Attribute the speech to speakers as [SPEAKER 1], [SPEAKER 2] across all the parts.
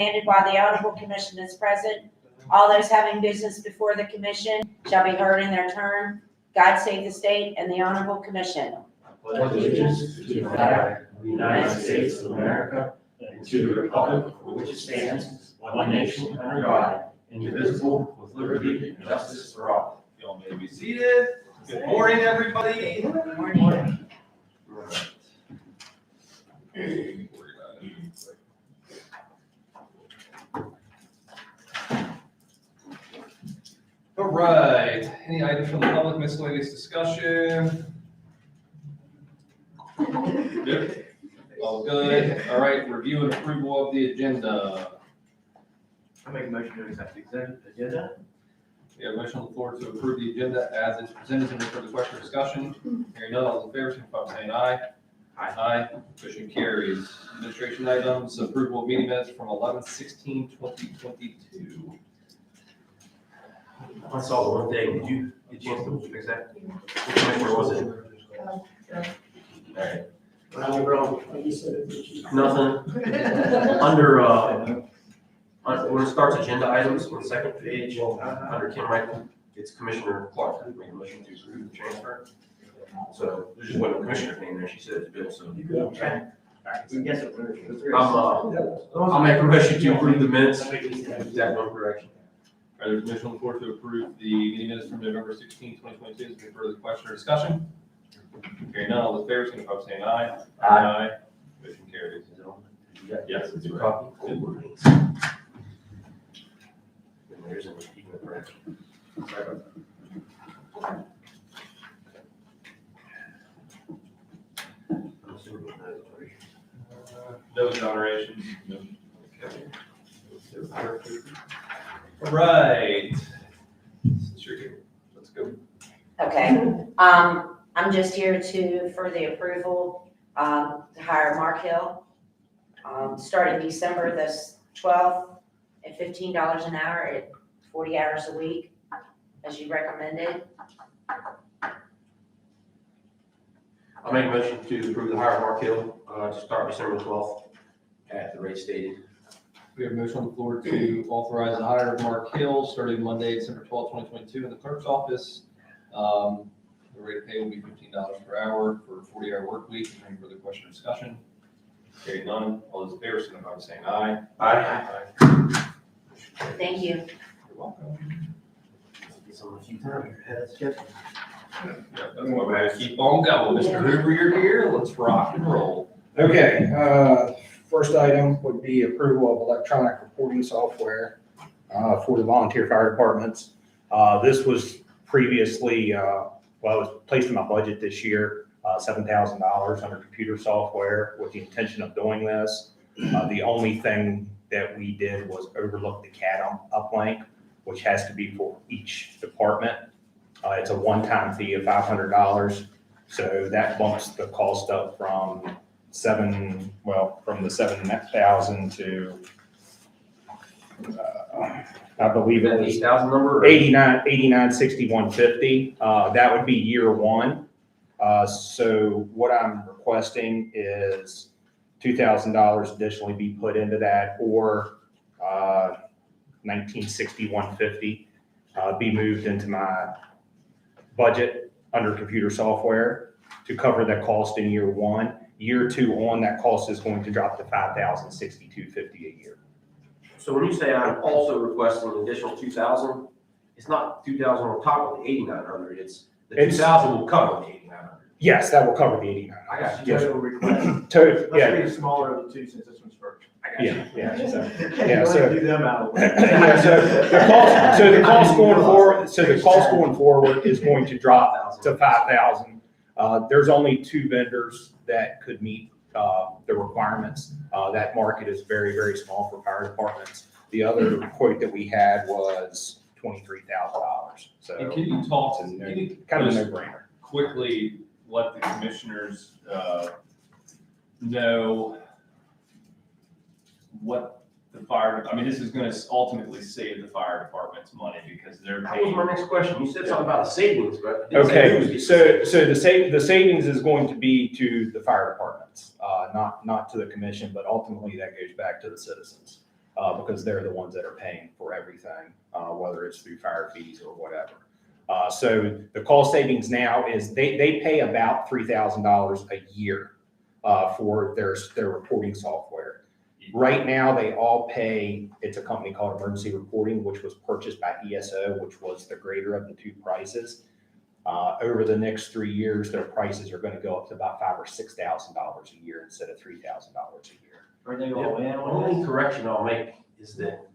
[SPEAKER 1] Ended while the Audible Commission is present. All those having business before the commission shall be heard in their turn. God save the state and the Honorable Commission.
[SPEAKER 2] Pledge allegiance to the flag of the United States of America and to the republic for which it stands, one nation under God, indivisible, with liberty and justice for all.
[SPEAKER 3] Y'all may be seated. Good morning, everybody.
[SPEAKER 1] Good morning.
[SPEAKER 3] All right, any items from the public miscellaneous discussion? Good. All good. All right, review and approval of the agenda.
[SPEAKER 2] I make a motion to accept the agenda.
[SPEAKER 3] We have a motion on the floor to approve the agenda as it's presented. Any further question or discussion? Hearing none, all those in favor, signify by saying aye. Aye. Motion carries. Administration items, approval of meeting minutes from 11/16/2022.
[SPEAKER 2] I saw the one thing. Did you get a chance to fix that? Where was it? Alright. Nothing. Under, when it starts agenda items on the second page, under Kim Michael, it's Commissioner Clark. I made a motion to approve the transfer. So there's just one commissioner's name there. She said it's Bill, so. I'll make a motion to approve the minutes. Exact one correction.
[SPEAKER 3] All right, there's a motion on the floor to approve the meeting minutes from November 16, 2022. Is there any further question or discussion? Hearing none, all those in favor, signify by saying aye. Aye. Motion carries. Yes, it's right.
[SPEAKER 2] Copy. There's an even correction. Sorry about that. I'm assuming that is right.
[SPEAKER 3] No exonerations. No. Okay. All right. Since you're here, let's go.
[SPEAKER 1] Okay, I'm just here for the approval, to hire Mark Hill, starting December the 12th at $15 an hour at 40 hours a week, as you recommended.
[SPEAKER 2] I'll make a motion to approve the hire of Mark Hill, to start December 12th at the rate stated.
[SPEAKER 3] We have a motion on the floor to authorize the hire of Mark Hill starting Monday, December 12th, 2022 in the clerk's office. The rate of pay will be $15 per hour for a 40-hour work week. Any further question or discussion? Hearing none, all those in favor, signify by saying aye.
[SPEAKER 2] Aye.
[SPEAKER 1] Thank you.
[SPEAKER 3] You're welcome.
[SPEAKER 2] Get some a few times. That's good.
[SPEAKER 3] Yeah, that's why we gotta keep on going. Mr. Hoover, you're here. Let's rock and roll.
[SPEAKER 4] Okay, first item would be approval of electronic reporting software for the volunteer fire departments. This was previously, it was placed in my budget this year, $7,000 under computer software with the intention of doing this. The only thing that we did was overlook the CAD uplink, which has to be for each department. It's a one-time fee of $500. So that bumps the cost up from the 7,000 to, I believe it was
[SPEAKER 2] 8,000 number?
[SPEAKER 4] 896150. That would be year one. So what I'm requesting is $2,000 additionally be put into that, or 196150 be moved into my budget under computer software to cover the cost in year one. Year two on, that cost is going to drop to $5,062.50 a year.
[SPEAKER 2] So when you say I'm also requesting an additional 2,000, it's not 2,000 on top of the 8,900, it's the 2,000 will cover the 8,900.
[SPEAKER 4] Yes, that will cover the 89.
[SPEAKER 2] I got you.
[SPEAKER 4] Yes,
[SPEAKER 5] Total request.
[SPEAKER 4] yeah,
[SPEAKER 5] Let's be the smaller of the two since this one's first.
[SPEAKER 2] I got you.
[SPEAKER 4] yeah. So,
[SPEAKER 5] Yeah,
[SPEAKER 4] so-
[SPEAKER 5] do them out of the way.
[SPEAKER 4] yeah, so the cost going forward is going to drop to 5,000. There's only two vendors that could meet the requirements. That market is very, very small for fire departments. The other quote that we had was $23,000. So
[SPEAKER 3] And can you talk to,
[SPEAKER 4] it's
[SPEAKER 3] can you
[SPEAKER 4] kind of a
[SPEAKER 3] just
[SPEAKER 4] no-brainer.
[SPEAKER 3] quickly let the commissioners know what the fire, I mean, this is gonna ultimately save the fire department's money because they're
[SPEAKER 2] That was
[SPEAKER 3] paying.
[SPEAKER 2] my next question. You said something about a savings, but. it didn't say who was
[SPEAKER 4] Okay,
[SPEAKER 2] getting
[SPEAKER 4] so the savings is going to be to the fire departments, not to the commission, but ultimately that goes back to the citizens. because they're the ones that are paying for everything, whether it's through fire fees or whatever. So the cost savings now is they pay about $3,000 a year for their reporting software. Right now, they all pay, it's a company called Emergency Reporting, which was purchased by ESO, which was the greater of the two prices. Over the next 3 years, their prices are going to go up to about $5,000 or $6,000 a year instead of $3,000 a year.
[SPEAKER 5] Are they all in
[SPEAKER 2] The
[SPEAKER 5] on
[SPEAKER 2] only
[SPEAKER 5] this?
[SPEAKER 2] correction I'll make is that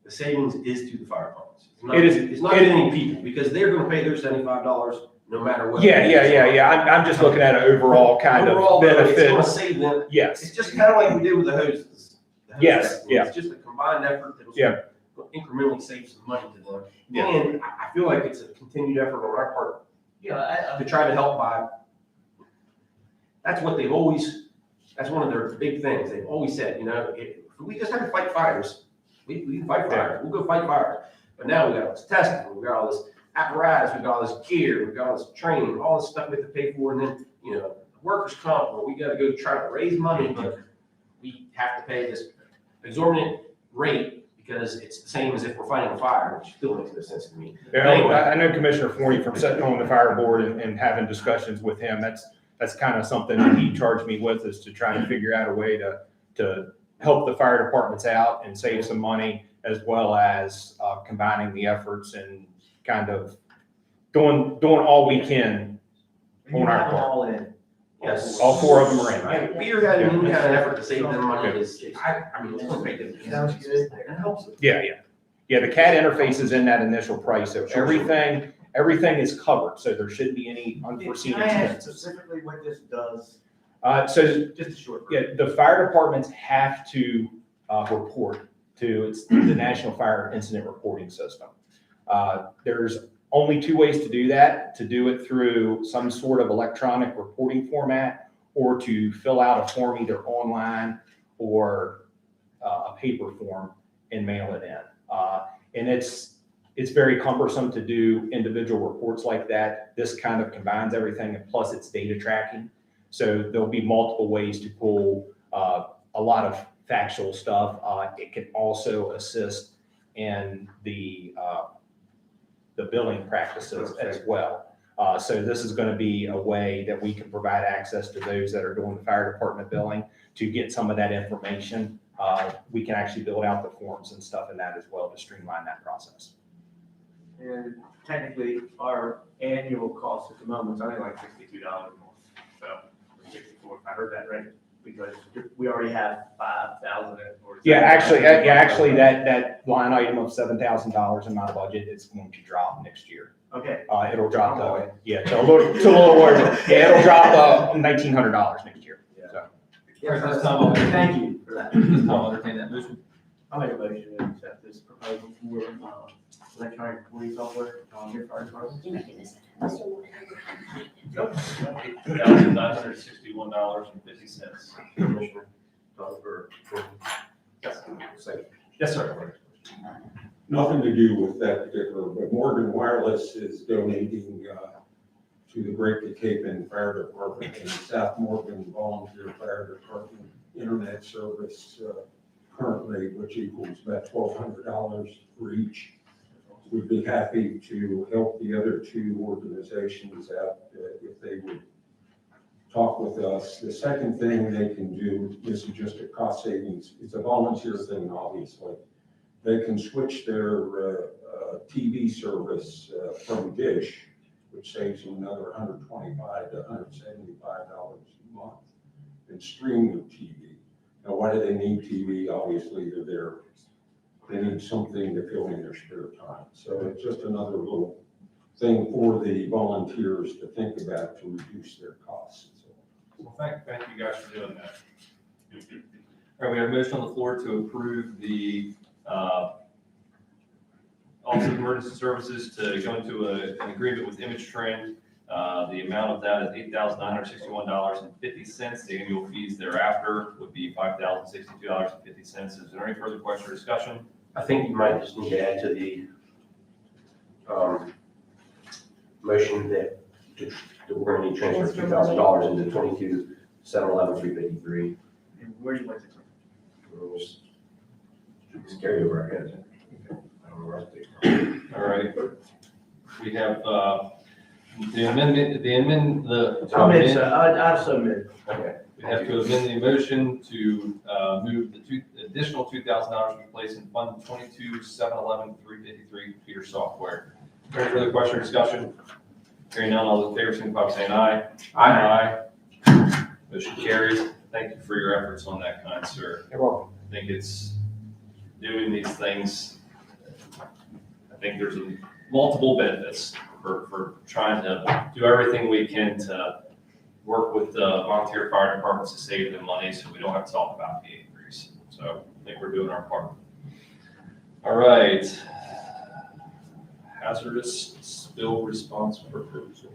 [SPEAKER 2] the savings is to the fire departments.
[SPEAKER 4] It is-
[SPEAKER 2] It's not to any people, because they're gonna pay their $75 no matter what.
[SPEAKER 4] Yeah. I'm just looking at an overall kind
[SPEAKER 2] Overall,
[SPEAKER 4] of
[SPEAKER 2] though, it's gonna
[SPEAKER 4] benefit.
[SPEAKER 2] save them.
[SPEAKER 4] Yes,
[SPEAKER 2] It's just kind of like we did with the hoses. The hose
[SPEAKER 4] Yes,
[SPEAKER 2] testing. It's just a combined effort that'll
[SPEAKER 4] Yeah.
[SPEAKER 2] incrementally save some money to them.
[SPEAKER 4] Yeah.
[SPEAKER 2] And I feel like it's a continued effort on our part
[SPEAKER 5] Yeah,
[SPEAKER 2] to try to help by, that's what they've always, that's one of their big things. They've always said, if we just had to fight fires, we can fight fires, we'll go fight fires. But now we got all this testing, we got all this apparatus, we got all this gear, we got all this training, all this stuff we have to pay for, and then, workers' comp, where we gotta go try to raise money, but we have to pay this exorbitant rate because it's the same as if we're fighting a fire, which still makes no sense to me.
[SPEAKER 4] yeah, I know Commissioner Forney from sitting on the fire board and having discussions with him. That's kind of something that he charged me with, is to try to figure out a way to help the fire departments out and save some money, as well as combining the efforts and kind of doing all we can
[SPEAKER 5] you
[SPEAKER 4] on our
[SPEAKER 5] have them
[SPEAKER 4] part.
[SPEAKER 5] all in.
[SPEAKER 2] Yes.
[SPEAKER 4] All four of them are in.
[SPEAKER 2] Right, we are having any kind of effort to save them money is, I mean, it's gonna make it.
[SPEAKER 5] Sounds good.
[SPEAKER 2] And it helps them.
[SPEAKER 4] Yeah. The CAD interface is in that initial price, so everything is covered, so there shouldn't be any unforeseen
[SPEAKER 5] Can I ask
[SPEAKER 4] expenses.
[SPEAKER 5] specifically what this does?
[SPEAKER 4] So
[SPEAKER 5] Just a short.
[SPEAKER 4] yeah, the fire departments have to report to the National Fire Incident Reporting System. There's only two ways to do that: to do it through some sort of electronic reporting format, or to fill out a form either online or a paper form and mail it in. And it's very cumbersome to do individual reports like that. This kind of combines everything, and plus it's data tracking. So there'll be multiple ways to pull a lot of factual stuff. It can also assist in the billing practices as well. So this is going to be a way that we can provide access to those that are doing the fire department billing to get some of that information. We can actually build out the forms and stuff in that as well to streamline that process.
[SPEAKER 5] And technically, our annual cost at the moment is only like $62 a month. So, or 64, if I heard that right, because we already have 5,000.
[SPEAKER 4] Yeah, actually, that line item of $7,000 in my budget is going to drop next year.
[SPEAKER 5] Okay,
[SPEAKER 4] It'll drop to a little lower. Yeah, it'll drop $1,900 next year. So.
[SPEAKER 3] Yes, this time I'll-
[SPEAKER 5] thank you for that.
[SPEAKER 3] This time I'll entertain that motion.
[SPEAKER 5] I'll make a motion to accept this proposal for electronic reporting software on your fire department.
[SPEAKER 1] You making this?
[SPEAKER 3] $1,961.50.
[SPEAKER 2] Commissioner Doug. Yes, sir.
[SPEAKER 6] Nothing to do with that particular, but Morgan Wireless is donating to the Break the Cape in Fire Department and South Morgan Volunteer Fire Department internet service currently, which equals about $1,200 for each. We'd be happy to help the other two organizations out if they would talk with us. The second thing they can do, this is just a cost savings, it's a volunteer thing, obviously. They can switch their TV service from Dish, which saves them another $125 to $175 a month, and stream their TV. Now, why do they need TV? Obviously, they need something to fill in their spare time. So it's just another little thing for the volunteers to think about to reduce their costs.
[SPEAKER 3] Well, thank you guys for doing that. All right, we have a motion on the floor to approve the Office of Emergency Services to go into an agreement with Image Trend. The amount of that is $8,961.50. The annual fees thereafter would be $5,062.50. Is there any further question or discussion?
[SPEAKER 2] I think you might just need to add to the motion that we're gonna need to transfer $2,000 into 22-711-353.
[SPEAKER 5] And where do you want to?
[SPEAKER 2] Just carry over, I guess. I don't know where else to take.
[SPEAKER 3] All right. We have, the amendment,
[SPEAKER 5] I'll submit.
[SPEAKER 2] Okay.
[SPEAKER 3] we have to amend the motion to, move the additional $2,000 to be placed in Fund 22-711-353 computer software. Any further question or discussion? Hearing none, all those in favor, signify by saying aye. Aye. Motion carries. Thank you for your efforts on that, kind sir.
[SPEAKER 4] You're welcome.
[SPEAKER 3] I think it's doing these things. I think there's multiple benefits for trying to do everything we can to work with the volunteer fire departments to save them money so we don't have to talk about the increase. So I think we're doing our part. All right. Hazardous spill response proposal.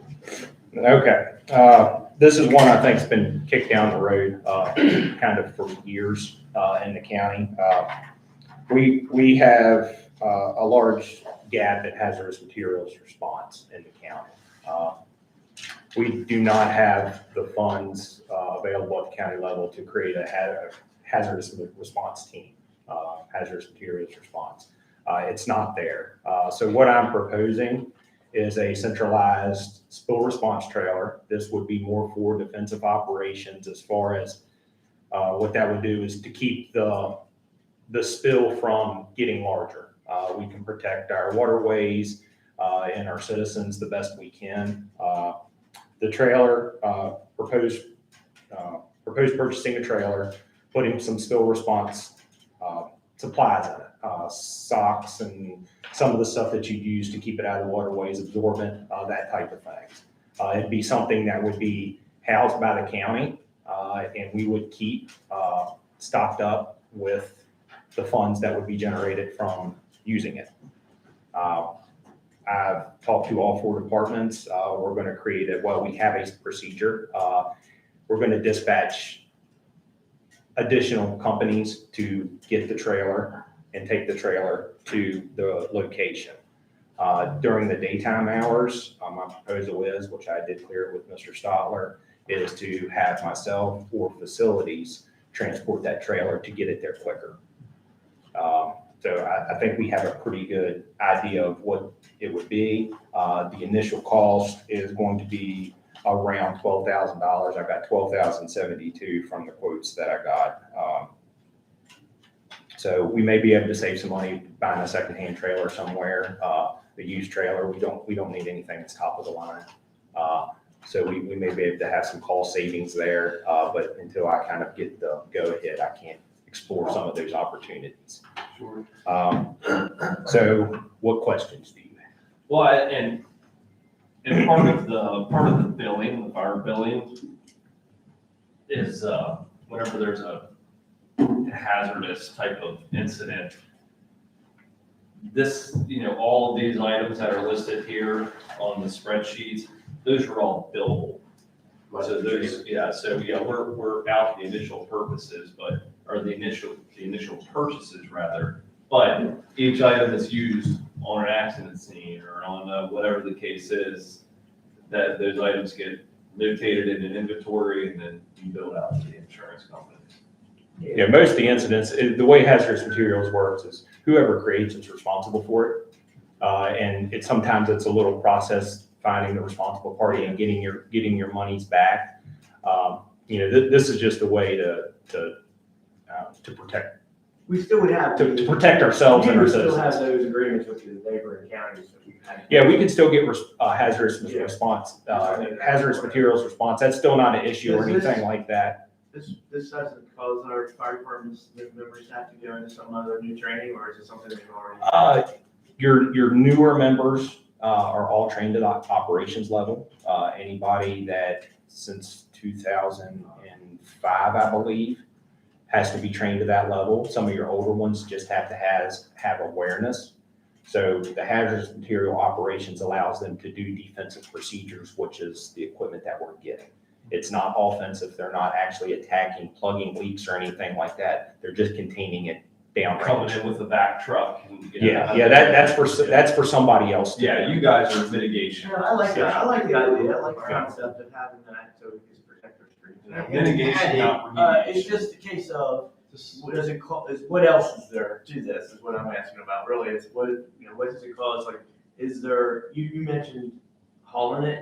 [SPEAKER 4] Okay, this is one I think's been kicked down the road, kind of for years, in the county. We have, a large gap in hazardous materials response in the county. We do not have the funds, available at the county level to create a hazardous response team, hazardous materials response. It's not there. So what I'm proposing is a centralized spill response trailer. This would be more for defensive operations as far as what that would do is to keep the spill from getting larger. We can protect our waterways and our citizens the best we can. The trailer, proposed purchasing a trailer, putting some spill response supplies in it, socks and some of the stuff that you use to keep it out of the waterways, absorbent, that type of things. It'd be something that would be housed by the county, and we would keep stocked up with the funds that would be generated from using it. I've talked to all 4 departments. We're going to create we have a procedure. We're going to dispatch additional companies to get the trailer and take the trailer to the location. During the daytime hours, my proposal is, which I did clear with Mr. Stotler, is to have myself or facilities transport that trailer to get it there quicker. So I think we have a pretty good idea of what it would be. The initial cost is going to be around $12,000. I got $12,072 from the quotes that I got. So we may be able to save some money buying a secondhand trailer somewhere, a used trailer. We don't need anything that's top of the line. So we may be able to have some cost savings there, but until I kind of get the go ahead, I can't explore some of those opportunities.
[SPEAKER 3] Sure.
[SPEAKER 4] So what questions do you have?
[SPEAKER 3] Well, and part of the billing, the fire billing, is whenever there's a hazardous type of incident, this, all of these items that are listed here on the spreadsheets, those are all billable. So we're out the initial purposes, or the initial purchases rather, but each item that's used on an accident scene or on whatever the case is, that those items get notated in an inventory and then you bill it out to the insurance companies.
[SPEAKER 4] Yeah, most of the incidents, the way hazardous materials works is whoever creates it's responsible for it. And sometimes it's a little process finding the responsible party and getting your monies back. This is just a way to protect,
[SPEAKER 5] We still would have.
[SPEAKER 4] to protect ourselves and
[SPEAKER 5] We
[SPEAKER 4] our
[SPEAKER 5] would still have
[SPEAKER 4] citizens.
[SPEAKER 5] those agreements with the neighboring counties that we've had.
[SPEAKER 4] Yeah, we could still get hazardous response, hazardous materials response. That's still not an issue or anything like that.
[SPEAKER 5] This doesn't cause our fire department's members have to go into some other new training, or is it something they've already?
[SPEAKER 4] Your newer members are all trained at operations level. Anybody that since 2005, I believe, has to be trained to that level. Some of your older ones just have to have awareness. So the hazardous material operations allows them to do defensive procedures, which is the equipment that we're getting. It's not offensive. They're not actually attacking, plugging leaks or anything like that. They're just containing it downrange.
[SPEAKER 3] Coming in with the back truck. And,
[SPEAKER 4] that's for somebody else. To
[SPEAKER 3] Yeah,
[SPEAKER 4] do.
[SPEAKER 3] you guys are mitigation.
[SPEAKER 5] I like that. I like the idea. I like the concept of having that so we can protect our streets.
[SPEAKER 3] Mitigation, not remediation.
[SPEAKER 5] It's just a case of, what does it cost, what else is there to this, is what I'm asking about, really, is what, what does it cost, like, is there, you mentioned hauling it?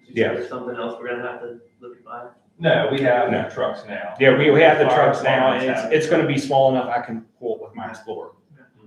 [SPEAKER 5] Did you say there's something else we're gonna have to look at buying?
[SPEAKER 7] No, we
[SPEAKER 4] No.
[SPEAKER 7] have trucks now.
[SPEAKER 4] Yeah, we have the
[SPEAKER 7] Fire
[SPEAKER 4] trucks now, and
[SPEAKER 7] departments have
[SPEAKER 4] it's gonna be small enough I can pull it with my Explorer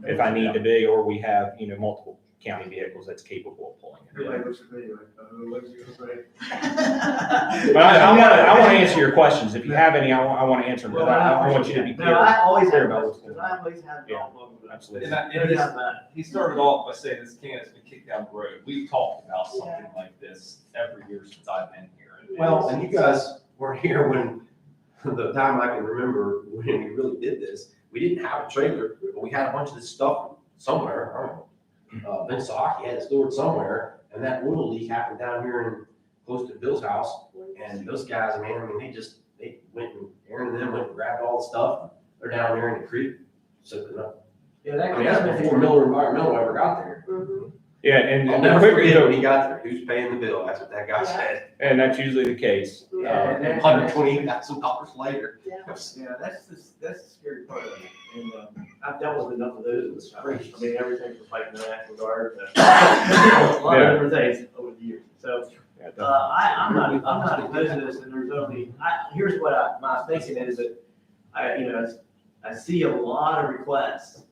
[SPEAKER 4] if I need to be, or we have, multiple county vehicles that's capable of pulling it.
[SPEAKER 5] Everybody looks at me like, what's you gonna say?
[SPEAKER 4] But I want to answer your questions. If you have any, I want to answer them, but I want you to be
[SPEAKER 5] No,
[SPEAKER 4] clear.
[SPEAKER 5] I always
[SPEAKER 4] clear
[SPEAKER 5] have
[SPEAKER 4] about
[SPEAKER 5] those,
[SPEAKER 4] what's going
[SPEAKER 5] I
[SPEAKER 4] on.
[SPEAKER 5] always have
[SPEAKER 4] Yeah.
[SPEAKER 5] problems with it.
[SPEAKER 4] Absolutely.
[SPEAKER 7] And
[SPEAKER 5] It doesn't matter.
[SPEAKER 7] he started off by saying this can has been kicked down the road. We've talked about something like this every year since I've been here.
[SPEAKER 2] Well, and you guys were here when, the time I can remember when we really did this, we didn't have a trailer, but we had a bunch of this stuff somewhere, I don't know. Vince Saki had it stored somewhere, and that oil leak happened down here in, close to Bill's house. And those guys, man, I mean, they went and, Aaron and them went and grabbed all the stuff. They're down there in the creek, soaking up.
[SPEAKER 5] Yeah, that
[SPEAKER 2] I mean, that's before Miller Environmental ever got there.
[SPEAKER 4] Yeah, and
[SPEAKER 2] I'll
[SPEAKER 4] the
[SPEAKER 2] never
[SPEAKER 4] quicker,
[SPEAKER 2] forget when he got there, who's paying the bill, that's what that guy said.
[SPEAKER 4] and that's usually the case.
[SPEAKER 2] And $128,000 later.
[SPEAKER 5] Yeah, that's the scary part of it, and, I've dealt with enough of those in this house. I mean, everything from fighting the National Guard to a lot of different things over the years, so. I'm not opposed to this, and there's only, here's what my thinking is that, I see a lot of requests,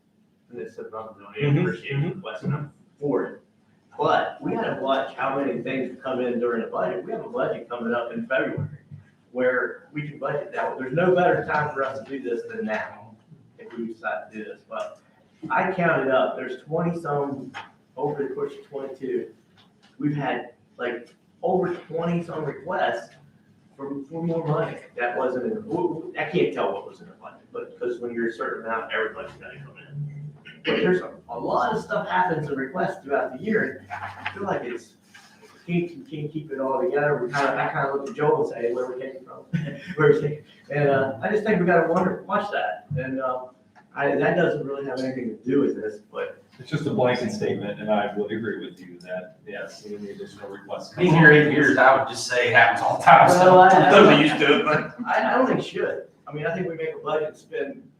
[SPEAKER 5] and it's a I appreciate the requests, and I'm for it. But we gotta watch how many things come in during the budget. We have a budget coming up in February where we can budget that. There's no better time for us to do this than now, if we decide to do this. But I counted up, there's 20-some, over the course of 22, we've had like over 20-some requests for more money. That wasn't in, I can't tell what was in the budget, but because when you're a certain amount, everybody's gotta come in. But there's a lot of stuff happens in requests throughout the year. I feel like can't keep it all together. I kind of look at Joel and say, where we came from, where we came. And, I just think we gotta watch that. And, that doesn't really have anything to do with this, but.
[SPEAKER 7] It's just a blanket statement, and I would agree with you that, yes, any additional requests.
[SPEAKER 2] Being here 8 years, I would just say it happens all the time, so
[SPEAKER 5] Well,
[SPEAKER 2] I'm totally used to it, but.
[SPEAKER 5] I don't think it should. I mean, I think we make a budget,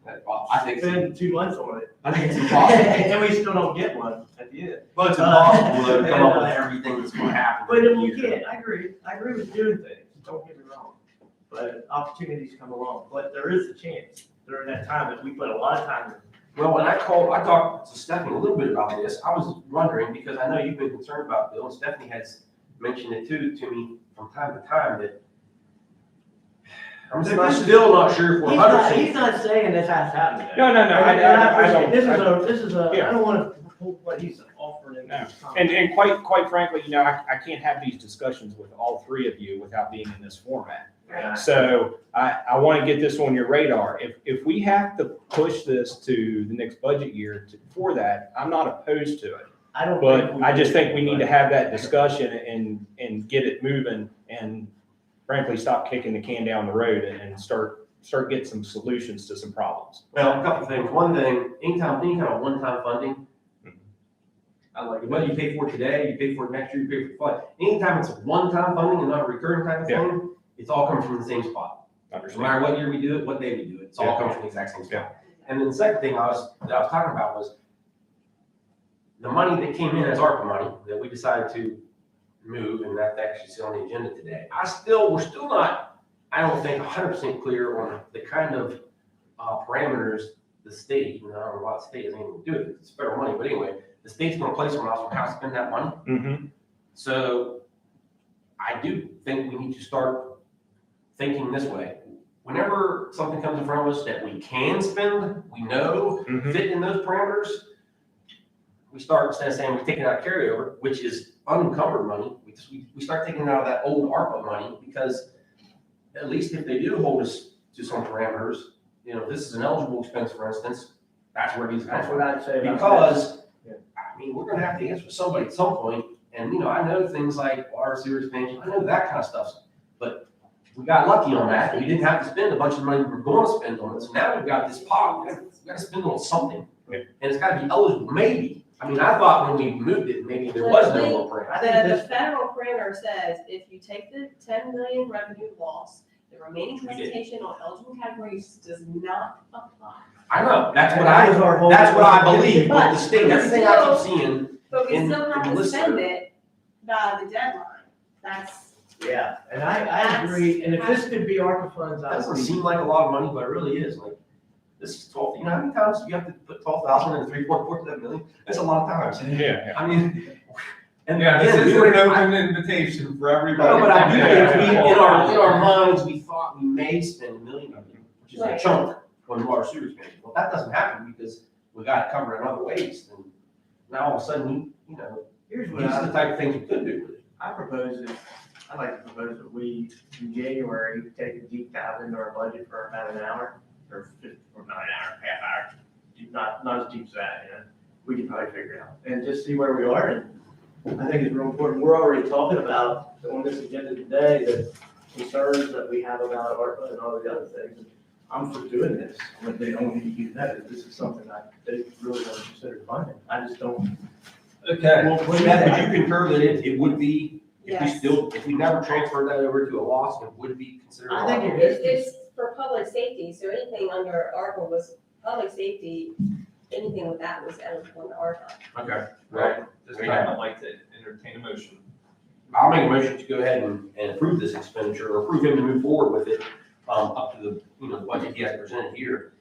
[SPEAKER 2] I think,
[SPEAKER 5] spend 2 months on it.
[SPEAKER 2] I think it's impossible.
[SPEAKER 5] And we still don't get one at the end.
[SPEAKER 2] But it's impossible to come up with everything that's gonna happen.
[SPEAKER 5] But you can't, I agree with doing things, don't get me wrong. But opportunities come along, but there is a chance during that time that we put a lot of time in.
[SPEAKER 2] Well, when I talked to Stephanie a little bit about this, I was wondering, because I know you've been concerned about Bill, and Stephanie has mentioned it too, to me from time to time, that I'm still not sure if we're 100%.
[SPEAKER 5] He's not saying this has to happen.
[SPEAKER 4] No, I don't.
[SPEAKER 5] This is a,
[SPEAKER 4] Yeah.
[SPEAKER 5] I don't wanna pull what he's offering in
[SPEAKER 4] No.
[SPEAKER 5] this comment.
[SPEAKER 4] And quite frankly, I can't have these discussions with all three of you without being in this format.
[SPEAKER 5] Yeah.
[SPEAKER 4] So I want to get this on your radar. If we have to push this to the next budget year for that, I'm not opposed to it.
[SPEAKER 5] I don't.
[SPEAKER 4] But
[SPEAKER 5] think we
[SPEAKER 4] I just
[SPEAKER 5] do,
[SPEAKER 4] think we need to
[SPEAKER 5] but-
[SPEAKER 4] have that discussion and get it moving and frankly, stop kicking the can down the road and start getting some solutions to some problems.
[SPEAKER 2] Well, a couple things. One thing, any kind of one-time funding, I like it. Whether you pay for it today, you pay for it next year, you pay for it fund. Anytime it's a one-time funding and not a recurring type of thing, it's all coming from the same spot. No
[SPEAKER 4] Understand?
[SPEAKER 2] matter what year we do it, what day we do it, it's all coming from the exact same spot. And then the second thing that I was talking about was the money that came in as ARPA money that we decided to move, and that's actually still on the agenda today. We're still not, I don't think, 100% clear on the kind of parameters the state, I don't know why the state has anything to do with it, it's federal money, but anyway, the state's gonna place on us on how to spend that money.
[SPEAKER 4] Mm-hmm.
[SPEAKER 2] So I do think we need to start thinking this way. Whenever something comes in front of us that we can spend, we know
[SPEAKER 4] Mm-hmm.
[SPEAKER 2] fit in those parameters, we start, instead of saying we're taking out carryover, which is unencumbered money, we start taking out of that old ARPA money, because at least if they do hold us to some parameters, this is an eligible expense, for instance, that's where these come
[SPEAKER 5] That's
[SPEAKER 2] from.
[SPEAKER 5] what I'd say about that.
[SPEAKER 2] Because,
[SPEAKER 5] Yeah.
[SPEAKER 2] I mean, we're gonna have to answer to somebody at some point, and, I know things like water sewer expansion, I know that kind of stuff, but we got lucky on that, we didn't have to spend a bunch of money we were going to spend on it, so now we've got this pot, we gotta spend on something,
[SPEAKER 4] Yeah.
[SPEAKER 2] and it's gotta be eligible, maybe. I mean, I thought when we moved it, maybe there was no low parameter.
[SPEAKER 5] I think
[SPEAKER 8] The
[SPEAKER 5] this,
[SPEAKER 8] federal parameter says if you take the 10 million revenue loss The remaining
[SPEAKER 2] We did.
[SPEAKER 8] presentation on eligible categories does not apply.
[SPEAKER 2] I know, that's what
[SPEAKER 5] That was our whole-
[SPEAKER 2] that's what I believe, with
[SPEAKER 8] But
[SPEAKER 2] the state, everything I keep seeing.
[SPEAKER 8] But we
[SPEAKER 2] In-
[SPEAKER 8] still have
[SPEAKER 2] in
[SPEAKER 8] to
[SPEAKER 2] list
[SPEAKER 8] send
[SPEAKER 2] there.
[SPEAKER 8] it by the deadline. That's,
[SPEAKER 5] Yeah, and I agree, and if this could be ARPA funds,
[SPEAKER 2] That
[SPEAKER 5] I
[SPEAKER 2] doesn't
[SPEAKER 5] would.
[SPEAKER 2] seem like a lot of money, but it really is, like, this is 12, you know how many times you have to put 12,000 and 3.47 million? That's a lot of times.
[SPEAKER 4] Yeah.
[SPEAKER 2] I mean, and
[SPEAKER 7] Yeah, this
[SPEAKER 2] again,
[SPEAKER 7] is
[SPEAKER 2] we
[SPEAKER 7] an
[SPEAKER 2] were-
[SPEAKER 7] open invitation for everybody.
[SPEAKER 2] No, but I do think we,
[SPEAKER 7] Yeah.
[SPEAKER 2] in our minds, we thought we may spend $1 million of it, which is a
[SPEAKER 8] Right.
[SPEAKER 2] chunk on water sewage management. Well, that doesn't happen because we got it covered in other ways, and now all of a sudden, you know,
[SPEAKER 5] Here's
[SPEAKER 2] these
[SPEAKER 5] what
[SPEAKER 2] are the type of things we could do with it.
[SPEAKER 5] I propose that, I'd like to propose that we, in January, take a deep dive into our budget for about an hour, or not an hour, half hour. Not as deep as that, you know, we can probably figure it out, and just see where we are, and I think it's real important, we're already talking about, on this agenda today, the concerns that we have about ARPA and all the other things. And I'm for doing this, but they don't need to use that, if this is something that they really want to consider funding, I just don't.
[SPEAKER 2] Okay.
[SPEAKER 5] Well, what do you
[SPEAKER 2] Beth,
[SPEAKER 5] think?
[SPEAKER 2] would you concur that it would be, if we
[SPEAKER 8] Yes.
[SPEAKER 2] still, if we never transferred that over to a loss, it would be considered?
[SPEAKER 5] I think
[SPEAKER 2] ARPA?
[SPEAKER 5] it is.
[SPEAKER 8] it's for public safety, so anything under ARPA was public safety, anything with that was eligible under ARPA.
[SPEAKER 2] Okay,
[SPEAKER 7] Right, this time I'd like to entertain a motion.
[SPEAKER 2] I'll make a motion to go ahead and approve this expenditure, or approve him to move forward with it, up to the, you know, the budget he has presented here.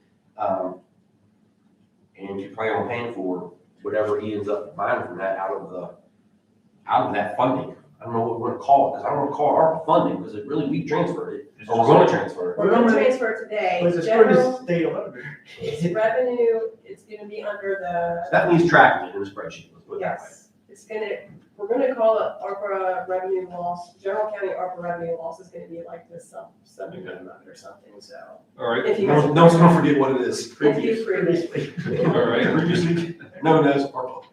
[SPEAKER 2] And you plan on paying for whatever he ends up buying from that out of that funding. I don't know what we want to call it, because I don't want to call it ARPA funding, because it really, we transferred it, or we're going to transfer it.
[SPEAKER 8] We're gonna transfer it today,
[SPEAKER 5] But it's for
[SPEAKER 8] general,
[SPEAKER 5] the state auditor.
[SPEAKER 8] it's revenue, it's gonna be under the,
[SPEAKER 2] That means tracking it in the spreadsheet, let's put it that way.
[SPEAKER 8] yes, it's gonna, we're gonna call it ARPA revenue loss, general county ARPA revenue loss is gonna be like this subdivision of it or something, so.
[SPEAKER 7] All right,
[SPEAKER 8] If you
[SPEAKER 2] No
[SPEAKER 8] guys.
[SPEAKER 2] one's gonna forget what it is.
[SPEAKER 8] If you approve it.
[SPEAKER 7] all right.
[SPEAKER 2] Previously known as ARPA.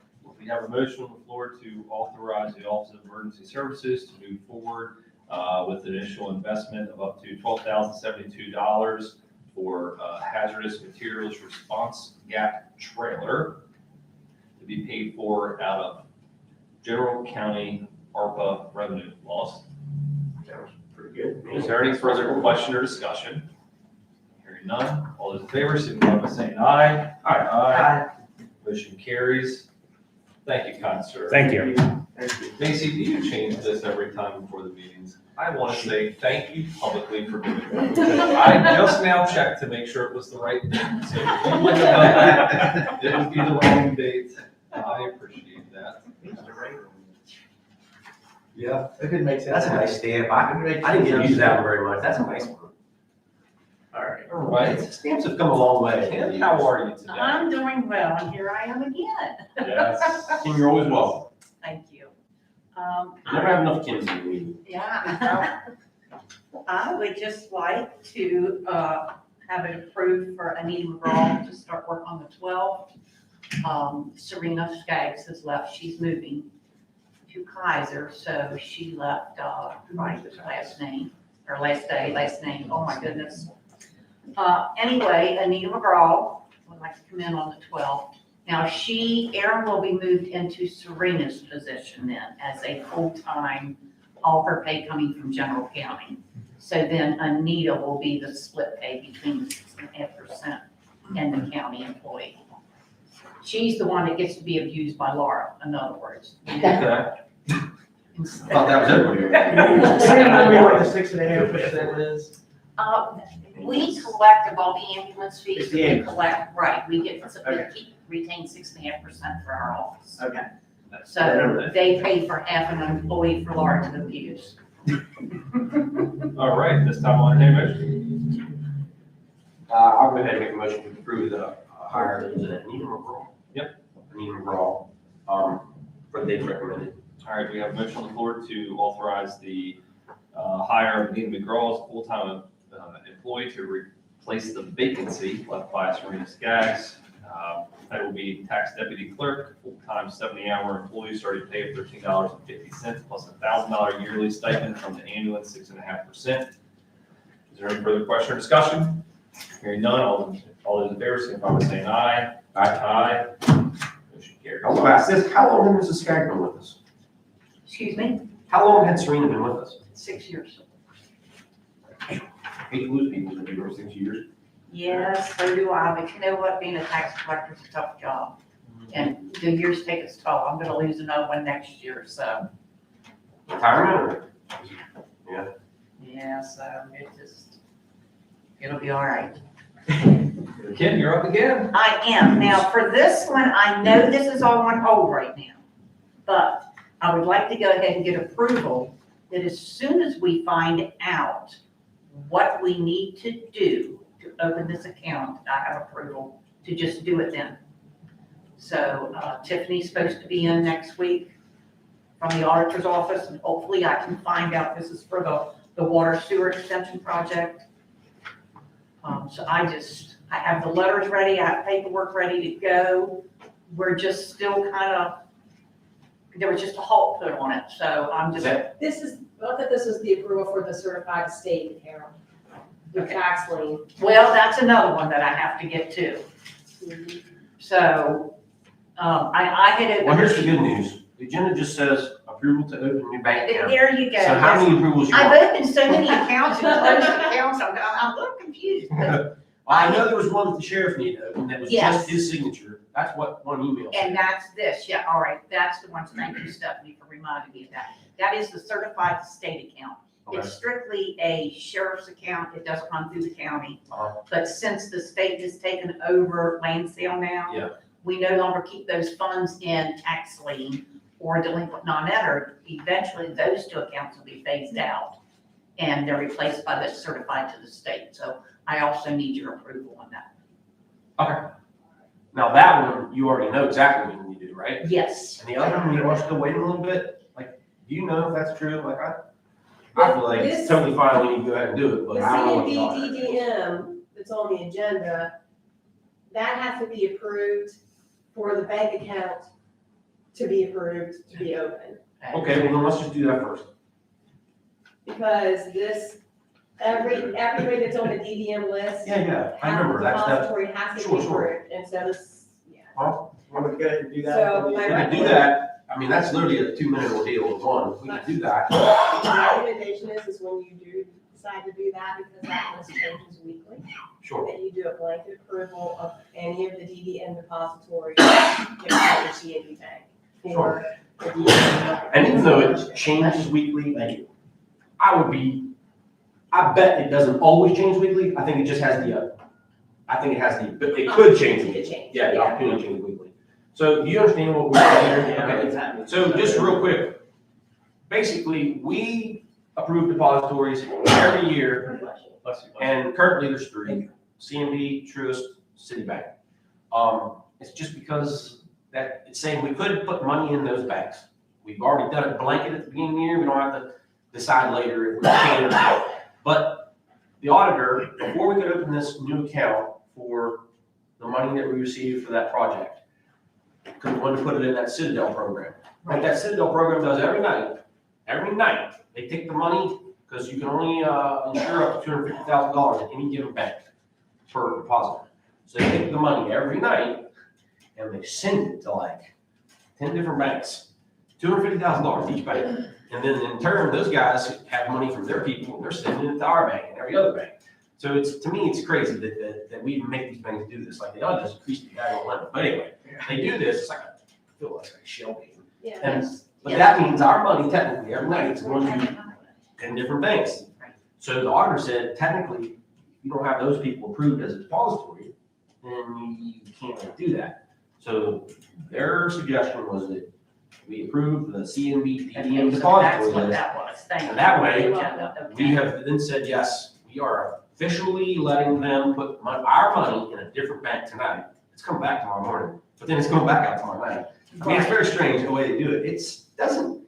[SPEAKER 7] We have a motion on the floor to authorize the Office of Emergency Services to move forward with an initial investment of up to $12,072 for hazardous materials response gap trailer to be paid for out of general county ARPA revenue loss.
[SPEAKER 2] Sounds pretty good.
[SPEAKER 7] Is there any further question or discussion? Hearing none, all those in favor, signify by saying aye. Aye. Motion carries. Thank you, kind sir.
[SPEAKER 4] Thank you.
[SPEAKER 5] Thank you.
[SPEAKER 7] Macy, do you change this every time before the meetings? I want to say thank you publicly for doing that. Because I just now checked to make sure it was the right date. So if you wouldn't have done that, it would be the wrong date. I appreciate that.
[SPEAKER 2] Yeah,
[SPEAKER 5] That could make sense.
[SPEAKER 2] that's a nice stamp. I didn't get to use that one very much. That's a nice one.
[SPEAKER 5] All right.
[SPEAKER 7] All right.
[SPEAKER 2] Stamps have come a long way.
[SPEAKER 7] Ken, how are you today?
[SPEAKER 9] I'm doing well, and here I am again.
[SPEAKER 7] Yes.
[SPEAKER 2] Kim, you're always welcome.
[SPEAKER 9] Thank you.
[SPEAKER 2] You never have enough Kims in your meeting.
[SPEAKER 9] Yeah. I would just like to have it approved for Anita McGraw to start work on the 12th. Serena Skaggs has left, she's moving to Kaiser, so she left, right, with last name, or last day, last name, oh my goodness. Anyway, Anita McGraw would like to come in on the 12th. Now, Erin will be moved into Serena's position then as a full-time, all her pay coming from general county. So then Anita will be the split pay between the 6.5% and the county employee. She's the one that gets to be abused by Laura, in other words.
[SPEAKER 2] Okay. I thought that was everybody.
[SPEAKER 5] Maybe what the 6.5% is.
[SPEAKER 9] We collect about the ambulance fees,
[SPEAKER 5] It's the
[SPEAKER 9] we
[SPEAKER 5] ambulance.
[SPEAKER 9] collect, right, we get,
[SPEAKER 5] Okay.
[SPEAKER 9] retain 6.5% for our office.
[SPEAKER 5] Okay.
[SPEAKER 9] So they pay for half an employee for Laura to abuse.
[SPEAKER 7] All right, this time I'll entertain a motion.
[SPEAKER 2] I'll go ahead and make a motion to approve the hire of Anita McGraw.
[SPEAKER 7] Yep.
[SPEAKER 2] Anita McGraw, for the dates recommended.
[SPEAKER 7] All right, we have a motion on the floor to authorize the hire of Anita McGraw as a full-time employee to replace the vacancy left by Serena Skaggs. That will be tax deputy clerk, full-time 70-hour employee, starting pay of $13.50 plus $1,000 yearly stipend from the ambulance, 6.5%. Is there any further question or discussion? Hearing none, all those in favor, signify by saying aye. Aye. Motion carries.
[SPEAKER 2] I'll ask this, how long has Mrs. Skaggs been with us?
[SPEAKER 9] Excuse me,
[SPEAKER 2] How long had Serena been with us?
[SPEAKER 9] 6 years.
[SPEAKER 2] hate to lose people that do those things years.
[SPEAKER 9] Yes, so do I, but you know what, being a tax collector is a tough job. And the years take its toll, I'm gonna lose another one next year, so,
[SPEAKER 2] Retirement
[SPEAKER 9] yeah, so it'll be all right.
[SPEAKER 3] Ken, you're up again.
[SPEAKER 9] I am. Now, for this one, I know this is all on hold right now, but I would like to go ahead and get approval that as soon as we find out what we need to do to open this account, I have approval to just do it then. So Tiffany's supposed to be in next week from the auditor's office, and hopefully I can find out, this is for the water sewer extension project. So I have the letters ready, I have paperwork ready to go. We're just still kind of, there was just a halt put on it, so I'm just.
[SPEAKER 8] This is, not that this is the approval for the certified state account, the
[SPEAKER 9] Okay.
[SPEAKER 8] tax lien.
[SPEAKER 9] Well, that's another one that I have to get to. So, I had.
[SPEAKER 2] Well, here's the good news. The agenda just says approval to open new bank account.
[SPEAKER 9] There you go.
[SPEAKER 2] So how many approvals you
[SPEAKER 9] I've
[SPEAKER 2] want?
[SPEAKER 9] opened so many accounts and closed accounts, I'm a little confused. but-
[SPEAKER 2] I know there was one that the sheriff needed to open that was
[SPEAKER 9] Yes.
[SPEAKER 2] just his signature. That's what one email said.
[SPEAKER 9] And that's this, yeah, all right, that's the one, thank you, Stephanie, for reminding me of that. That is the certified state account.
[SPEAKER 2] Okay.
[SPEAKER 9] It's strictly a sheriff's account, it doesn't run through the county.
[SPEAKER 2] Uh-huh.
[SPEAKER 9] But since the state has taken over land sale now.
[SPEAKER 2] Yeah.
[SPEAKER 9] We no longer keep those funds in tax lien or delinquent non-ed, eventually those two accounts will be phased out. And they're replaced by the certified to the state, so I also need your approval on that.
[SPEAKER 2] Okay. Now that one, you already know exactly what you need to do, right?
[SPEAKER 9] Yes.
[SPEAKER 2] And the other one, you are still waiting a little bit? Like, do you know if that's true? Like, I feel like it's
[SPEAKER 8] This-
[SPEAKER 2] totally fine, we need to go ahead and do it, but
[SPEAKER 8] The
[SPEAKER 2] I don't know what
[SPEAKER 8] C
[SPEAKER 2] the
[SPEAKER 8] and
[SPEAKER 2] auditor-
[SPEAKER 8] D DDM that's on the agenda, that has to be approved for the bank account to be approved, to be open.
[SPEAKER 2] Okay, well then let's just do that first.
[SPEAKER 8] Because this, everybody that's on the DDM list,
[SPEAKER 2] Yeah, I
[SPEAKER 8] has
[SPEAKER 2] remember,
[SPEAKER 8] the
[SPEAKER 2] that's,
[SPEAKER 8] depository has to
[SPEAKER 2] Sure,
[SPEAKER 8] be
[SPEAKER 2] sure.
[SPEAKER 8] approved, and so this, yeah.
[SPEAKER 2] well,
[SPEAKER 5] Want to go ahead and do that?
[SPEAKER 8] So,
[SPEAKER 2] we
[SPEAKER 8] my
[SPEAKER 2] can do that. I mean, that's literally a 2-minute ordeal with one. We can do that.
[SPEAKER 8] My recommendation is when you do decide to do that, because that list changes weekly,
[SPEAKER 2] Sure.
[SPEAKER 8] that you do a blanket approval of any of the DDM depositories, except the C&D Bank. For the DDM.
[SPEAKER 2] And even though it changes weekly, like, I bet it doesn't always change weekly. I think it just has it could change.
[SPEAKER 8] It could change.
[SPEAKER 2] Yeah, the opportunity to change weekly. So do you understand what we're saying here? Okay. So just real quick, basically, we approve depositories every year, and currently there's 3, CMB, Truist, Citibank. It's just because that, it's saying we could put money in those banks. We've already done it blanket at the beginning of the year, we don't have to decide later if we can or not. But the auditor, before we could open this new account for the money that we received for that project, because we wanted to put it in that Citadel program. Like that Citadel program does every night, they take the money, because you can only insure up to $250,000 at any given bank per deposit. So they take the money every night, and they send it to like 10 different banks, $250,000 each bank. And then in turn, those guys have money from their people, they're sending it to our bank and every other bank. So to me, it's crazy that we even make these banks do this, like they ought to just increase the guy limit. But anyway, they do this, it's like, I feel like a shell game.
[SPEAKER 8] Yeah.
[SPEAKER 2] And, but that means our money technically every night is going to 10 different banks. So the auditor said, technically, if you don't have those people approved as a depository, then you can't really do that. So their suggestion was that we approve the CMB
[SPEAKER 9] Okay,
[SPEAKER 2] DDM
[SPEAKER 9] so
[SPEAKER 2] depository
[SPEAKER 9] that's what
[SPEAKER 2] list.
[SPEAKER 9] that was, thank you.
[SPEAKER 2] And that way,
[SPEAKER 9] Okay.
[SPEAKER 2] We have then said, yes, we are officially letting them put our money in a different bank tonight. It's coming back tomorrow morning, but then it's going back out tomorrow night. I mean, it's very strange the way they do it. It's, doesn't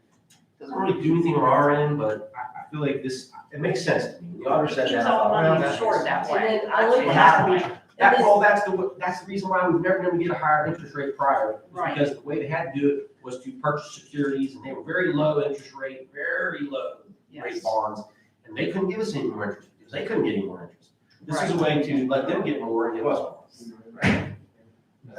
[SPEAKER 2] really do anything on our end, but I feel like it makes sense to me. The auditor said
[SPEAKER 9] Keeps
[SPEAKER 2] that. I
[SPEAKER 9] all
[SPEAKER 2] thought, well,
[SPEAKER 9] money
[SPEAKER 2] that
[SPEAKER 9] insured
[SPEAKER 2] makes
[SPEAKER 9] that
[SPEAKER 2] sense.
[SPEAKER 9] way.
[SPEAKER 8] And then I looked
[SPEAKER 9] That's
[SPEAKER 8] at
[SPEAKER 9] what
[SPEAKER 8] it.
[SPEAKER 9] happened.
[SPEAKER 2] That's the reason why we've never been able to get a higher interest rate prior. was
[SPEAKER 9] Right.
[SPEAKER 2] Because the way they had to do it was to purchase securities, and they were very low interest rate, very low rate
[SPEAKER 9] Yes.
[SPEAKER 2] bonds, and they couldn't give us any more interest, because they couldn't get any more interest. This is a way to let them get more and give us more.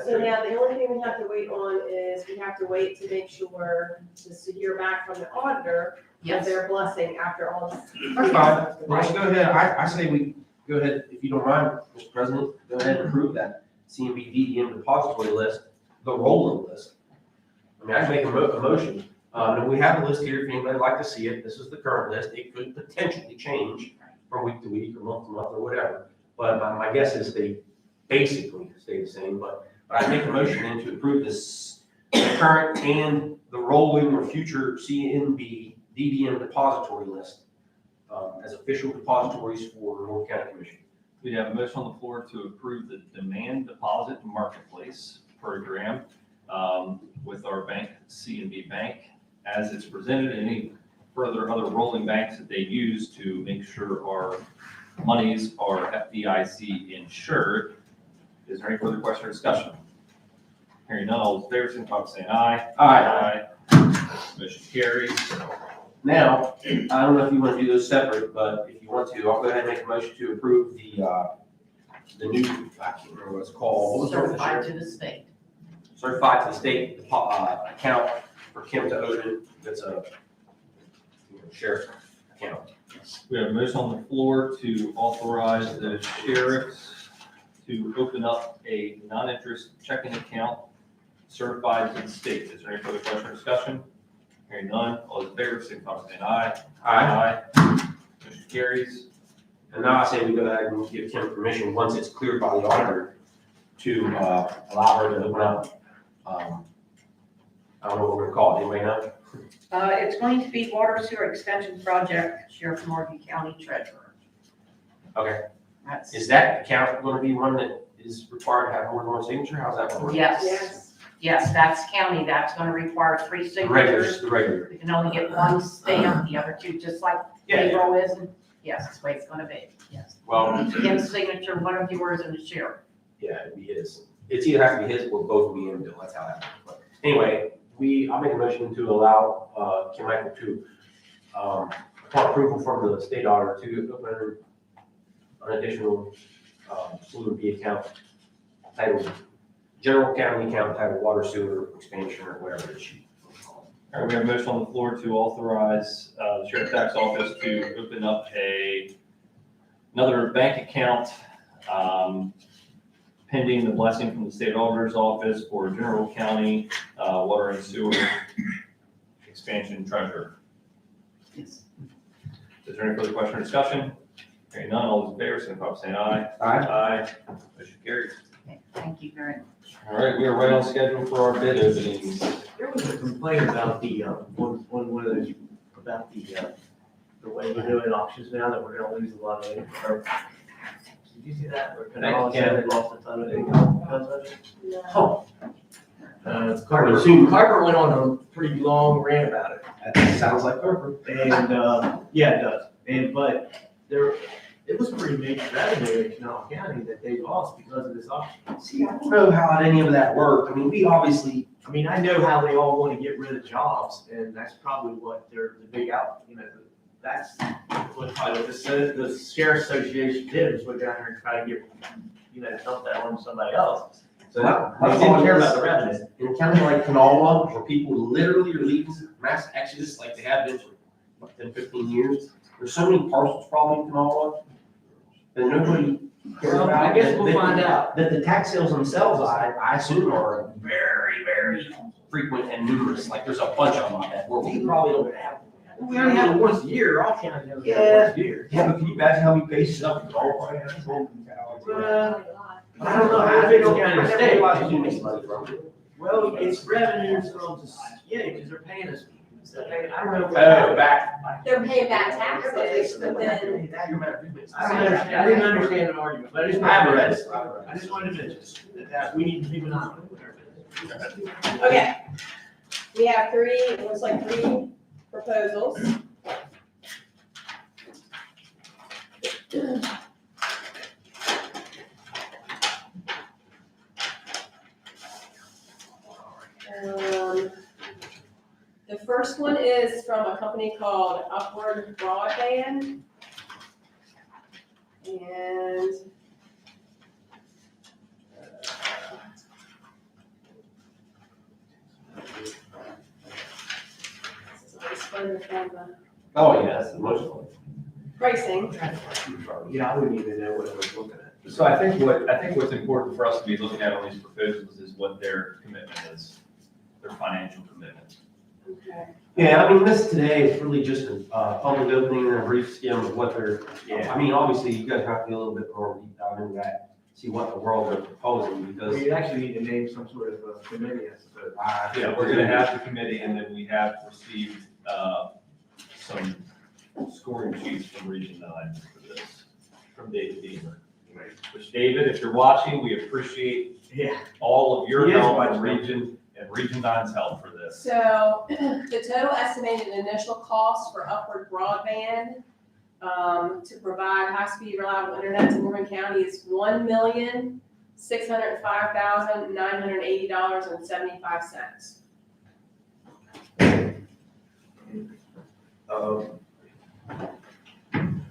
[SPEAKER 8] So now the only thing we have to wait on is we have to wait to make sure, just to hear back from the auditor, that
[SPEAKER 9] Yes.
[SPEAKER 8] their blessing after all this.
[SPEAKER 2] That's fine. Let's go ahead. I say we go ahead, if you don't mind, Mr. President, go ahead and approve that CMB DDM depository list, the rolling list. I mean, I can make a motion. And we have a list here, if anybody would like to see it. This is the current list. It could potentially change from week to week or month to month or whatever. But my guess is they basically stay the same, but I make a motion then to approve this current and the rolling or future CNB DDM depository list as official depositories for North County Commission.
[SPEAKER 7] We have a motion on the floor to approve the demand deposit marketplace program with our bank, CNB Bank, as it's presented, and any further other rolling banks that they use to make sure our monies are FDIC insured. Is there any further question or discussion? Hearing none, all those in favor, signify by saying aye. Aye. Motion carries.
[SPEAKER 2] Now, I don't know if you want to do those separate, but if you want to, I'll go ahead and make a motion to approve the new, I can't remember what it's called.
[SPEAKER 9] Certified to the state.
[SPEAKER 2] Certified to the state account for Kim to open. That's a sheriff account.
[SPEAKER 7] We have a motion on the floor to authorize the sheriffs to open up a non-interest checking account certified to the state. Is there any further question or discussion? Hearing none, all those in favor, signify by saying aye. Aye. Motion carries.
[SPEAKER 2] And now I say we go ahead and give Kim permission, once it's cleared by the auditor, to allow her to open up, I don't know what we're gonna call it, anybody know?
[SPEAKER 9] It's going to be Water Sewer Extension Project, Sheriff Morgan County Treasurer.
[SPEAKER 2] Okay.
[SPEAKER 9] That's,
[SPEAKER 2] Is that account gonna be one that is required to have more than one signature? How's that gonna work?
[SPEAKER 9] yes, yes, that's county, that's gonna require 3
[SPEAKER 2] The regular,
[SPEAKER 9] signatures.
[SPEAKER 2] the regular.
[SPEAKER 9] You can only get one stamp, the other 2, just like
[SPEAKER 2] Yeah.
[SPEAKER 9] payroll is, and yes, that's the way it's gonna be, yes.
[SPEAKER 2] Well,
[SPEAKER 9] Kim's signature, one of yours, and the sheriff.
[SPEAKER 2] yeah, it'd be his. It's either have to be his or both me and Bill, that's how that works. But anyway, I'll make a motion to allow Kim Michael to, upon approval from the state auditor, to open an additional CMB account titled, general county account titled water sewer expansion or whatever it is.
[SPEAKER 7] All right, we have a motion on the floor to authorize the sheriff tax office to open up another bank account pending the blessing from the state auditor's office for general county water and sewer expansion treasurer.
[SPEAKER 9] Yes.
[SPEAKER 7] Is there any further question or discussion? Hearing none, all those in favor, signify by saying aye.
[SPEAKER 2] Aye.
[SPEAKER 7] Aye. Motion carries.
[SPEAKER 9] Okay, thank you very much.
[SPEAKER 3] All right, we are right on schedule for our bid openings.
[SPEAKER 5] There was a complaint about the, one of those, about the way we're doing auctions now, that we're gonna lose a lot of it. Did you see that? We're gonna all say they lost a ton of income because of it.
[SPEAKER 2] Oh,
[SPEAKER 5] Carver went on a pretty long rant about it.
[SPEAKER 2] that sounds like Carver.
[SPEAKER 5] And, yeah, it does. But it was pretty major revenue in Kanawha County that they lost because of this auction.
[SPEAKER 2] See, I don't know how any of that worked. I mean, we obviously,
[SPEAKER 5] I mean, I know how they all want to get rid of jobs, and that's probably what the big out, that's what probably the sheriff's association did, was go down there and try to get, dump that on somebody else. So they didn't care about the revenue.
[SPEAKER 2] in a county like Kanawha, where people literally are leaving mass exodus like they have been for what, 10, 15 years, there's so many parcels probably in Kanawha that nobody cares
[SPEAKER 5] Well,
[SPEAKER 2] about.
[SPEAKER 5] I guess we'll find out.
[SPEAKER 2] That the tax sales themselves, I assume, are very, very frequent and numerous. Like, there's a bunch of them on that, where we probably don't have.
[SPEAKER 5] We only have it once a year, all counties have it
[SPEAKER 2] Yeah.
[SPEAKER 5] once a year.
[SPEAKER 2] Yeah, but can you imagine how many bases up in Kanawha?
[SPEAKER 5] I don't know how big it's county
[SPEAKER 2] I never
[SPEAKER 5] state.
[SPEAKER 2] realized you make money from it.
[SPEAKER 5] Well, it's revenues from, because they're paying us. I don't know.
[SPEAKER 2] Oh, back.
[SPEAKER 8] They're paying back taxes, but then,
[SPEAKER 5] I didn't understand the argument, but I just.
[SPEAKER 2] I haven't read it.
[SPEAKER 5] I just wanted to mention that we need to keep an eye on it.
[SPEAKER 8] okay. We have it looks like 3 proposals. The first one is from a company called Upward Broadband. And on the
[SPEAKER 2] Oh, yeah, that's the most.
[SPEAKER 8] pricing.
[SPEAKER 5] Yeah, I wouldn't even know what I was looking at.
[SPEAKER 7] So I think what's important for us to be looking at on these proposals is what their commitment is, their financial commitment.
[SPEAKER 8] Okay.
[SPEAKER 2] Yeah, I mean, this today is really just a public opening and a brief skim of what they're,
[SPEAKER 5] Yeah.
[SPEAKER 2] I mean, obviously, you guys have to be a little bit more deep dive into that, see what the world they're proposing, because.
[SPEAKER 5] We actually need to name some sort of a committee, I suppose.
[SPEAKER 7] Yeah, we're gonna have the committee, and then we have received, some scoring sheets from Region 9 for this, from David Beamer. Which, David, if you're watching, we appreciate
[SPEAKER 5] Yeah.
[SPEAKER 7] all of your
[SPEAKER 5] He is
[SPEAKER 7] help
[SPEAKER 5] watching.
[SPEAKER 7] and Region 9's help for this.
[SPEAKER 8] So the total estimated initial cost for Upward Broadband to provide high-speed reliable internet to Morgan County is $1,605,980.75.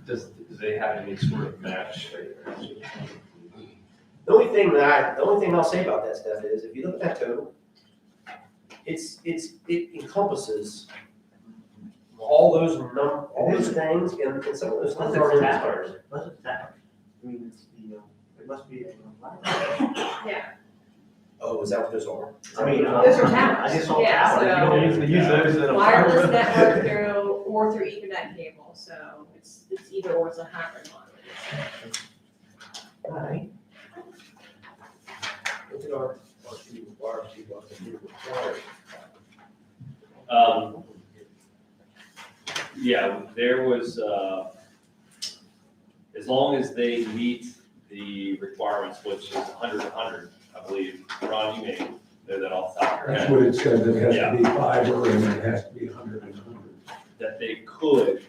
[SPEAKER 7] Do they have any sort of match?
[SPEAKER 2] The only thing I'll say about that stuff is, if you look at that total, it encompasses all those things, and some of those things are in that.
[SPEAKER 5] Plus it's towers. I mean, it's the, it must be.
[SPEAKER 2] Oh, is that what those are?
[SPEAKER 5] I mean,
[SPEAKER 8] Those are towers.
[SPEAKER 5] I just saw
[SPEAKER 8] Yeah,
[SPEAKER 5] towers. You don't usually use those in a.
[SPEAKER 8] Wireless network through Ethernet cable, so it's either or, it's a hybrid model.
[SPEAKER 2] Alright. Look at our speed required.
[SPEAKER 7] Yeah, there was, as long as they meet the requirements, which is 100, I believe. Ron, you may know that off the top of your
[SPEAKER 6] That's
[SPEAKER 7] head,
[SPEAKER 6] what it says, it has to be fiber and it has to be 100 and 100.
[SPEAKER 7] that they could.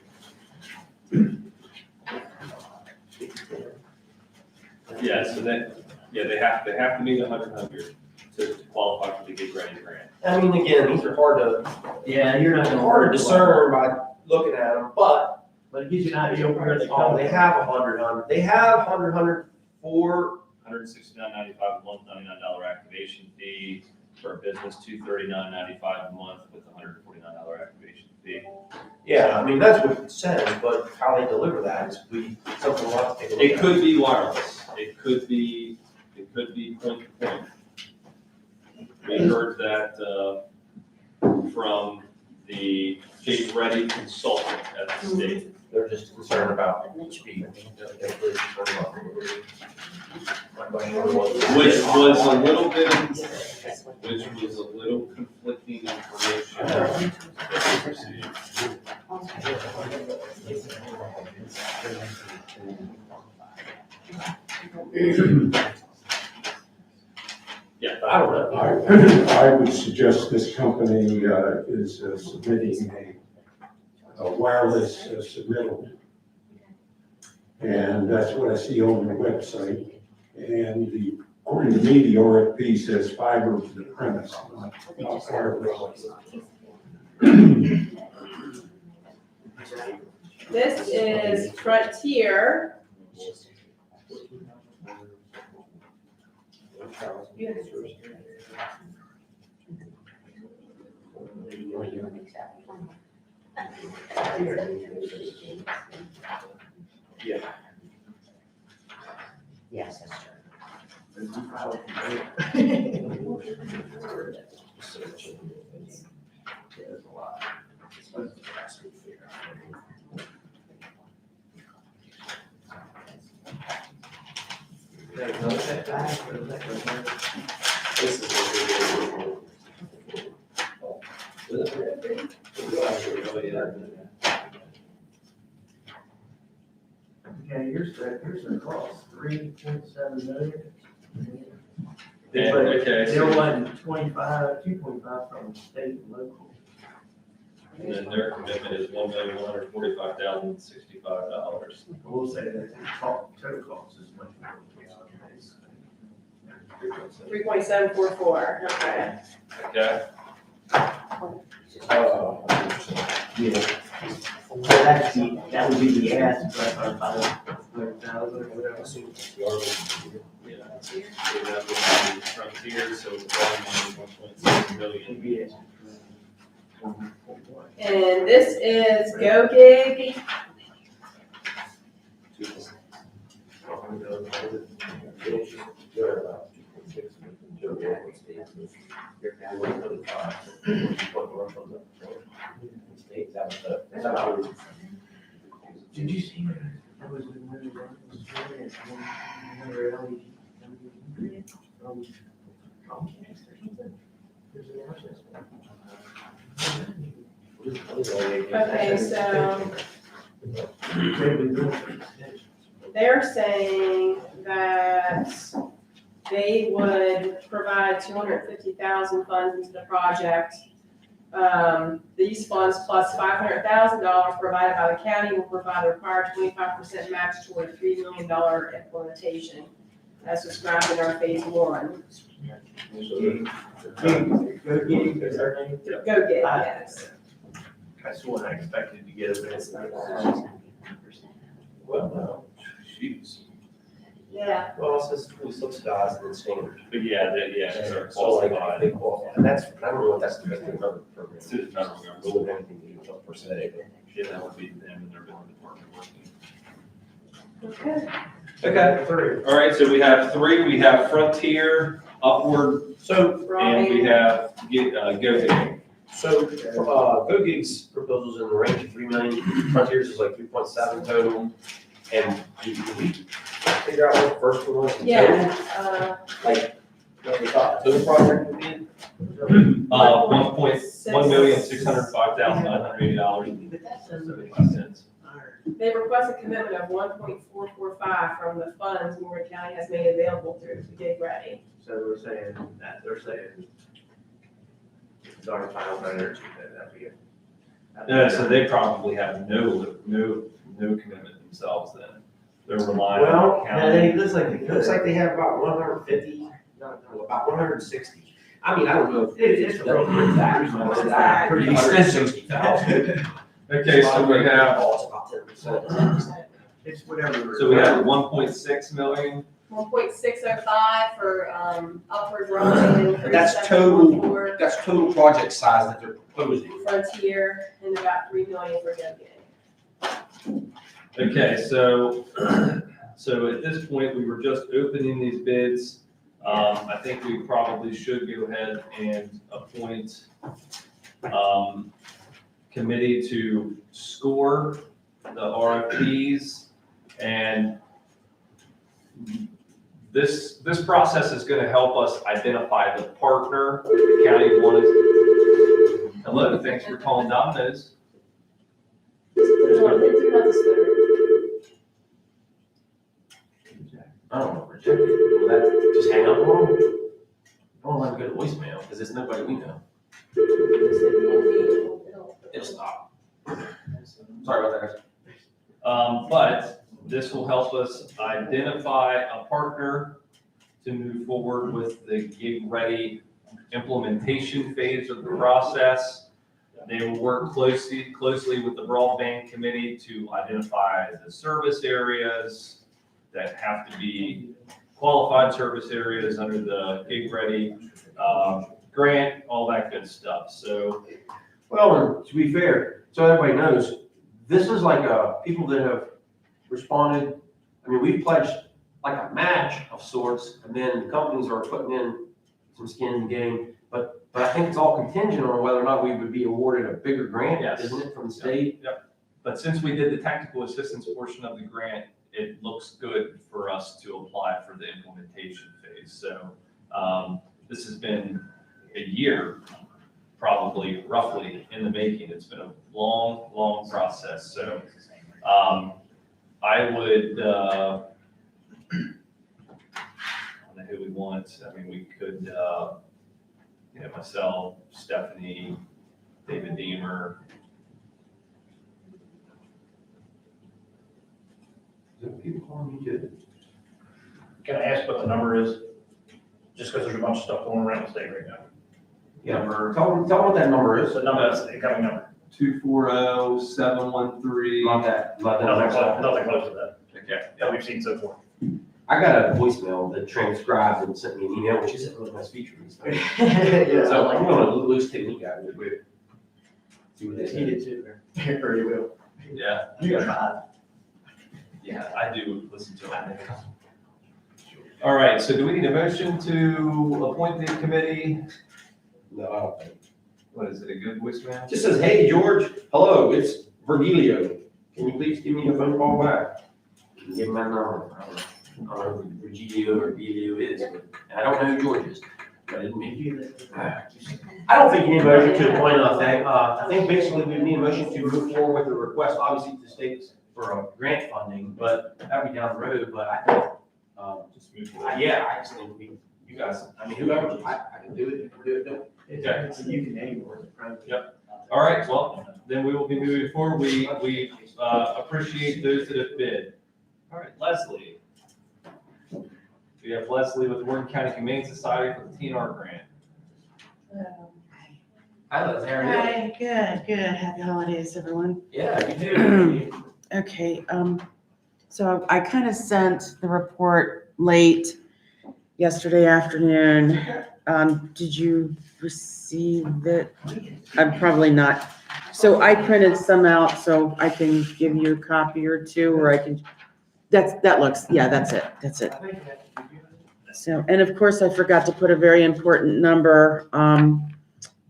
[SPEAKER 7] Yeah, so they have to meet 100 to qualify for the Get Ready grant.
[SPEAKER 2] I mean, again, these are
[SPEAKER 5] Yeah, you're not gonna.
[SPEAKER 2] hard to discern by looking at them, but
[SPEAKER 5] But it gives you an idea of where they come.
[SPEAKER 2] they have 100. They have 100 for,
[SPEAKER 7] $169.95 a month, $99 activation fee for a business, $239.95 a month with a $149 activation fee.
[SPEAKER 2] yeah, I mean, that's what it says, but how they deliver that is something we'll have to take a look at.
[SPEAKER 7] It could be wireless, it could be point to point. We heard that, from the Get Ready consultant at the state.
[SPEAKER 2] They're just concerned about speed.
[SPEAKER 7] Which was a little bit, conflicting information that we received. Yeah,
[SPEAKER 2] I don't know.
[SPEAKER 6] I would suggest this company is submitting a wireless submittal. And that's what I see on the website. And according to me, the RFP says fiber to the premise, not wireless.
[SPEAKER 8] This is Frontier.
[SPEAKER 1] Yes, that's true.
[SPEAKER 5] Okay, here's the cost, 3.7 million.
[SPEAKER 7] Yeah, okay,
[SPEAKER 5] They're
[SPEAKER 7] so-
[SPEAKER 5] wanting 2.5 from state and local.
[SPEAKER 7] And then their commitment is $1,145,065.
[SPEAKER 5] We'll say that the total cost is much more.
[SPEAKER 8] 3.744, okay.
[SPEAKER 7] Okay,
[SPEAKER 5] Yeah. So that would be the ask, but our 500,000 or whatever.
[SPEAKER 7] yeah. So that would be Frontier, so it's $1.6 million.
[SPEAKER 5] Yes.
[SPEAKER 8] And this is Go Gig.
[SPEAKER 2] Did you see that? I was
[SPEAKER 8] Okay, so they're saying that they would provide 250,000 funds into the project. These funds plus $500,000 provided by the county will provide a required 25% match toward a $3 million implementation, as described in our phase one. Go Gig, yes.
[SPEAKER 5] I swore I expected to get it.
[SPEAKER 2] Well, no, shoes.
[SPEAKER 8] Yeah.
[SPEAKER 2] Well, it says fully subsidized and standard.
[SPEAKER 7] But yeah, they're
[SPEAKER 2] So like,
[SPEAKER 7] qualified.
[SPEAKER 2] they qualify, and that's, I don't know if that's the best thing about the program.
[SPEAKER 7] It's the federal government.
[SPEAKER 2] It wouldn't have anything to do with it per se.
[SPEAKER 7] Yeah, that would be them and their building department working.
[SPEAKER 8] Okay.
[SPEAKER 7] Okay, all right, so we have three. We have Frontier, Upward,
[SPEAKER 2] So,
[SPEAKER 7] and we have Go Gig.
[SPEAKER 2] so, GoGig's proposals in the range of 3 million, Frontiers is like 3.7 total. And did we figure out what the first one was? in
[SPEAKER 8] Yeah,
[SPEAKER 2] Like, what we thought the total project would be?
[SPEAKER 7] $1,165,980.75.
[SPEAKER 8] they request a commitment of 1.445 from the funds Morgan County has made available through the Gig Ready.
[SPEAKER 5] So we're saying that, they're saying it's our final vendor, that'd be it.
[SPEAKER 7] Yeah, so they probably have no commitment themselves then. They're relying on
[SPEAKER 5] Well,
[SPEAKER 7] the
[SPEAKER 5] yeah,
[SPEAKER 7] county.
[SPEAKER 5] it looks like they
[SPEAKER 2] It looks like they have about 150, no, about 160. I mean, I don't know if
[SPEAKER 5] It's a real quick fact.
[SPEAKER 2] Pretty much 60,000.
[SPEAKER 7] Okay, so we have,
[SPEAKER 2] Oh, it's about 10%.
[SPEAKER 5] It's whatever.
[SPEAKER 7] so we have 1.6 million.
[SPEAKER 8] 1.605 for Upward Rolling.
[SPEAKER 4] But that's total- That's total project size that they're proposing.
[SPEAKER 8] Frontier, and about 3 million for Go Gig.
[SPEAKER 7] Okay, so at this point, we were just opening these bids. I think we probably should go ahead and appoint, committee to score the RFPs. And this process is gonna help us identify the partner the county wanted. Hello, thanks for calling Domino's.
[SPEAKER 2] I don't know, rejected. Will that just hang up on them? I don't want to go to voicemail because it's nobody we know. It'll stop. Sorry about that, guys.
[SPEAKER 7] But this will help us identify a partner to move forward with the Gig Ready implementation phase of the process. They will work closely with the broadband committee to identify the service areas that have to be qualified service areas under the Gig Ready grant, all that good stuff. So
[SPEAKER 2] Well, and to be fair, so everybody knows, this is like people that have responded. I mean, we've pledged like a match of sorts, and then companies are putting in some skin in the game. But I think it's all contingent on whether or not we would be awarded a bigger grant,
[SPEAKER 7] Yes.
[SPEAKER 2] isn't it, from the state?
[SPEAKER 7] But since we did the technical assistance portion of the grant, it looks good for us to apply for the implementation phase. So this has been a year, probably roughly in the making. It's been a long, long process. So I would, I don't know who we want. I mean, we could, myself, Stephanie, David Deemer.
[SPEAKER 2] People calling me too.
[SPEAKER 10] Can I ask what the number is? Just because there's a bunch of stuff going around the state right now.
[SPEAKER 2] Yeah, tell them what that number is.
[SPEAKER 10] It's the number, that's the incoming number.
[SPEAKER 7] 240-713.
[SPEAKER 2] Not that.
[SPEAKER 10] Nothing close to that.
[SPEAKER 7] Okay.
[SPEAKER 10] Yeah, we've seen so far.
[SPEAKER 2] I got a voicemail that transcribed and sent me an email, which isn't really my speech release.
[SPEAKER 5] Yeah.
[SPEAKER 2] So I'm gonna lose technique out of it. See what they
[SPEAKER 5] He
[SPEAKER 2] say.
[SPEAKER 5] did too, very well.
[SPEAKER 7] Yeah,
[SPEAKER 5] You got 5.
[SPEAKER 7] yeah, I do listen to it.
[SPEAKER 3] All right, so do we need a motion to appoint the committee?
[SPEAKER 2] No, I don't think.
[SPEAKER 3] What is it, a good voicemail?
[SPEAKER 2] Just says, hey, George, hello, it's Virgilio. Can you please give me a phone call back? Give him my number. I don't know who Virgilio or Virgilio is, but I don't know who George is. But it may be. I don't think you need a motion to appoint nothing. I think basically we need a motion to move forward with the request, obviously to the state for a grant funding, but that'd be down the road, but I think,
[SPEAKER 7] Just move forward.
[SPEAKER 2] yeah, I just think you guys, I mean, whoever, I can do it, you can do it, no.
[SPEAKER 5] You can name it.
[SPEAKER 7] Yep.
[SPEAKER 3] All right, well, then we will be moving forward. We appreciate those that have bid. All right, Leslie. We have Leslie with the Morgan County Humane Society for the TNR grant.
[SPEAKER 2] Hi, Liz, how are you?
[SPEAKER 11] Hi, good. Happy holidays, everyone.
[SPEAKER 2] Yeah, you do.
[SPEAKER 11] Okay, so I kind of sent the report late yesterday afternoon. Did you receive it? I'm probably not. So I printed some out so I can give you a copy or two, or I can, that looks, yeah, that's it. So, and of course, I forgot to put a very important number,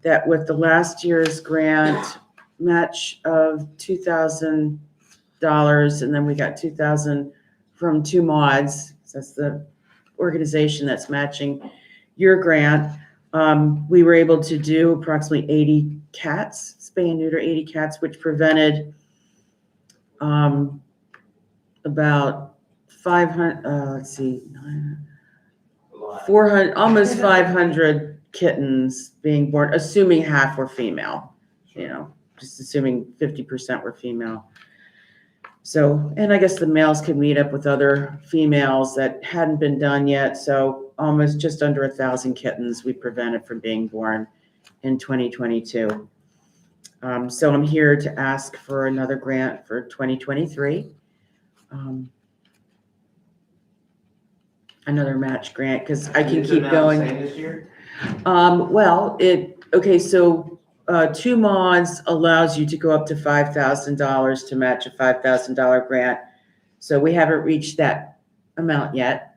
[SPEAKER 11] that with the last year's grant match of $2,000, and then we got 2,000 from Two Mods, that's the organization that's matching your grant. We were able to do approximately 80 cats, spay and neuter 80 cats, which prevented about 500, let's see, 400, almost 500 kittens being born, assuming half were female, just assuming 50% were female. So, and I guess the males could meet up with other females that hadn't been done yet. So almost just under 1,000 kittens we prevented from being born in 2022. So I'm here to ask for another grant for 2023. Another match grant, because I can keep going.
[SPEAKER 5] This year?
[SPEAKER 11] So Two Mods allows you to go up to $5,000 to match a $5,000 grant. So we haven't reached that amount yet.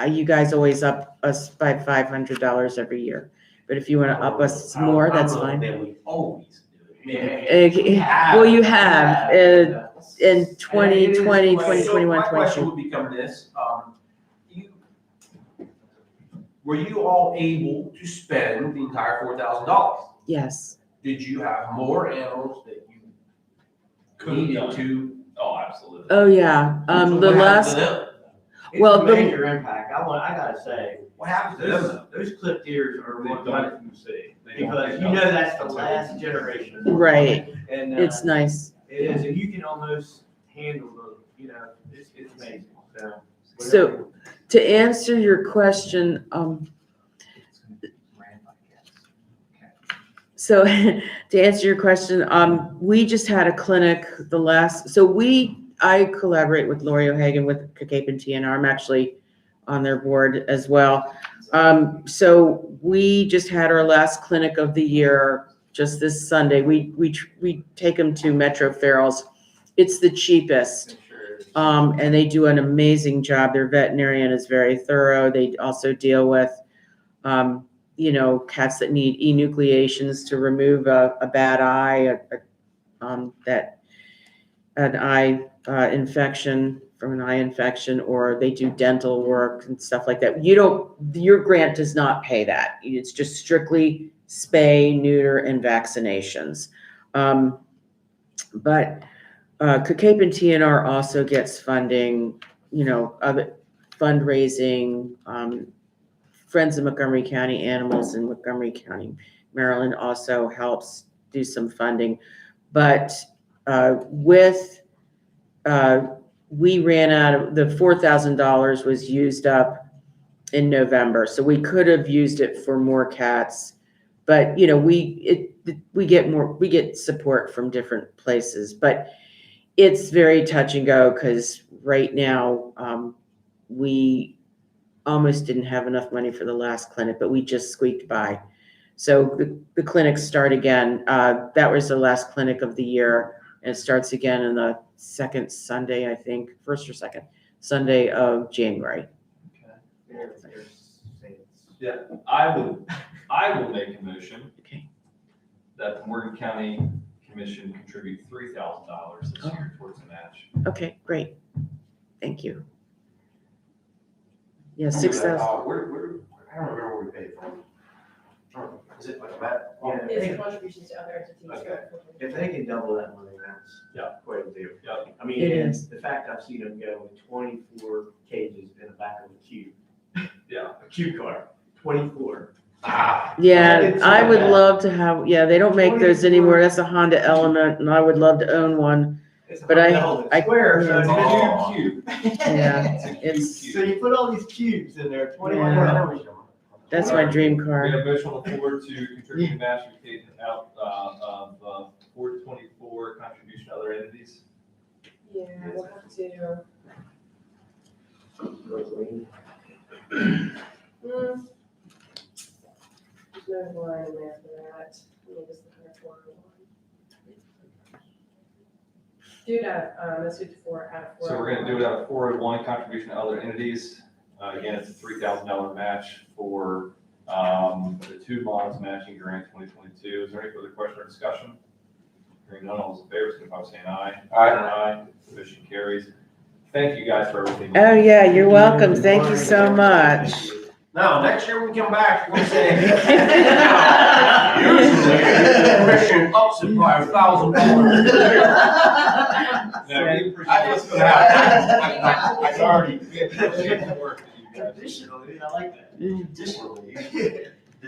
[SPEAKER 11] You guys always up us by $500 every year. But if you want to up us more, that's fine.
[SPEAKER 2] That we always do it.
[SPEAKER 11] Well, you have in 2020,
[SPEAKER 2] So
[SPEAKER 11] 2021,
[SPEAKER 2] my question
[SPEAKER 11] 22.
[SPEAKER 2] would become this, were you all able to spend the entire $4,000?
[SPEAKER 11] Yes.
[SPEAKER 2] Did you have more animals that you needed to?
[SPEAKER 7] Oh, absolutely.
[SPEAKER 11] Oh, yeah.
[SPEAKER 2] So
[SPEAKER 11] The
[SPEAKER 2] what happened
[SPEAKER 11] last,
[SPEAKER 2] to them?
[SPEAKER 11] Well,
[SPEAKER 5] It's
[SPEAKER 11] the-
[SPEAKER 5] a major impact. I gotta say,
[SPEAKER 2] What happened to them though?
[SPEAKER 5] those clipped ears are
[SPEAKER 7] They
[SPEAKER 5] what
[SPEAKER 7] don't-
[SPEAKER 5] wonderful to see.
[SPEAKER 7] they don't
[SPEAKER 5] Because
[SPEAKER 7] pick
[SPEAKER 5] you
[SPEAKER 7] up.
[SPEAKER 5] know that's the last generation.
[SPEAKER 11] right.
[SPEAKER 5] And
[SPEAKER 11] It's nice.
[SPEAKER 5] it is, and you can almost handle it's amazing.
[SPEAKER 11] So to answer your question, so to answer your question, we just had a clinic I collaborate with Lori O'Hagan with Cape TNR. I'm actually on their board as well. So we just had our last clinic of the year just this Sunday. We take them to Metro Ferals. It's the cheapest. And they do an amazing job. Their veterinarian is very thorough. They also deal with, cats that need enucleations to remove a bad eye, an eye infection from an eye infection, or they do dental work and stuff like that. Your grant does not pay that. It's just strictly spay, neuter, and vaccinations. But Cape and TNR also gets funding, other fundraising. Friends of Montgomery County Animals in Montgomery County, Maryland also helps do some funding. But we ran out of, the $4,000 was used up in November. So we could have used it for more cats, but we get support from different places, but it's very touch and go because right now we almost didn't have enough money for the last clinic, but we just squeaked by. So the clinics start again. That was the last clinic of the year, and it starts again in the second Sunday, I think, first or second Sunday of January.
[SPEAKER 7] Yeah, I will make a motion.
[SPEAKER 11] Okay.
[SPEAKER 7] That the Morgan County Commission contribute $3,000 this year towards the match.
[SPEAKER 11] Okay, great. Thank you. Yeah,
[SPEAKER 2] I don't
[SPEAKER 11] 6,000.
[SPEAKER 2] remember where we paid from. Is it like that?
[SPEAKER 5] Yeah,
[SPEAKER 8] It's contributions to other entities.
[SPEAKER 2] Okay.
[SPEAKER 5] if they can double that money, that's
[SPEAKER 7] Yeah.
[SPEAKER 5] quite a deal.
[SPEAKER 7] Yeah.
[SPEAKER 5] I mean,
[SPEAKER 11] It
[SPEAKER 5] and
[SPEAKER 11] is.
[SPEAKER 5] the fact I've seen them go with 24 cages in the back of a cube.
[SPEAKER 7] Yeah.
[SPEAKER 5] A cube car, 24.
[SPEAKER 11] Yeah, I would love to have, yeah, they don't make those anymore. That's a Honda Element, and I would love to own one.
[SPEAKER 5] It's a
[SPEAKER 11] But I-
[SPEAKER 5] hell of a square, so it's
[SPEAKER 2] Oh.
[SPEAKER 5] a cube.
[SPEAKER 11] Yeah, it's,
[SPEAKER 5] So you put all these cubes in there, 21
[SPEAKER 11] Yeah.
[SPEAKER 5] of them.
[SPEAKER 11] that's my dream
[SPEAKER 7] We
[SPEAKER 11] car.
[SPEAKER 7] have a motion on the floor to contribute to match Kate out of 424 contribution to other entities.
[SPEAKER 8] Yeah, we'll have to. There's no line in there for that. Let me just look at the line. Do that, let's do 4 out of 4.
[SPEAKER 7] So we're gonna do it out of 401 contribution to other entities. Again, it's a $3,000 match for the two bonds matching grant 2022. Is there any further question or discussion? Hearing none, all those in favor, signify by saying aye. Aye. Motion carries. Thank you guys for everything.
[SPEAKER 11] Oh, yeah, you're welcome. Thank you so much.
[SPEAKER 2] Now, next year when we come back, we're gonna say, usually, the commission ups it by $1,000.
[SPEAKER 7] No, we appreciate
[SPEAKER 2] That's
[SPEAKER 7] it.
[SPEAKER 2] what's gonna happen. I already,
[SPEAKER 7] The work that you guys do.
[SPEAKER 5] Traditionally, I like that.
[SPEAKER 2] additionally,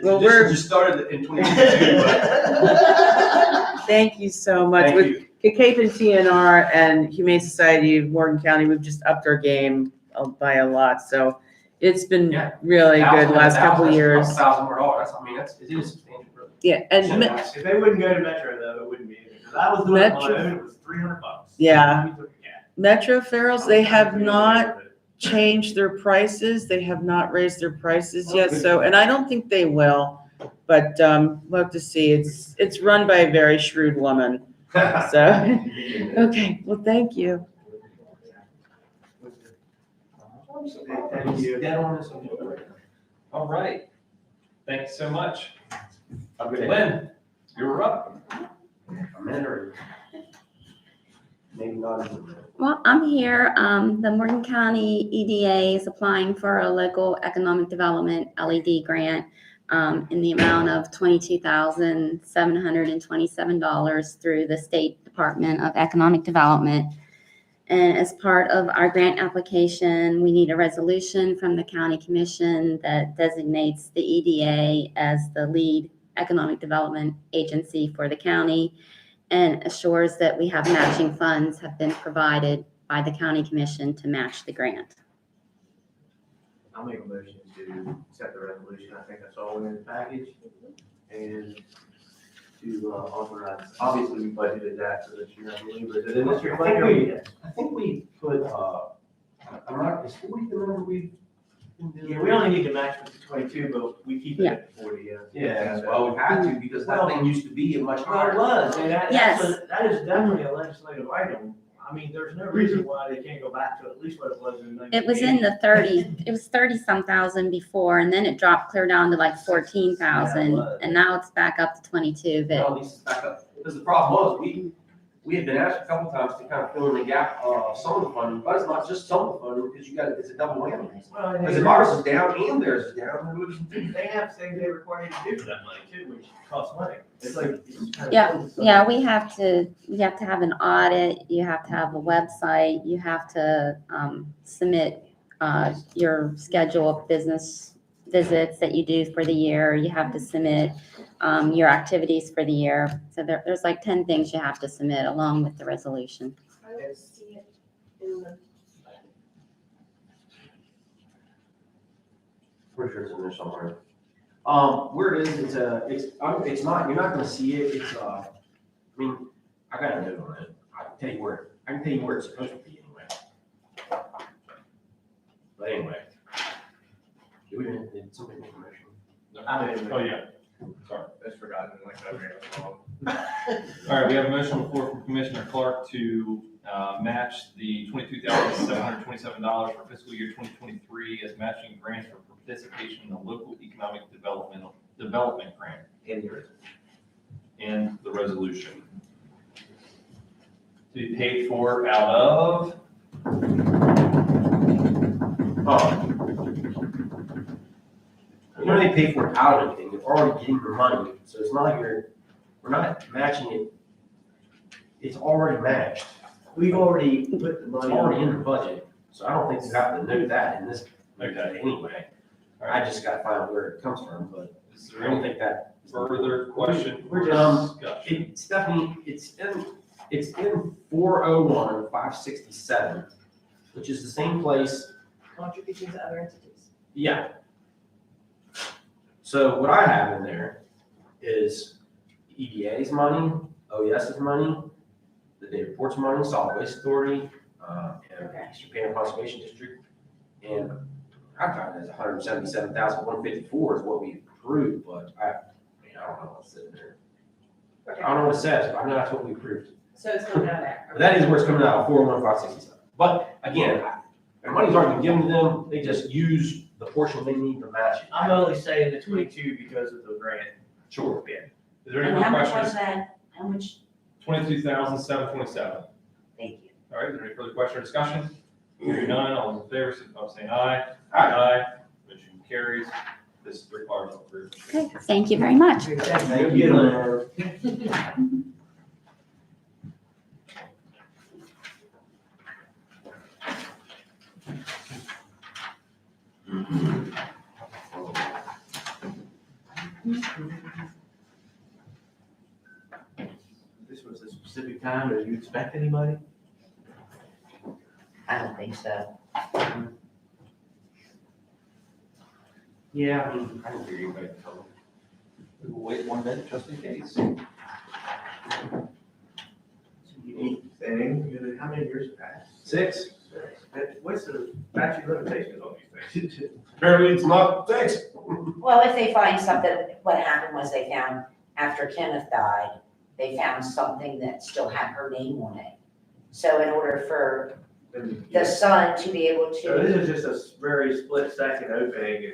[SPEAKER 11] Well,
[SPEAKER 2] this
[SPEAKER 11] we're-
[SPEAKER 2] just started in 2022, but
[SPEAKER 11] Thank you so much.
[SPEAKER 2] thank
[SPEAKER 11] With
[SPEAKER 2] you.
[SPEAKER 11] Cape and TNR and Humane Society of Morgan County, we've just upped our game by a lot. So it's been
[SPEAKER 2] Yeah.
[SPEAKER 11] really good the last couple of years.
[SPEAKER 2] $1,000 more dollars. That's, I mean, it is substantial, really.
[SPEAKER 11] Yeah, and
[SPEAKER 5] If they wouldn't go to Metro though, it wouldn't be anything. Cause I was doing it on my own, it was $300.
[SPEAKER 11] Yeah.
[SPEAKER 5] Yeah.
[SPEAKER 11] Metro Ferals, they have not changed their prices. They have not raised their prices yet. So, and I don't think they will. But we'll have to see. It's run by a very shrewd woman. So, okay, well, thank you.
[SPEAKER 5] Thank you.
[SPEAKER 2] Dead on this one.
[SPEAKER 7] All right. Thanks so much.
[SPEAKER 2] Have a good day.
[SPEAKER 7] Lynn, you're up.
[SPEAKER 2] A minute or maybe not even a minute.
[SPEAKER 12] Well, I'm here. The Morgan County EDA is applying for a local economic development LED grant in the amount of $22,727 through the State Department of Economic Development. And as part of our grant application, we need a resolution from the county commission that designates the EDA as the lead economic development agency for the county and assures that we have matching funds have been provided by the county commission to match the grant.
[SPEAKER 5] I'll make a motion to accept the resolution. I think that's all in the package. And to authorize, obviously we budgeted that for this year, I believe, but is it in this year's budget?
[SPEAKER 2] I think we put, I'm not, is 40 the number we've been doing?
[SPEAKER 5] Yeah, we only need to match with the 22, but we keep it at 40, yeah.
[SPEAKER 2] Yeah, well, we had to because that thing used to be a much
[SPEAKER 5] Well, it
[SPEAKER 2] higher.
[SPEAKER 5] was, and that,
[SPEAKER 12] Yes.
[SPEAKER 5] that is definitely a legislative item. I mean, there's no reason why they can't go back to at least what it was in 1980.
[SPEAKER 12] It was in the 30, it was 30-some thousand before, and then it dropped clear down to like 14,000, and now it's back up to 22, but
[SPEAKER 2] Well, at least it's back up. Because the problem was, we had been asked a couple times to kind of fill in the gap of some of the funding, but it's not just some of the funding, because you got, it's a double whammy.
[SPEAKER 5] Well,
[SPEAKER 2] Because if ours is down and theirs is down, then we're losing too.
[SPEAKER 5] they have things they require you to do for that money too, which costs money. It's like. it's kind of
[SPEAKER 12] Yeah,
[SPEAKER 5] cool.
[SPEAKER 12] yeah, we have to have an audit, you have to have a website, you have to submit your schedule of business visits that you do for the year, you have to submit your activities for the year. So there's like 10 things you have to submit along with the resolution.
[SPEAKER 8] I don't see it in the.
[SPEAKER 2] Pretty sure it's in there somewhere. Where it is, it's not, you're not gonna see it, it's, I mean, I got a note on it. I can tell you where it's supposed to be anyway. But anyway. Do we need something information?
[SPEAKER 5] I don't even.
[SPEAKER 7] Oh, yeah.
[SPEAKER 3] Sorry.
[SPEAKER 10] That's forgotten, like, okay,
[SPEAKER 3] All right, we have a motion on the floor from Commissioner Clark to match the $22,727 for fiscal year 2023 as matching grants for participation in the local economic development grant and the resolution. To be paid for out of,
[SPEAKER 2] You don't need to pay for it out of anything, you're already getting the money, so it's not like we're not matching it. It's already matched,
[SPEAKER 5] We've already put the
[SPEAKER 2] it's
[SPEAKER 5] money.
[SPEAKER 2] already in the budget, so I don't think you have to note that in this,
[SPEAKER 3] Okay.
[SPEAKER 2] anyway. I just gotta find out where it comes from, but
[SPEAKER 3] is
[SPEAKER 2] I
[SPEAKER 3] there
[SPEAKER 2] don't
[SPEAKER 3] any
[SPEAKER 2] think that.
[SPEAKER 3] further question or
[SPEAKER 2] We're
[SPEAKER 3] discussion?
[SPEAKER 2] Stephanie, it's in 401-567, which is the same place.
[SPEAKER 8] Contributions to other entities.
[SPEAKER 2] Yeah. So what I have in there is EDA's money, OES's money, the Data Reports money, Solid Waste Authority, and Eastern Panther Conservation District. And I've got it as 177,154 is what we approved, but I don't know what's in there. I don't know what it says, but I know that's what we approved.
[SPEAKER 8] So it's coming out of there.
[SPEAKER 2] But that is where it's coming out of 401-567. But again, the money's already been given to them, they just use the portion they need to match it.
[SPEAKER 5] I'm only saying the 22 because of the grant.
[SPEAKER 2] Sure.
[SPEAKER 5] Yeah.
[SPEAKER 3] Is there any
[SPEAKER 1] And
[SPEAKER 3] more
[SPEAKER 1] how much
[SPEAKER 3] questions?
[SPEAKER 1] was that? How much?
[SPEAKER 3] 22,727.
[SPEAKER 1] Thank you.
[SPEAKER 3] All right, is there any further question or discussion? Hearing none, all those in favor, signify by saying aye.
[SPEAKER 2] Aye.
[SPEAKER 3] Motion carries. This is required approved.
[SPEAKER 12] Okay, thank you very much.
[SPEAKER 2] Thank you.
[SPEAKER 5] This was a specific time, or do you expect anybody?
[SPEAKER 1] I don't think so.
[SPEAKER 2] Yeah, I mean, I didn't hear anybody come.
[SPEAKER 3] We will wait 1 minute just in case.
[SPEAKER 5] Anything, how many years have passed?
[SPEAKER 2] 6?
[SPEAKER 5] What's the statute of limitations on these things?
[SPEAKER 2] Apparently it's not 6.
[SPEAKER 1] Well, if they find something, what happened was they found, after Kenneth died, they found something that still had her name on it. So in order for the son to be able
[SPEAKER 5] So
[SPEAKER 1] to,
[SPEAKER 5] this is just a very split second opening and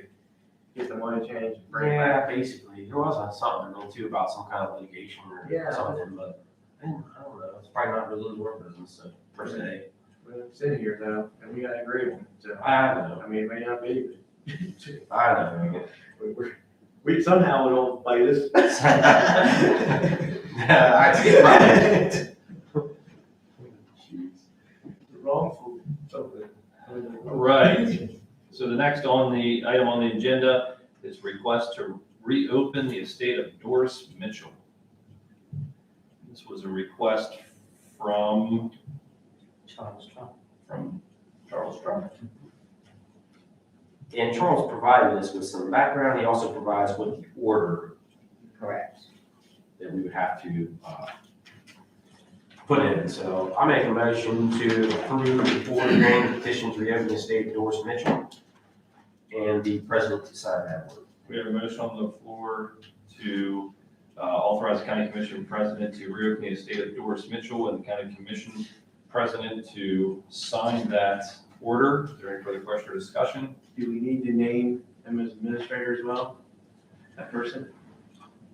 [SPEAKER 5] get the money changed and bring it back.
[SPEAKER 2] Yeah, basically. There was something though too about some kind of litigation
[SPEAKER 5] Yeah.
[SPEAKER 2] or something, but I don't know. It's probably not really your business per se.
[SPEAKER 5] We're sitting here though, and we got an agreement, so,
[SPEAKER 2] I know.
[SPEAKER 5] I mean, it may not be,
[SPEAKER 2] I know.
[SPEAKER 5] but we somehow it don't bite us.
[SPEAKER 2] I did that.
[SPEAKER 5] Wrongful, something.
[SPEAKER 3] All right. So the next item on the agenda is request to reopen the estate of Doris Mitchell. This was a request from Charles Trump.
[SPEAKER 2] And Charles provided us with some background. He also provides with the order
[SPEAKER 1] correct.
[SPEAKER 2] that we would have to put in. So I make a motion to approve the order granting petition to reopen the estate of Doris Mitchell and the president to sign that order.
[SPEAKER 3] We have a motion on the floor to authorize the county commission president to reopen the estate of Doris Mitchell and the county commission president to sign that order. Is there any further question or discussion?
[SPEAKER 5] Do we need to name him as administrator as well? That person?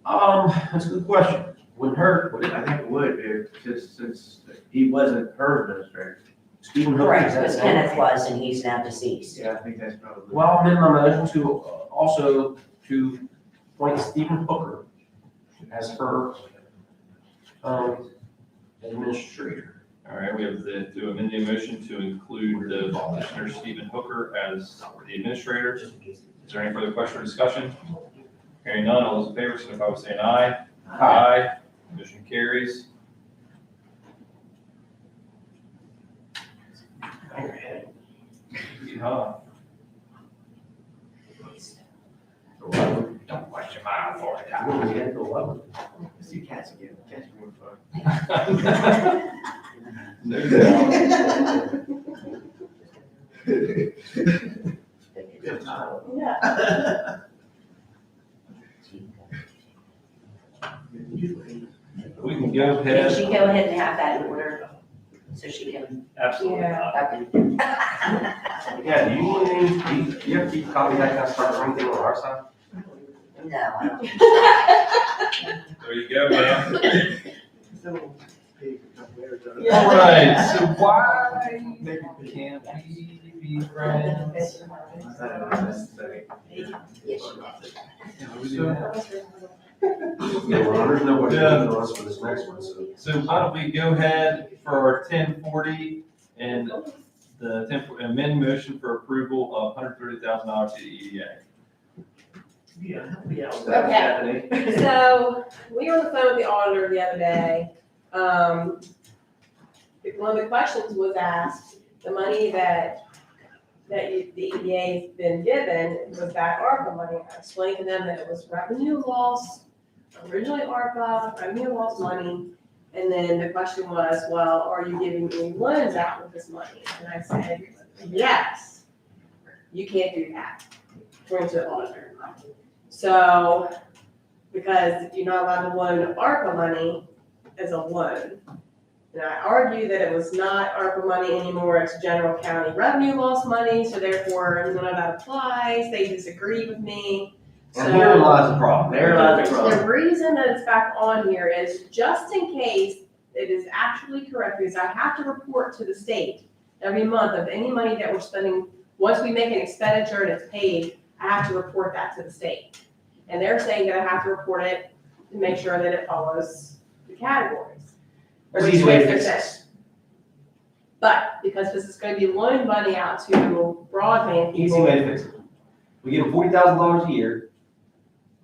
[SPEAKER 2] That's a good question. Wouldn't hurt, would it?
[SPEAKER 5] I think it would, since he wasn't her administrator.
[SPEAKER 2] Stephen Hooker.
[SPEAKER 1] Correct,
[SPEAKER 2] is that
[SPEAKER 1] because
[SPEAKER 2] his name?
[SPEAKER 1] Kenneth was and he's now deceased.
[SPEAKER 5] Yeah, I think that's probably.
[SPEAKER 2] Well, I'm in my motion to also to appoint Stephen Hooker as her administrator.
[SPEAKER 3] All right, we have to amend the motion to include the Commissioner Stephen Hooker as the administrator. Is there any further question or discussion? Hearing none, all those in favor, signify by saying aye. Aye. Motion carries. Yeah.
[SPEAKER 2] Don't question my authority. I will get to 11.
[SPEAKER 5] See cats again, cats are more fun.
[SPEAKER 3] No doubt.
[SPEAKER 5] Good time.
[SPEAKER 8] Yeah.
[SPEAKER 7] We can go
[SPEAKER 1] Can
[SPEAKER 7] ahead.
[SPEAKER 1] she go ahead and have that in order, so she can,
[SPEAKER 10] Absolutely
[SPEAKER 8] Yeah.
[SPEAKER 10] not.
[SPEAKER 2] Yeah, do you want anything, do you have to keep a copy of that kind of stuff or anything on our side?
[SPEAKER 1] no, I don't.
[SPEAKER 7] There you go, ma'am.
[SPEAKER 5] So, hey,
[SPEAKER 7] All right, so why can't we be friends?
[SPEAKER 1] Yes,
[SPEAKER 2] Yeah, well, there's nobody on us for this next one, so.
[SPEAKER 7] So why don't we go ahead for our 1040 and the amend motion for approval of $130,000 to the EDA.
[SPEAKER 5] Yeah, help me out with
[SPEAKER 8] Okay.
[SPEAKER 5] that, Stephanie.
[SPEAKER 8] So, we were on the phone with the auditor the other day. One of the questions was asked, the money the EDA's been given, was that ARPA money. I explained to them that it was revenue loss, originally ARPA, revenue loss money. And then the question was, well, are you giving any loans out with this money? And I said, yes, you can't do that, according to the auditor. So, because you're not allowed to loan ARPA money as a loan. And I argued that it was not ARPA money anymore, it's general county revenue loss money, so therefore none of that applies, they disagreed with me.
[SPEAKER 2] And here lies the problem.
[SPEAKER 5] There lies the problem.
[SPEAKER 8] The reason that it's back on here is just in case it is actually correct, because I have to report to the state every month of any money that we're spending. Once we make an expenditure and it's paid, I have to report that to the state. And they're saying that I have to report it to make sure that it follows the categories.
[SPEAKER 2] There's an easy way to fix this.
[SPEAKER 8] But because this is gonna be loan money out to broadband
[SPEAKER 2] Easy
[SPEAKER 8] people,
[SPEAKER 2] way to fix it. We give them $40,000 a year.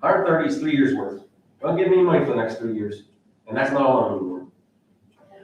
[SPEAKER 2] 130 is 3 years worth. Don't give me any money for the next 3 years. And that's not all anymore.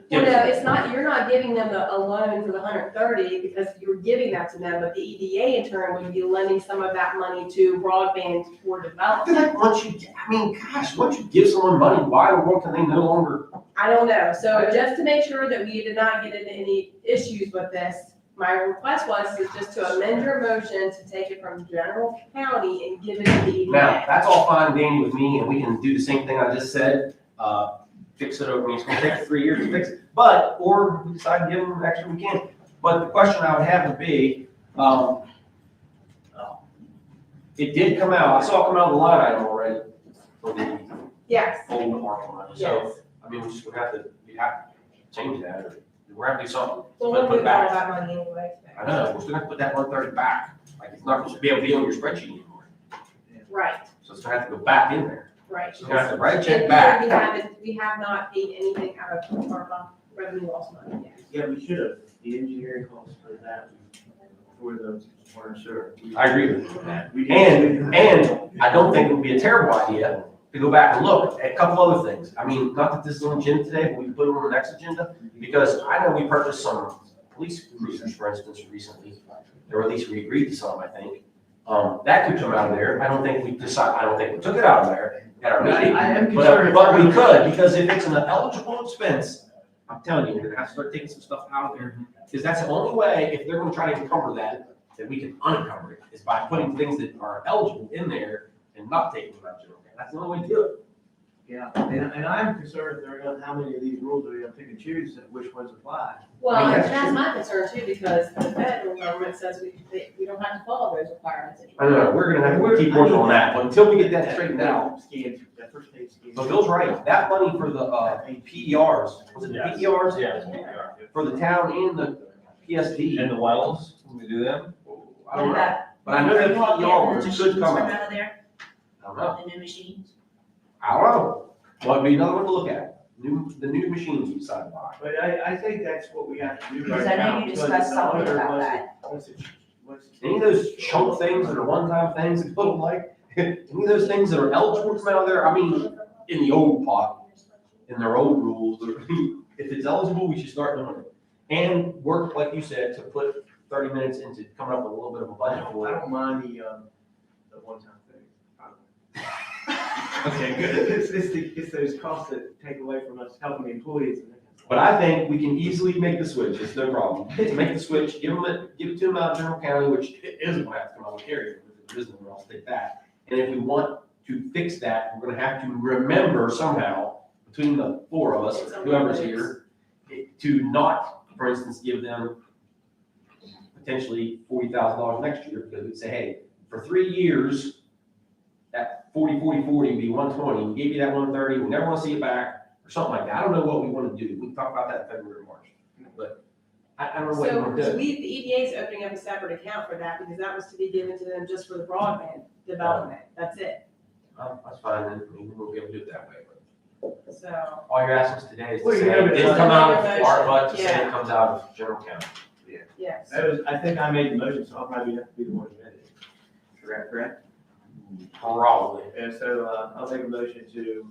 [SPEAKER 8] well, no, it's not, you're not giving them a loan for the 130 because you're giving that to them, but the EDA in turn would be lending some of that money to broadband for
[SPEAKER 2] I feel
[SPEAKER 8] development.
[SPEAKER 2] like once you give someone money, why in the world can they no longer?
[SPEAKER 8] I don't know, so just to make sure that we did not get into any issues with this, my request is just to amend your motion to take it from general county and give it to the EDA.
[SPEAKER 2] Now, that's all fine and dandy with me, and we can do the same thing I just said. Fix it over, I mean, it's gonna take 3 years to fix it, but, or we decide to give them extra, we can. But the question I would have would be, it did come out, I saw it come out of the line item already for the
[SPEAKER 8] Yes,
[SPEAKER 2] old ARPA money, so,
[SPEAKER 8] yes.
[SPEAKER 2] I mean, we just would have to change that, or we're gonna do something.
[SPEAKER 8] Well,
[SPEAKER 2] But
[SPEAKER 8] we'll
[SPEAKER 2] put
[SPEAKER 8] do all
[SPEAKER 2] back.
[SPEAKER 8] that money anyway.
[SPEAKER 2] I know, we're still gonna put that 130 back, like, it's not supposed to be able to be on your spreadsheet anymore,
[SPEAKER 8] Right,
[SPEAKER 2] so it's gonna have to go back in there.
[SPEAKER 8] right.
[SPEAKER 2] So you're gonna have to write a
[SPEAKER 8] And
[SPEAKER 2] check
[SPEAKER 8] here
[SPEAKER 2] back.
[SPEAKER 8] we have not paid anything out of ARPA revenue loss money yet.
[SPEAKER 5] Yeah, we should have, the engineering costs for that, for the water and sewer.
[SPEAKER 2] I agree with you.
[SPEAKER 5] We did-
[SPEAKER 2] And I don't think it would be a terrible idea to go back and look at a couple other things. I mean, not that this is on the agenda today, but we can put it on the next agenda, because I know we purchased some police cruisers, for instance, recently. Or at least we agreed to some, I think. That could come out of there. I don't think we took it out of there at our meeting.
[SPEAKER 5] I am
[SPEAKER 2] But
[SPEAKER 5] concerned.
[SPEAKER 2] but we could, because if it's an eligible expense, I'm telling you, we're gonna have to start taking some stuff out of there. Because that's the only way, if they're gonna try to encumber that we can unencumber it, is by putting things that are eligible in there and not taking them out of general. That's the only way to do it.
[SPEAKER 5] Yeah, and I'm concerned they're gonna, how many of these rules are we gonna pick and choose and which ones apply?
[SPEAKER 8] Well,
[SPEAKER 2] I mean,
[SPEAKER 8] and
[SPEAKER 2] that's
[SPEAKER 8] that's my concern too, because the federal government says we don't have to follow those requirements anymore.
[SPEAKER 2] I know, we're gonna have to keep working on that, but until we get that straightened out.
[SPEAKER 5] Scans, that first page scan.
[SPEAKER 2] But Bill's right, that money for the, PERs, was it the
[SPEAKER 7] Yes.
[SPEAKER 2] PERs?
[SPEAKER 7] Yeah.
[SPEAKER 2] For the town and the PSD,
[SPEAKER 7] And the wells, when we do them?
[SPEAKER 2] I don't know. But I know that PERs should come out.
[SPEAKER 1] Out of there,
[SPEAKER 2] I don't know.
[SPEAKER 1] the new machines.
[SPEAKER 2] I don't know. Well, it'd be another one to look at. The new machines we decided to buy.
[SPEAKER 5] But I think that's what we have to do right
[SPEAKER 1] Because I know
[SPEAKER 5] now.
[SPEAKER 1] you discussed something about that.
[SPEAKER 2] Any of those chunk things that are one-time things that people like, any of those things that are eligible to come out of there, I mean, in the old pot, in their old rules, if it's eligible, we should start doing it. And work, like you said, to put 30 minutes into coming up with a little bit of a
[SPEAKER 5] I
[SPEAKER 2] budget for it.
[SPEAKER 5] don't mind the one-time thing. Okay, good. It's those costs that take away from us helping the employees.
[SPEAKER 2] But I think we can easily make the switch, it's no problem. Make the switch, give it to them out of general county, which isn't gonna have to come out of carrier, if it isn't, I'll state that. And if we want to fix that, we're gonna have to remember somehow, between the four of us, or whoever's here, to not, for instance, give them potentially $40,000 next year, because we'd say, hey, for 3 years, that 40, 40, 40 would be 120, we gave you that 130, we never wanna see it back, or something like that. I don't know what we wanna do. We can talk about that in February, or March. But I don't know what you wanna
[SPEAKER 8] So
[SPEAKER 2] do.
[SPEAKER 8] the EDA is opening up a separate account for that because that was to be given to them just for the broadband development. That's it.
[SPEAKER 2] That's fine, then, I mean, we'll be able to do it that way, but
[SPEAKER 8] So,
[SPEAKER 2] all you're asking us today is to
[SPEAKER 5] Well, you
[SPEAKER 2] say,
[SPEAKER 5] have
[SPEAKER 2] it
[SPEAKER 5] it
[SPEAKER 2] didn't
[SPEAKER 5] as
[SPEAKER 2] come out
[SPEAKER 8] a
[SPEAKER 2] of ARPA, to say
[SPEAKER 8] yeah.
[SPEAKER 2] it comes out of general county.
[SPEAKER 8] yes.
[SPEAKER 5] I think I made the motion, so I'll probably have to be the one who made it. Correct?
[SPEAKER 2] Probably.
[SPEAKER 5] And so, I'll make a motion to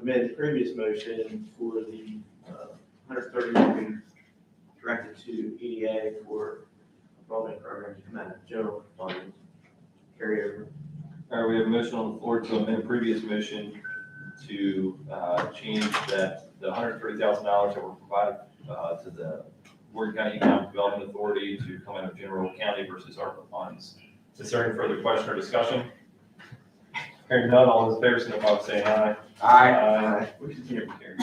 [SPEAKER 5] amend the previous motion for the, 130 million directed to EDA for broadband program to come out of general fund carryover.
[SPEAKER 7] All right, we have a motion on the floor to amend a previous motion to change that the $130,000 that were provided to the Morgan County Economic Development Authority to come out of general county versus ARPA funds. Is there any further question or discussion? Hearing none, all those in favor, signify by saying aye. Aye. Which is here, carried.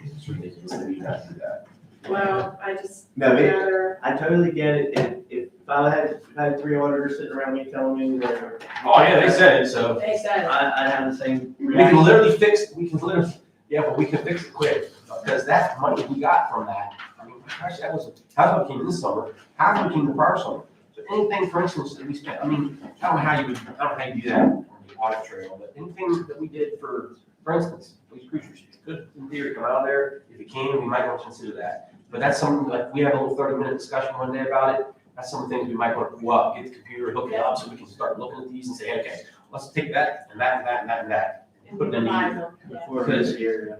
[SPEAKER 7] It's ridiculous that you have to do that.
[SPEAKER 8] Well, I just
[SPEAKER 5] No,
[SPEAKER 8] rather,
[SPEAKER 5] I totally get it. If I had 3 auditors sitting around me telling me that.
[SPEAKER 2] Oh, yeah, they said it, so.
[SPEAKER 8] they said,
[SPEAKER 5] I'd have the same
[SPEAKER 2] We can
[SPEAKER 5] reaction.
[SPEAKER 2] literally fix, yeah, but we can fix it quick, because that money we got from that, I mean, gosh, that was, half of it came this summer, half of it came the prior summer. So anything, for instance, that we spent, I mean, I don't know how you do that on the audit trail, but anything that we did for instance, police cruisers, good in theory, come out of there, if you can, we might want to consider that. But that's something, like, we have a little 30-minute discussion one day about it, that's some of the things we might want to pull up, get the computer, hook it up, so we can start looking at these and say, okay, let's take that, and that, and that, and that, and that.
[SPEAKER 8] and
[SPEAKER 2] Put it in the
[SPEAKER 8] revise
[SPEAKER 2] email.
[SPEAKER 8] them. Yeah.
[SPEAKER 5] Before this year,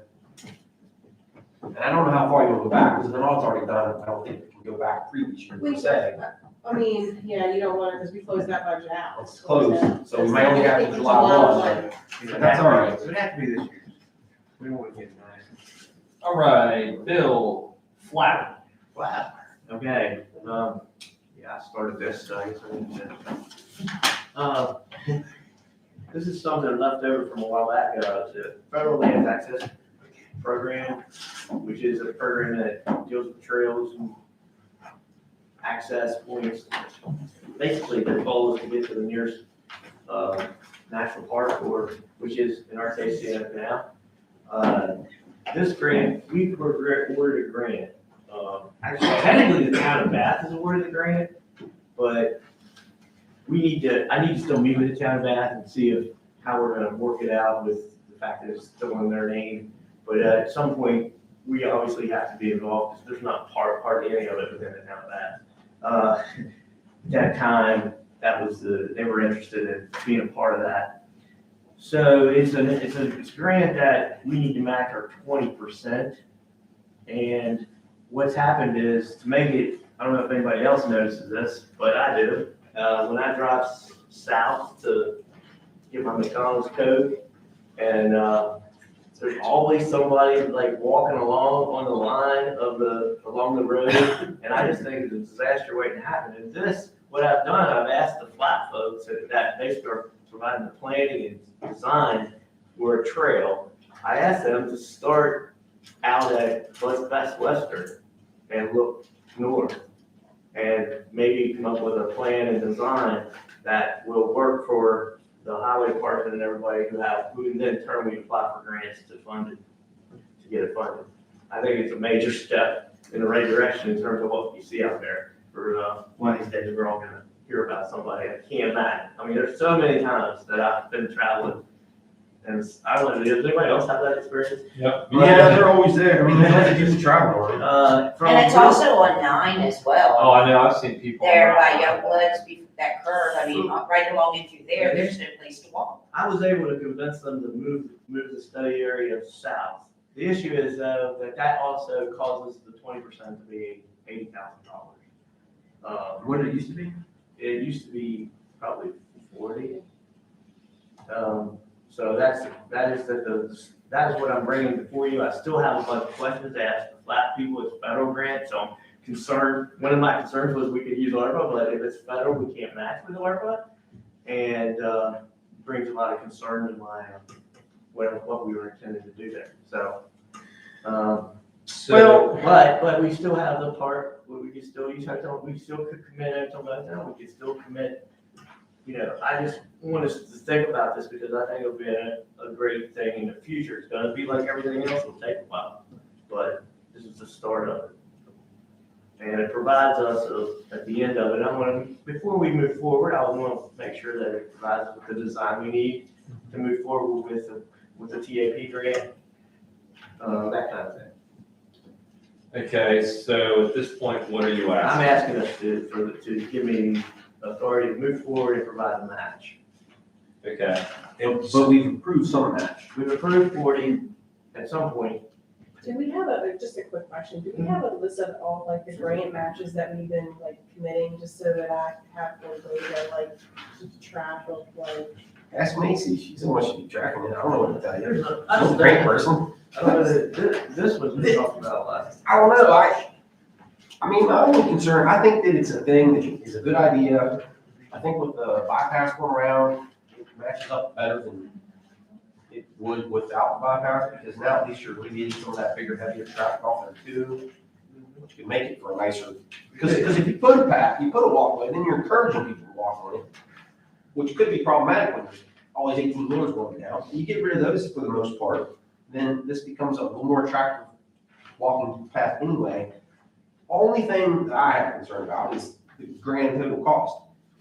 [SPEAKER 2] And I don't know how far you want to go back, because the audit's already done, I don't think we can go back previous year, per se.
[SPEAKER 8] I mean, yeah, you don't want it because we closed that budget out.
[SPEAKER 2] It's closed, so we might only have to July 1, but that's all right.
[SPEAKER 5] it would have to be this year. We don't want to get nice.
[SPEAKER 7] All right, Bill Flapp.
[SPEAKER 5] Wow, okay, yeah, I started this, so I guess I need to. This is something left over from a while back, the Federal Land Access Program, which is a program that deals with trails and access points. Basically, the goal is to get to the nearest, national park, or, which is, in our case, Santa Fe. This grant, we were awarded a grant. Actually, technically, the town of Bath is awarded the grant, but I need to still meet with the town of Bath and see how we're gonna work it out with the fact that it's still in their name. But at some point, we obviously have to be involved, because there's not hardly any of it within the town of Bath. At that time, they were interested in being a part of that. So it's a grant that we need to match our 20%. And what's happened is, to make it, I don't know if anybody else notices this, but I do. When I drive south to get my McDonald's Coke, and there's always somebody like walking along on the line along the road, and I just think it's a disaster waiting to happen. And this, what I've done, I've asked the flat folks that basically are providing the planning and design for a trail. I asked them to start out at Best Western and look north, and maybe come up with a plan and design that will work for the highway department and everybody who in then turn we apply for grants to fund it, to get it funded. I think it's a major step in the right direction in terms of what you see out there. For one of these days, we're all gonna hear about somebody I can't imagine. I mean, there's so many times that I've been traveling, and I don't know, does anybody else have that experience?
[SPEAKER 7] Yep.
[SPEAKER 2] Yeah, they're always there, I mean, they like to do some travel on it.
[SPEAKER 1] And it's also on 9 as well.
[SPEAKER 7] Oh, I know, I've seen people.
[SPEAKER 1] There by Youngblood's, that curve, I mean, right along in through there, there's no place to walk.
[SPEAKER 5] I was able to convince them to move the study area south. The issue is though, that also causes the 20% to be $80,000.
[SPEAKER 2] What did it used to be?
[SPEAKER 5] It used to be probably 40. So that is what I'm bringing before you. I still have a bunch of questions to ask the flat people. It's federal grant, so I'm concerned. One of my concerns was we could use ARPA, but if it's federal, we can't match with ARPA. And brings a lot of concern to my, what we were intending to do there, so.
[SPEAKER 2] So,
[SPEAKER 5] But we still have the part where we can still, we still could commit until that, we could still commit. You know, I just want us to think about this because I think it'll be a great thing in the future. It's gonna be like everything else, it'll take a while, but this is the start of it. And it provides us, at the end of it, before we move forward, I want to make sure that it provides us with the design we need to move forward with the TAP grant, that kind of thing.
[SPEAKER 7] Okay, so at this point, what are you
[SPEAKER 5] I'm
[SPEAKER 7] asking?
[SPEAKER 5] asking us to give me authority to move forward and provide a match.
[SPEAKER 7] Okay,
[SPEAKER 2] but we've approved some match.
[SPEAKER 5] We've approved 40 at some point.
[SPEAKER 8] Do we have just a quick question, do we have a list of all like the grant matches that we've been like committing, just so that I have the data, like keep track of like.
[SPEAKER 2] Ask Macy, she's the one should be tracking it, I don't know what to tell you.
[SPEAKER 5] I
[SPEAKER 2] She's a great person.
[SPEAKER 5] I don't know that this was we talked about last.
[SPEAKER 2] I don't know, I mean, my only concern, I think that it's a thing that is a good idea. I think with the bypass going around, it matches up better than it would without the bypass, because now at least you're alleviating some of that bigger, heavier traffic off there too, which could make it for a nicer, because if you put a path, you put a walkway, then you're encouraging people to walk on it, which could be problematic when there's always 18 wheelers going down. You get rid of those for the most part, then this becomes a little more attractive walking path anyway. Only thing that I have concern about is the grand total cost.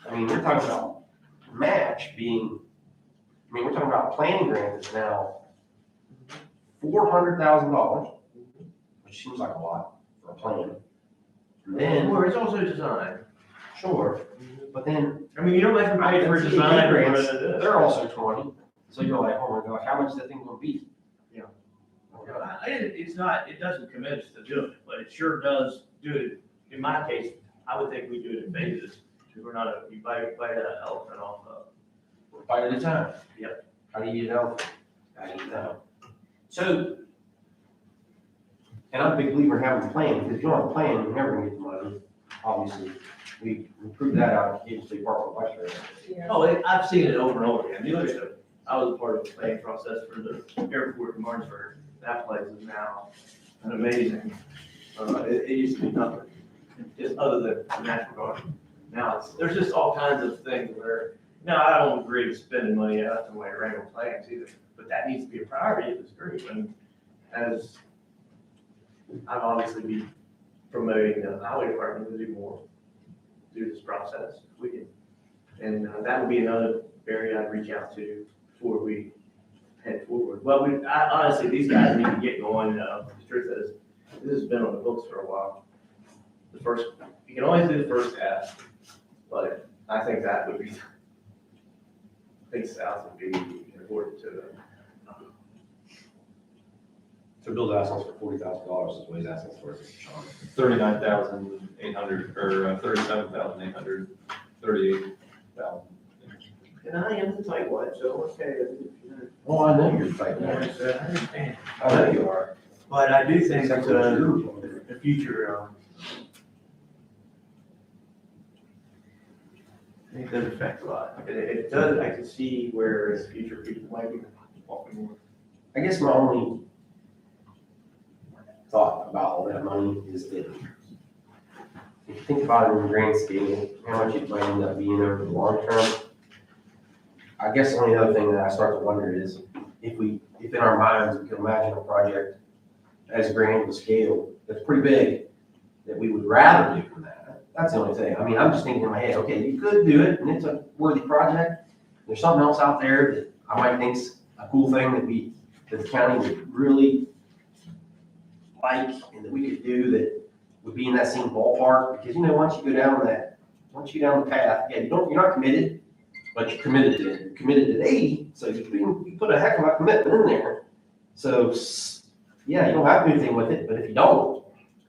[SPEAKER 2] I mean, we're talking about match being, we're talking about a planning grant that's now $400,000, which seems like a lot for a plan. And then,
[SPEAKER 5] Or it's also design.
[SPEAKER 2] sure, but then
[SPEAKER 5] I mean, you don't have to pay for design
[SPEAKER 2] grants,
[SPEAKER 5] or this.
[SPEAKER 2] they're also 20. So you're like, oh my gosh, how much is that thing gonna be?
[SPEAKER 5] Yeah. It doesn't commit us to do it, but it sure does do it. In my case, I would think we do it in phases, because we're not, you bite an elephant off of.
[SPEAKER 2] Bite at a time.
[SPEAKER 5] Yep.
[SPEAKER 2] How do you eat an elephant? How do you eat an elephant? So, and I'm a big believer in having a plan, because if you don't have a plan, you're never gonna get the money, obviously. We proved that out at Kansas State Park on West River.
[SPEAKER 5] Oh, I've seen it over and over again. I was a part of the planning process for the airport in Martinsburg. That place is now an amazing, it used to be nothing, just other than the National Guard. Now there's just all kinds of things where, no, I don't agree with spending money out the way random plans either, but that needs to be a priority of this group. And as I've obviously be promoting the highway department to do more through this process, if we can. And that would be another area I'd reach out to before we head forward. Well, honestly, these guys need to get going. The truth is, this has been on the books for a while. You can only do the first half, but I think that would be, I think South would be important to them.
[SPEAKER 2] So Bill's asking us for $40,000 is what he's asking us for, Sean.
[SPEAKER 7] 39,800, or 37,800, 38,000.
[SPEAKER 5] And I am the tight one, so okay.
[SPEAKER 2] Oh, I know you're fighting
[SPEAKER 5] I
[SPEAKER 2] that.
[SPEAKER 5] understand.
[SPEAKER 2] I know you are.
[SPEAKER 5] But I do think that
[SPEAKER 2] Exactly.
[SPEAKER 5] the future, I think does affect a lot. It does, I can see where in the future people might be walking more.
[SPEAKER 2] I guess my only thought about all that money is that if you think about it in the grand scale, how much it might end up being over the long term. I guess the only other thing that I start to wonder is if in our minds, we can imagine a project as grand of a scale that's pretty big, that we would rather do than that. That's the only thing. I mean, I'm just thinking in my head, okay, you could do it and it's a worthy project. There's something else out there that I might think's a cool thing that the county would really like and that we could do that would be in that same ballpark. Because, once you go down the path, yeah, you're not committed, but you're committed to 80. So you put a heck of a commitment in there. So, yeah, you don't have to do anything with it, but if you don't,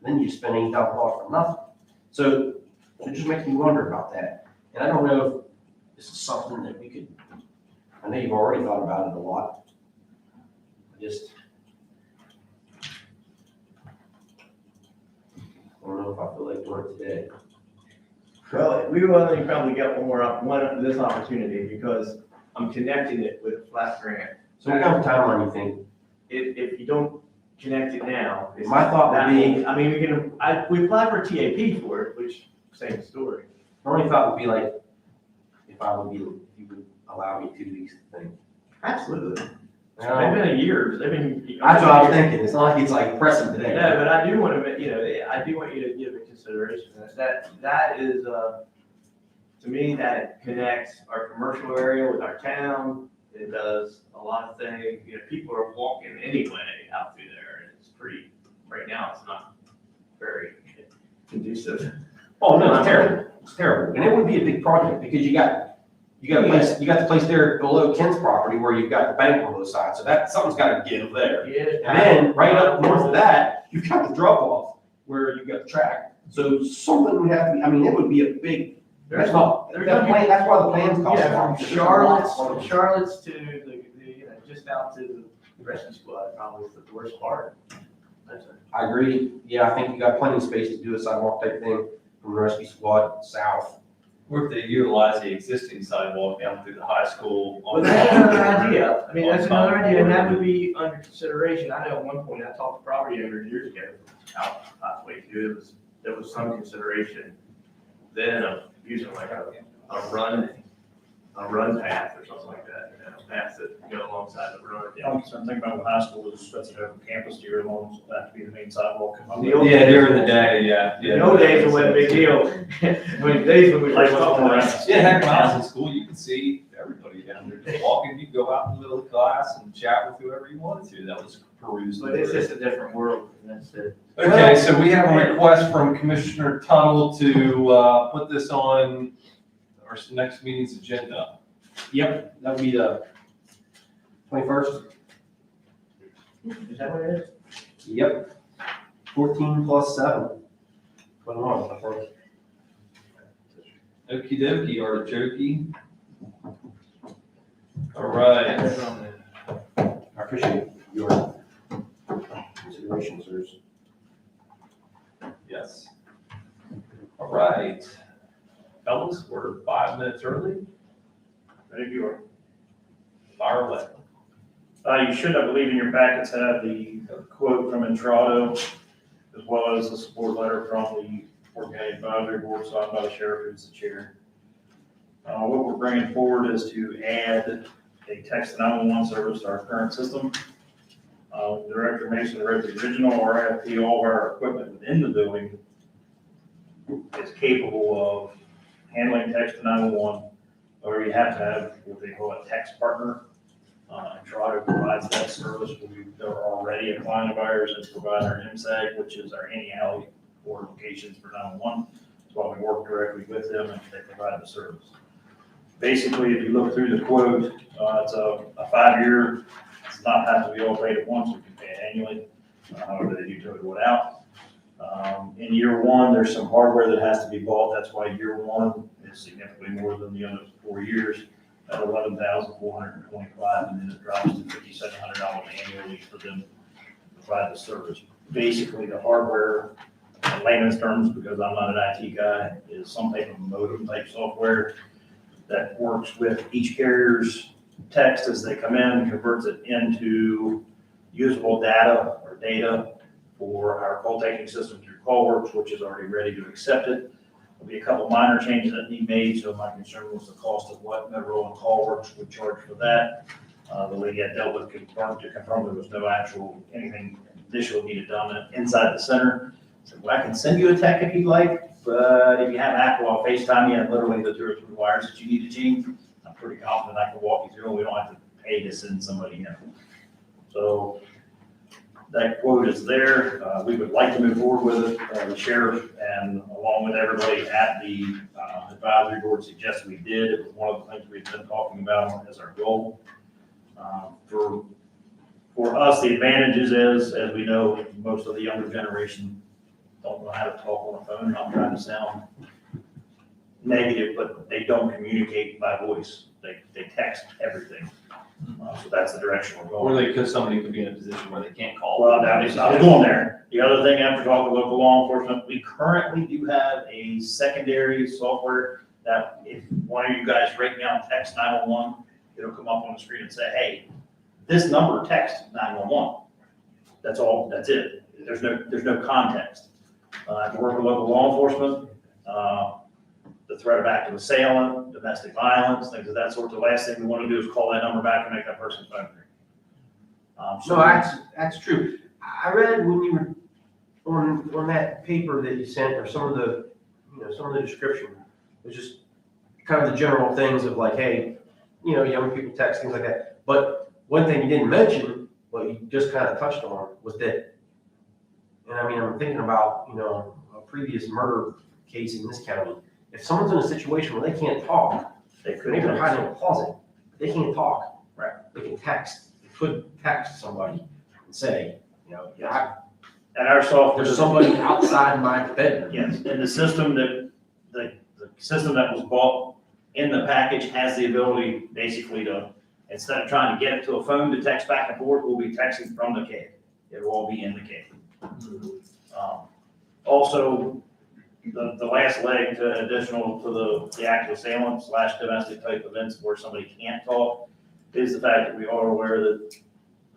[SPEAKER 2] then you spend $80,000 for nothing. So it just makes me wonder about that. And I don't know if this is something that we could, I know you've already thought about it a lot. I don't know if I feel like doing it today.
[SPEAKER 5] Well, we will only probably get this opportunity because I'm connecting it with a flat grant.
[SPEAKER 2] So what kind of timeline you think?
[SPEAKER 5] If you don't connect it now. it's
[SPEAKER 2] My thought would
[SPEAKER 5] that
[SPEAKER 2] be-
[SPEAKER 5] whole- I mean, we applied for a TAP for it, which, same story.
[SPEAKER 2] My only thought would be like, if you would allow me 2 weeks to think.
[SPEAKER 5] Absolutely. They've
[SPEAKER 2] No,
[SPEAKER 5] been a year, they've been.
[SPEAKER 2] that's what I was thinking, it's not like it's like pressing today.
[SPEAKER 5] No, but I do want to, I do want you to give it consideration. That is, to me, that connects our commercial area with our town. It does a lot of things, people are walking anyway out through there, and it's pretty, right now, it's not very conducive.
[SPEAKER 2] Oh, no, it's terrible, and it would be a big project, because you got the place there below Kent's property where you've got the bank on both sides, so that, something's gotta give there. And then, right up north of that, you've got the drop off, where you've got the track, so something would have to be, I mean, it would be a big, that's why the plans cost. a lot.
[SPEAKER 5] From Charlotte's to just out to the rescue squad, probably is the worst part. That's it.
[SPEAKER 2] I agree, yeah, I think you got plenty of space to do a sidewalk type thing from the rescue squad south.
[SPEAKER 7] Or if they utilize the existing sidewalk down through the high school.
[SPEAKER 5] Well, that's another idea. I mean, that's another idea, and that would be under consideration. I know at one point, I talked to property owners years ago, out halfway through, there was some consideration then of using like a run path or something like that, paths that go alongside the road.
[SPEAKER 10] The only concern thing about the high school is that's an open campus year long, so that to be the main sidewalk.
[SPEAKER 5] The old-
[SPEAKER 7] Yeah, during the day, yeah.
[SPEAKER 5] In the old days, it wasn't a big deal. When the days when we
[SPEAKER 10] Like,
[SPEAKER 5] first talking about.
[SPEAKER 7] Yeah, heck, when I was in school, you could see everybody down there just walking, you could go out in the middle of class and chat with whoever you wanted to, that was perused.
[SPEAKER 5] But it's just a different world, and that's it.
[SPEAKER 3] Okay, so we have a request from Commissioner Tuttle to put this on our next meeting's agenda.
[SPEAKER 2] Yep, that would be the 21st.
[SPEAKER 5] Is that what it is?
[SPEAKER 2] Yep. 14 plus 7. 21, I think.
[SPEAKER 3] Okey dokey, artichoke. All right.
[SPEAKER 2] I appreciate your consideration, sirs.
[SPEAKER 7] Yes. All right. Fellas, we're 5 minutes early,
[SPEAKER 10] Ready, you are.
[SPEAKER 7] fire away.
[SPEAKER 10] You should, I believe, in your packets have the quote from Entrado, as well as the support letter from the Fort County Advisory Board signed by the sheriff, who's the chair. What we're bringing forward is to add a text 911 service to our current system. Director Mason wrote the original RFP, all of our equipment within the building is capable of handling text 911, or you have to have what they call a text partner. Entrado provides that service. They're already a client of ours and provide our MSAG, which is our any-alley for locations for 911. That's why we work directly with them and they provide the service. Basically, if you look through the quote, it's a 5-year, it's not have to be all paid at once, we can pay it annually, however they do total it out. In year one, there's some hardware that has to be bought, that's why year one is significantly more than the other 4 years, at $11,425, and then it drops to $5,700 annually for them to provide the service. Basically, the hardware, in layman's terms, because I'm not an IT guy, is some type of modem type software that works with each carrier's text as they come in, converts it into usable data or data for our call taking system through CallWorks, which is already ready to accept it. There'll be a couple minor changes that need made, so my concern was the cost of what Motorola and CallWorks would charge for that. The lady I dealt with confirmed there was no actual anything additional needed done inside the center. So well, I can send you a tech if you'd like, but if you have Apple, I'll FaceTime you and literally the 2 or 3 wires that you need to change. I'm pretty confident I can walk you through and we don't have to pay to send somebody in. So that quote is there. We would like to move forward with it. The sheriff and along with everybody at the advisory board suggested we did. It was one of the things we've been talking about as our goal. For us, the advantages is, as we know, most of the younger generation don't know how to talk on the phone. I'm trying to sound negative, but they don't communicate by voice. They text everything. So that's the direction we're going.
[SPEAKER 7] Or because somebody could be in a position where they can't call.
[SPEAKER 10] Well, I was going there. The other thing, after talking to local law enforcement, we currently do have a secondary software that if one of you guys break down text 911, it'll come up on the screen and say, hey, this number text 911. That's all, that's it. There's no context. To work with local law enforcement, the threat of active assailant, domestic violence, things of that sort. The last thing we want to do is call that number back and make that person's phone ring.
[SPEAKER 2] No, that's true. I read when you were on that paper that you sent, or some of the, some of the description, it was just kind of the general things of like, hey, young people text, things like that. But one thing you didn't mention, but you just kind of touched on, was that, and I mean, I'm thinking about, a previous murder case in this county. If someone's in a situation where they can't talk, maybe they're hiding in a closet, they can't talk.
[SPEAKER 10] Right.
[SPEAKER 2] They can text, they could text somebody and say,
[SPEAKER 10] And our software.
[SPEAKER 2] there's somebody outside my bedroom.
[SPEAKER 10] Yes, and the system that was bought in the package has the ability basically to, instead of trying to get it to a phone to text back and forth, we'll be texting from the cable. It will all be in the cable. Also, the last leg to additional to the active assailant / domestic type events where somebody can't talk is the fact that we are aware that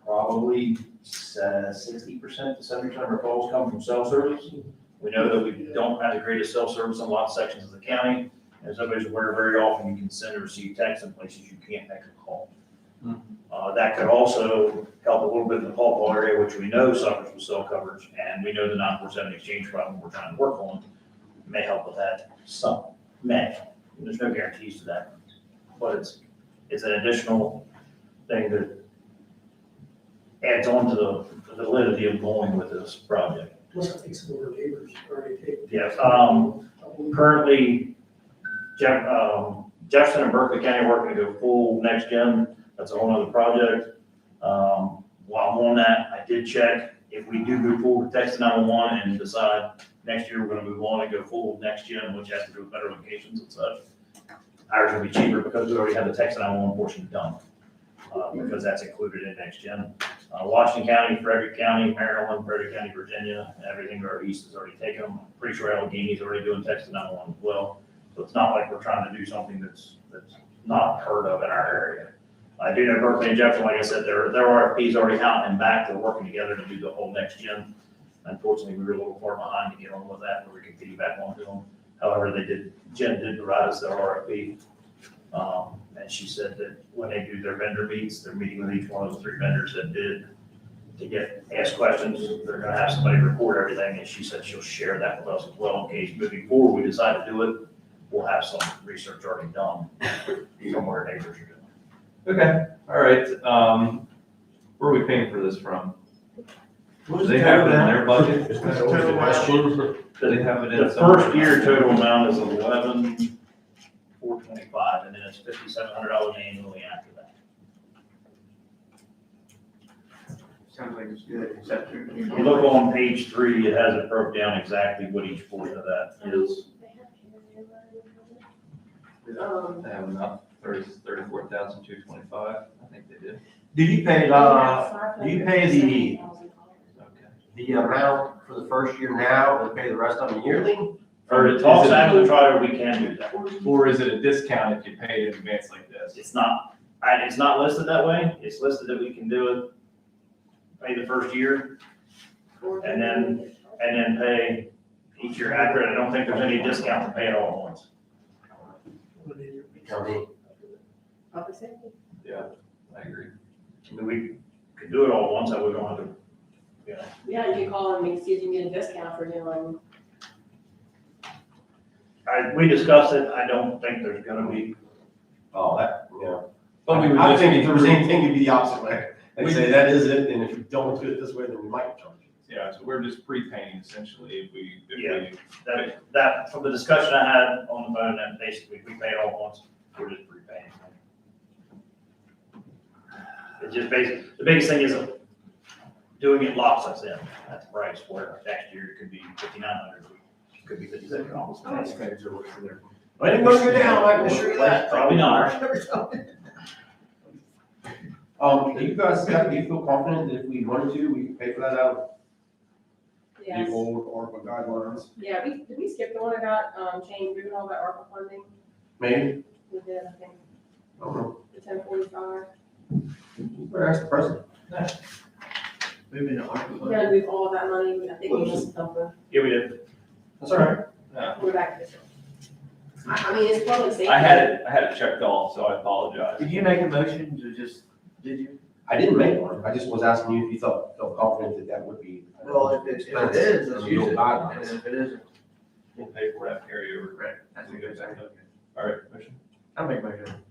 [SPEAKER 10] probably 60% to 70% of our calls come from cell service. We know that we don't have the greatest cell service in a lot of sections of the county. As everybody's aware, very often you can send or receive text in places you can't make a call. That could also help a little bit in the Paw Paw area, which we know suffers from cell coverage, and we know the 947 exchange problem we're trying to work on may help with that. Some may. There's no guarantees to that, but it's an additional thing that adds on to the validity of going with this project.
[SPEAKER 5] Plus, I think some of our neighbors already take.
[SPEAKER 10] Yes, currently, Jefferson and Berkeley County are working to go full next gen. That's a whole other project. While I'm on that, I did check, if we do go full with text 911 and decide next year we're gonna move on and go full next gen, which has to do with better locations and such, ours will be cheaper because we already have the text 911 portion done, because that's included in next gen. Washington County, Frederick County, Maryland, Frederick County, Virginia, everything to our east has already taken them. I'm pretty sure Allegheny's already doing text 911 as well. So it's not like we're trying to do something that's not heard of in our area. I do know Berkeley and Jefferson, like I said, their RFPs already out and back. They're working together to do the whole next gen. Unfortunately, we were a little far behind to get on with that, but we continue back on to them. However, Jen did provide us their RFP. And she said that when they do their vendor meets, they're meeting with each one of those 3 vendors that did to ask questions. They're gonna have somebody record everything, and she said she'll share that with us as well in case moving forward we decide to do it. We'll have some research already done from where neighbors are doing.
[SPEAKER 7] Okay, all right. Where are we paying for this from? Do they have it in their budget?
[SPEAKER 2] Is that always the question?
[SPEAKER 7] Do they have it in?
[SPEAKER 10] The first year total amount is $11,425, and then it's $5,700 annually after that.
[SPEAKER 5] Sounds like it's good, except.
[SPEAKER 10] If you look on page 3, it has it broke down exactly what each portion of that is.
[SPEAKER 7] They have enough, 34,225, I think they did.
[SPEAKER 2] Do you pay, the
[SPEAKER 7] Okay.
[SPEAKER 2] amount for the first year now and pay the rest of them yearly?
[SPEAKER 10] Or the talks after the trial, we can do that.
[SPEAKER 7] Or is it a discount if you pay it in advance like this?
[SPEAKER 10] It's not listed that way. It's listed that we can do it, pay the first year, and then pay each year after. I don't think there's any discount to pay it all at once.
[SPEAKER 2] Tell me.
[SPEAKER 7] Yeah, I agree.
[SPEAKER 10] I mean, we could do it all at once, that we don't have to,
[SPEAKER 8] Yeah, you can call them and see if you can get a discount for doing.
[SPEAKER 10] we discussed it. I don't think there's gonna be.
[SPEAKER 2] Oh, that, yeah.
[SPEAKER 7] But we would
[SPEAKER 2] I
[SPEAKER 7] just
[SPEAKER 2] think
[SPEAKER 7] be
[SPEAKER 2] if there was anything, it'd be the opposite way. They'd say that is it, and if you don't do it this way, then we might charge you.
[SPEAKER 7] Yeah, so we're just prepaying essentially if we.
[SPEAKER 10] That, from the discussion I had on the phone, that basically, if we pay it all at once, we're just prepaying. It's just the biggest thing is doing it locks us in at the price where next year it could be 5,900, it could be 5,600 almost.
[SPEAKER 2] I ain't gonna go down, I can assure you that.
[SPEAKER 10] Probably not.
[SPEAKER 2] Do you guys feel confident that if we wanted to, we could pay for that out of
[SPEAKER 8] Yes.
[SPEAKER 2] the old ARPA guidelines?
[SPEAKER 8] Yeah, did we skip the one that got, changed, moving all that ARPA funding?
[SPEAKER 2] Maybe?
[SPEAKER 8] We did, I think.
[SPEAKER 2] I don't know.
[SPEAKER 8] the 1045.
[SPEAKER 2] Better ask the president.
[SPEAKER 5] Moving to ARPA
[SPEAKER 8] We
[SPEAKER 5] money.
[SPEAKER 8] gotta move all of that money, I think we missed something.
[SPEAKER 10] Yeah, we did.
[SPEAKER 2] That's all right.
[SPEAKER 8] We're back to this. I mean, it's public safety.
[SPEAKER 7] I had it checked off, so I apologize.
[SPEAKER 5] Did you make a motion to just, did you?
[SPEAKER 2] I didn't make one. I just was asking you if you felt confident that that would be.
[SPEAKER 5] Well, if it is, let's use it, and if it isn't,
[SPEAKER 7] We'll pay for that carryover.
[SPEAKER 5] right, that's a good thing.
[SPEAKER 7] All right, motion.
[SPEAKER 5] I'll make my motion.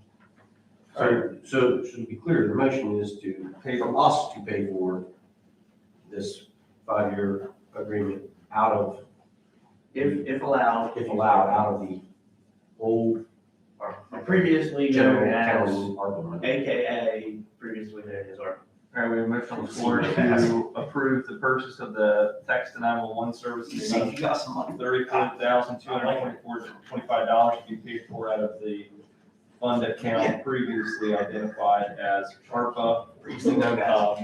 [SPEAKER 2] So should be clear, the motion is to pay for us to pay for this 5-year agreement out of,
[SPEAKER 5] If allowed.
[SPEAKER 2] if allowed, out of the old
[SPEAKER 5] Previously
[SPEAKER 2] general
[SPEAKER 5] known as,
[SPEAKER 2] county ARPA money.
[SPEAKER 5] AKA previously known as ARPA.
[SPEAKER 7] All right, we have a motion on the floor to approve the purchase of the text to 911 service in the amount
[SPEAKER 2] You got some money.
[SPEAKER 7] of $34,224.25 to be paid for out of the fund account previously identified as ARPA.
[SPEAKER 2] Previously known as.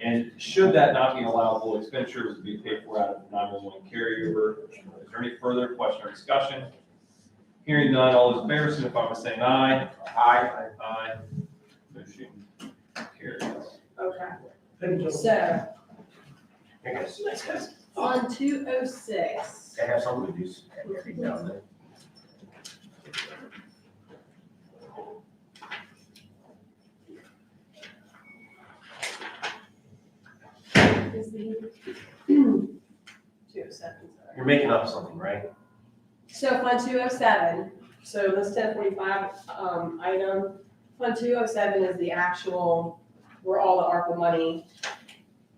[SPEAKER 7] And should that not be allowable, expenditures to be paid for out of the 911 carryover. Is there any further question or discussion? Hearing none, all those in favor signify by saying aye. Aye. Aye. Motion carries.
[SPEAKER 8] Okay, so
[SPEAKER 2] I guess.
[SPEAKER 8] on 206,
[SPEAKER 2] They have something to do every now and then.
[SPEAKER 8] is the 207, sorry.
[SPEAKER 2] You're making up something, right?
[SPEAKER 8] So Fund 207, so this 1045 item, Fund 207 is the actual, where all the ARPA money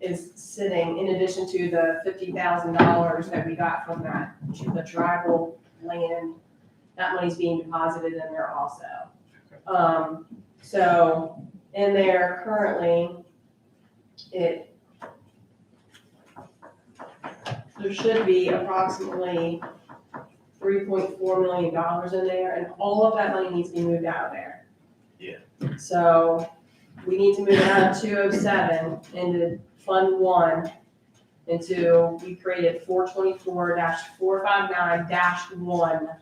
[SPEAKER 8] is sitting, in addition to the $50,000 that we got from that, the tribal land. That money's being deposited in there also. So in there currently, there should be approximately $3.4 million in there, and all of that money needs to be moved out of there.
[SPEAKER 2] Yeah.
[SPEAKER 8] So we need to move it out of 207 into Fund 1, we created 424-459-1,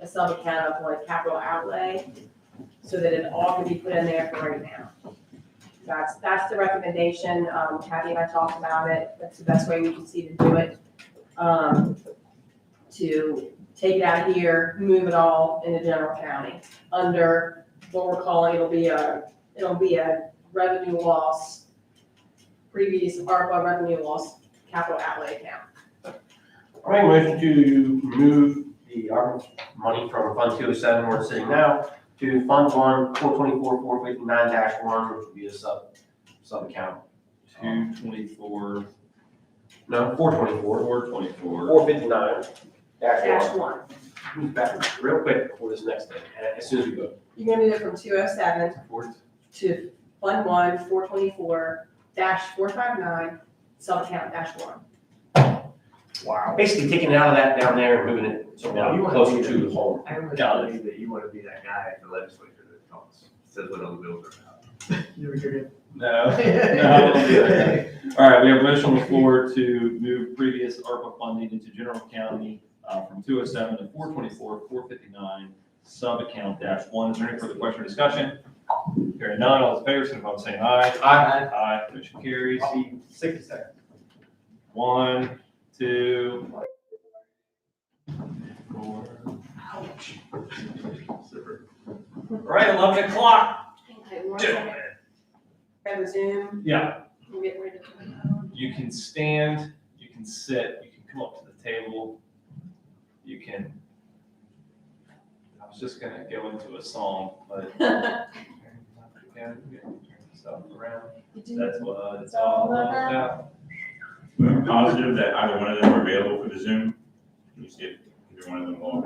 [SPEAKER 8] a sub-account of like capital outlay, so that it all can be put in there for right now. That's the recommendation. Kathy and I talked about it. That's the best way we can see to do it. To take it out of here, move it all into general county under what we're calling, it'll be a revenue loss, previous ARPA revenue loss capital outlay account.
[SPEAKER 2] I make a motion to move the ARPA money from Fund 207, where it's sitting now, to Fund 1, 424-459-1, which would be a sub-account.
[SPEAKER 7] 224,
[SPEAKER 2] No, 424,
[SPEAKER 7] 424.
[SPEAKER 2] 459-1.
[SPEAKER 8] 1.
[SPEAKER 2] Move back real quick before this next thing, as soon as we go.
[SPEAKER 8] You're gonna move it from 207 to Fund 1, 424-459, sub-account -1.
[SPEAKER 2] Wow. Basically taking it out of that down there and moving it
[SPEAKER 5] You wanna
[SPEAKER 2] closer
[SPEAKER 5] be
[SPEAKER 2] to the home.
[SPEAKER 5] Everyone
[SPEAKER 7] Got it.
[SPEAKER 5] believes that you want to be that guy at the legislature that talks, says what all the bills are about. You ever hear him?
[SPEAKER 7] No, no, I don't do that. All right, we have a motion on the floor to move previous ARPA funding into general county from 207 to 424-459, sub-account -1. Is there any further question or discussion? Hearing none, all those in favor, signify by saying aye.
[SPEAKER 2] Aye.
[SPEAKER 7] Aye, motion carries.
[SPEAKER 2] 60 seconds.
[SPEAKER 7] 1, 2, 4. Right, 11 o'clock.
[SPEAKER 8] Okay, 1 second. Grab a Zoom,
[SPEAKER 7] Yeah.
[SPEAKER 8] we'll get ready to.
[SPEAKER 7] You can stand, you can sit, you can come up to the table, you can, I was just gonna go into a song, but. Stuff around, that's what it's all about.
[SPEAKER 13] I'm positive that either one of them are available for the Zoom. Can you see if either one of them will?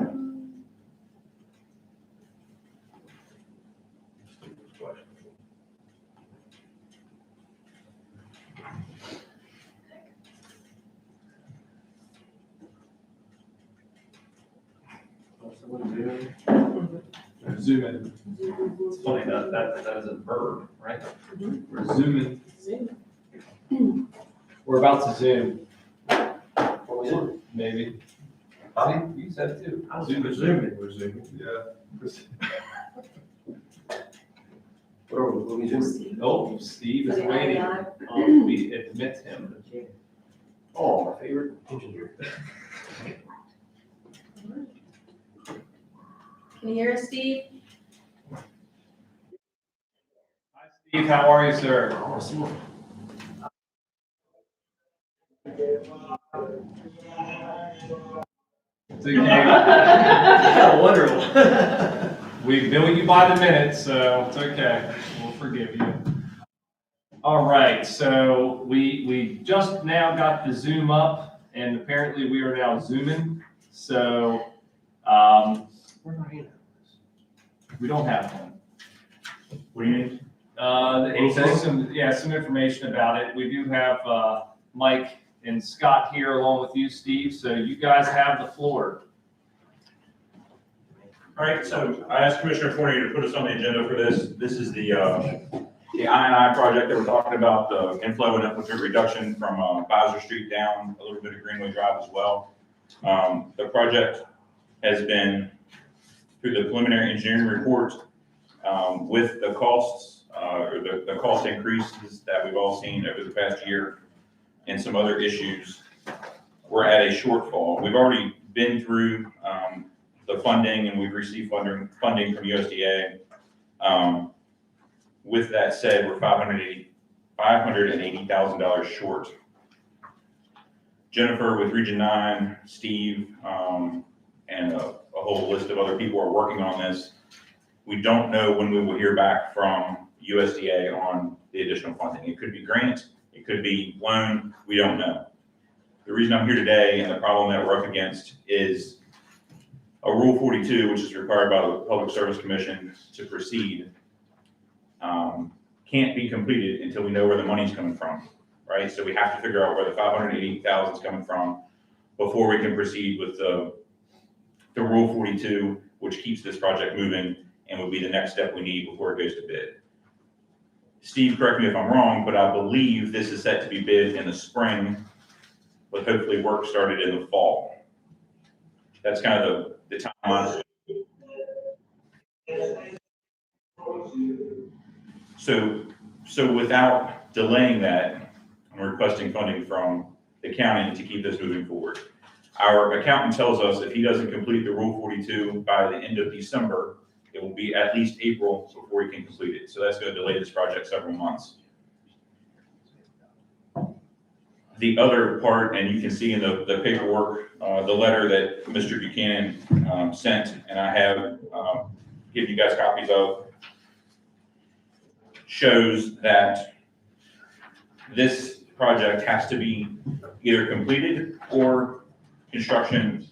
[SPEAKER 7] Zoom in. It's funny, that is a verb, right? We're zooming.
[SPEAKER 8] Zoom.
[SPEAKER 7] We're about to zoom,
[SPEAKER 2] What was it?
[SPEAKER 7] maybe.
[SPEAKER 2] Bobby?
[SPEAKER 7] You said it too.
[SPEAKER 5] I was
[SPEAKER 7] Zoom.
[SPEAKER 5] presuming we're zooming.
[SPEAKER 7] Yeah.
[SPEAKER 2] What we do?
[SPEAKER 7] Oh, Steve is
[SPEAKER 8] For the
[SPEAKER 7] waiting.
[SPEAKER 8] INI.
[SPEAKER 7] We admit him.
[SPEAKER 2] Oh, my favorite engineer.
[SPEAKER 8] Can you hear us, Steve?
[SPEAKER 7] Hi, Steve, how are you, sir?
[SPEAKER 2] Oh, see what-
[SPEAKER 7] It's okay.
[SPEAKER 5] Yeah, wonderful.
[SPEAKER 7] We bill you by the minute, so it's okay. We'll forgive you. All right, so we just now got the Zoom up, and apparently we are now Zooming. So,
[SPEAKER 2] Where's my hand?
[SPEAKER 7] we don't have one.
[SPEAKER 13] What do you need?
[SPEAKER 2] Anything?
[SPEAKER 7] Some information about it. We do have, Mike and Scott here along with you, Steve, so you guys have the floor.
[SPEAKER 13] All right, so I asked Commissioner Forney to put us on the agenda for this. This is the I&I project that we're talking about, the inflow and effluent reduction from Bowser Street down, a little bit of Greenway Drive as well. The project has been through the preliminary engineering report with the costs, or the cost increases that we've all seen over the past year and some other issues. We're at a shortfall. We've already been through the funding, and we've received funding from USDA. With that said, we're $580,000 short. Jennifer with Region 9, Steve, and a whole list of other people are working on this. We don't know when we will hear back from USDA on the additional funding. It could be grant, it could be loan, we don't know. The reason I'm here today and the problem that we're up against is a Rule 42, which is required by the Public Service Commission to proceed, can't be completed until we know where the money's coming from, right? So we have to figure out where the $580,000 is coming from before we can proceed with the Rule 42, which keeps this project moving and would be the next step we need before it goes to bid. Steve, correct me if I'm wrong, but I believe this is set to be bid in the spring, but hopefully work started in the fall. That's kind of the timeline. So without delaying that, I'm requesting funding from the county to keep this moving forward. Our accountant tells us if he doesn't complete the Rule 42 by the end of December, it will be at least April before he can complete it. So that's going to delay this project several months. The other part, and you can see in the paperwork, the letter that Mr. Buchanan sent, and I have give you guys copies of, shows that this project has to be either completed or constructed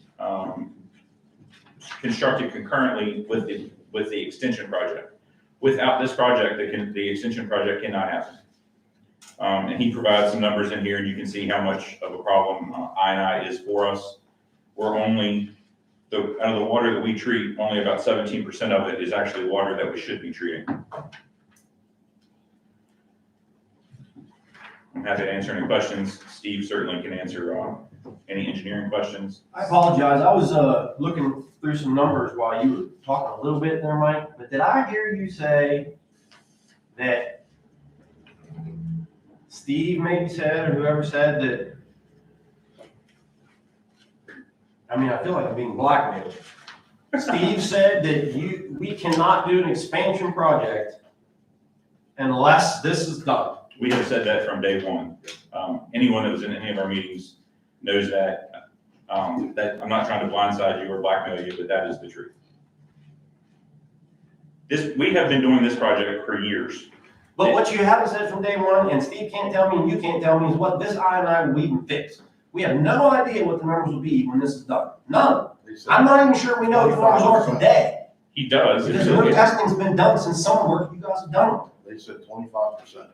[SPEAKER 13] concurrently with the extension project. Without this project, the extension project cannot happen. And he provides some numbers in here, and you can see how much of a problem I&I is for us. We're only, out of the water that we treat, only about 17% of it is actually water that we should be treating. I'm happy to answer any questions. Steve certainly can answer any engineering questions.
[SPEAKER 2] I apologize. I was looking through some numbers while you were talking a little bit there, Mike. But did I hear you say that Steve maybe said, or whoever said that? I mean, I feel like I'm being blackmailed. Steve said that we cannot do an expansion project unless this is done.
[SPEAKER 13] We have said that from day one. Anyone that was in any of our meetings knows that. That I'm not trying to blindside you or blackmail you, but that is the truth. We have been doing this project for years.
[SPEAKER 2] But what you haven't said from day one, and Steve can't tell me, and you can't tell me, is what this I&I will even fix. We have no idea what the numbers will be when this is done. None. I'm not even sure we know what the numbers are today.
[SPEAKER 13] He does.
[SPEAKER 2] Because no testing's been done since summer work you guys have done.
[SPEAKER 14] They said 25%.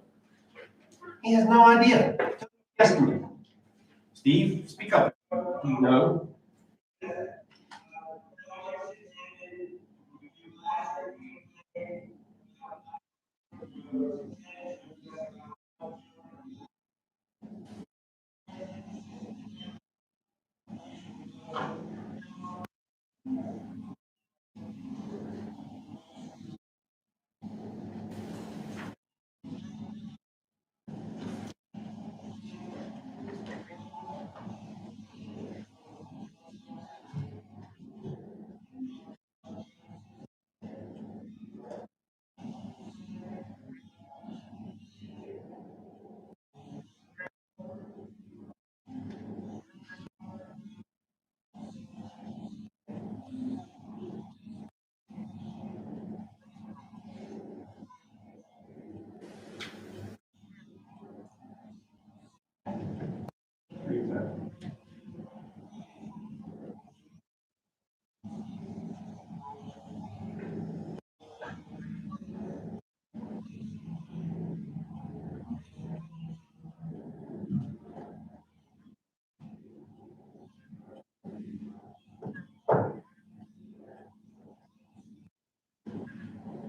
[SPEAKER 2] He has no idea. Estimate. Steve, speak up. Do you know?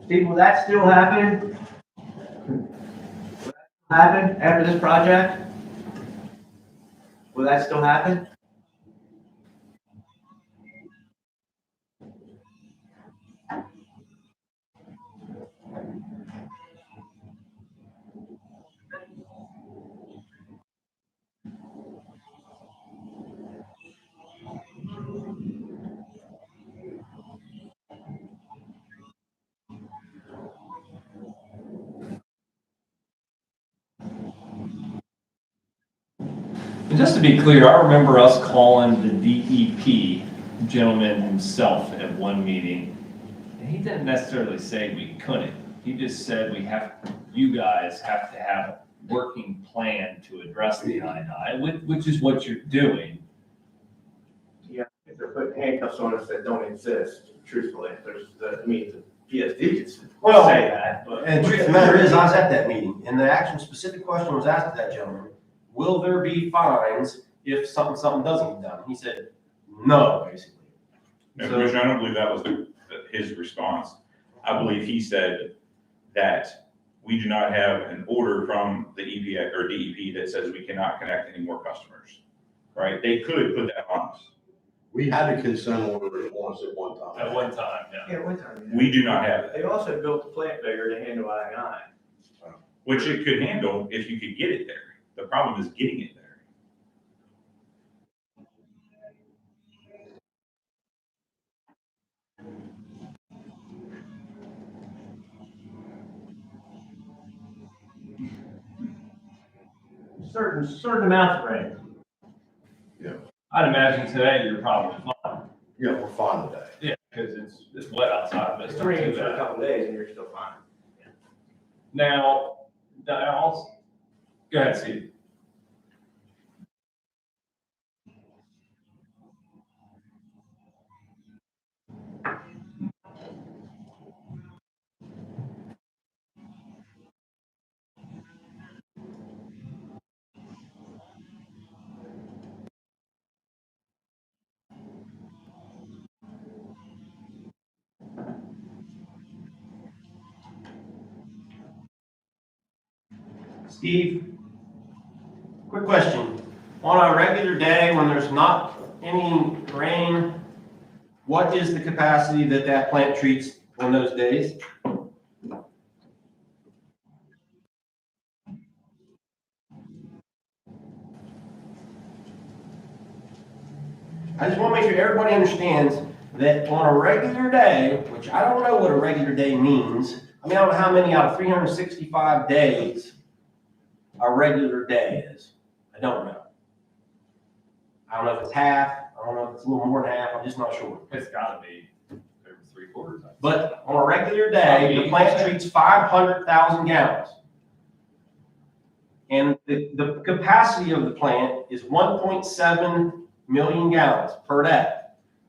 [SPEAKER 5] Steve, will that still happen? Will that happen after this project? Will that still happen?
[SPEAKER 7] And just to be clear, I remember us calling the DEP gentleman himself at one meeting. And he didn't necessarily say we couldn't. He just said you guys have to have a working plan to address the I&I, which is what you're doing.
[SPEAKER 5] Yeah, if they're putting handcuffs on us that don't exist, truthfully, I mean, the PSD can
[SPEAKER 2] Well,
[SPEAKER 5] say that, but.
[SPEAKER 2] And the truth of the matter is, I was at that meeting, and the actual specific question was asked to that gentleman, will there be fines if something doesn't get done? He said, no, basically.
[SPEAKER 13] No, Commissioner, I don't believe that was his response. I believe he said that we do not have an order from the EPA or DEP that says we cannot connect any more customers, right? They could put that on us.
[SPEAKER 14] We had a consent order on us at one time.
[SPEAKER 7] At one time, yeah.
[SPEAKER 5] Yeah, one time.
[SPEAKER 13] We do not have that,
[SPEAKER 5] They also built the plant bigger to handle I&I.
[SPEAKER 13] which it could handle if you could get it there. The problem is getting it there.
[SPEAKER 5] Certain amounts of rain.
[SPEAKER 7] I'd imagine today you're probably fine.
[SPEAKER 14] Yeah, we're fine today.
[SPEAKER 7] Yeah, because it's wet outside, but it's
[SPEAKER 5] It's
[SPEAKER 7] not too
[SPEAKER 5] raining for a
[SPEAKER 7] bad.
[SPEAKER 5] couple of days and you're still fine.
[SPEAKER 7] Now, go ahead, Steve.
[SPEAKER 2] Steve, quick question. On a regular day when there's not any rain, what is the capacity that plant treats on those days? I just want to make sure everybody understands that on a regular day, which I don't know what a regular day means. I mean, I don't know how many out of 365 days a regular day is. I don't know. I don't know if it's half. I don't know if it's a little more than half. I'm just not sure.
[SPEAKER 7] It's gotta be over 3/4.
[SPEAKER 2] But on a regular day, the plant treats 500,000 gallons. And the capacity of the plant is 1.7 million gallons per day.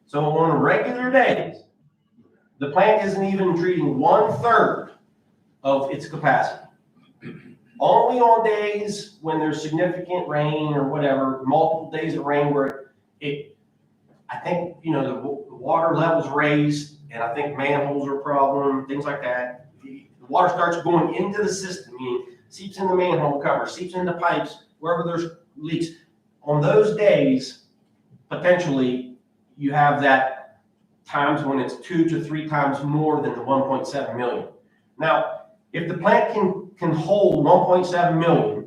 [SPEAKER 2] So on regular days, the plant isn't even treating 1/3 of its capacity. Only on days when there's significant rain or whatever, multiple days of rain where I think, the water levels raised, and I think manholes are a problem, things like that. The water starts going into the system, meaning seeps in the manhole cover, seeps into pipes, wherever there's leaks. On those days, potentially, you have that times when it's 2 to 3 times more than the 1.7 million. Now, if the plant can hold 1.7 million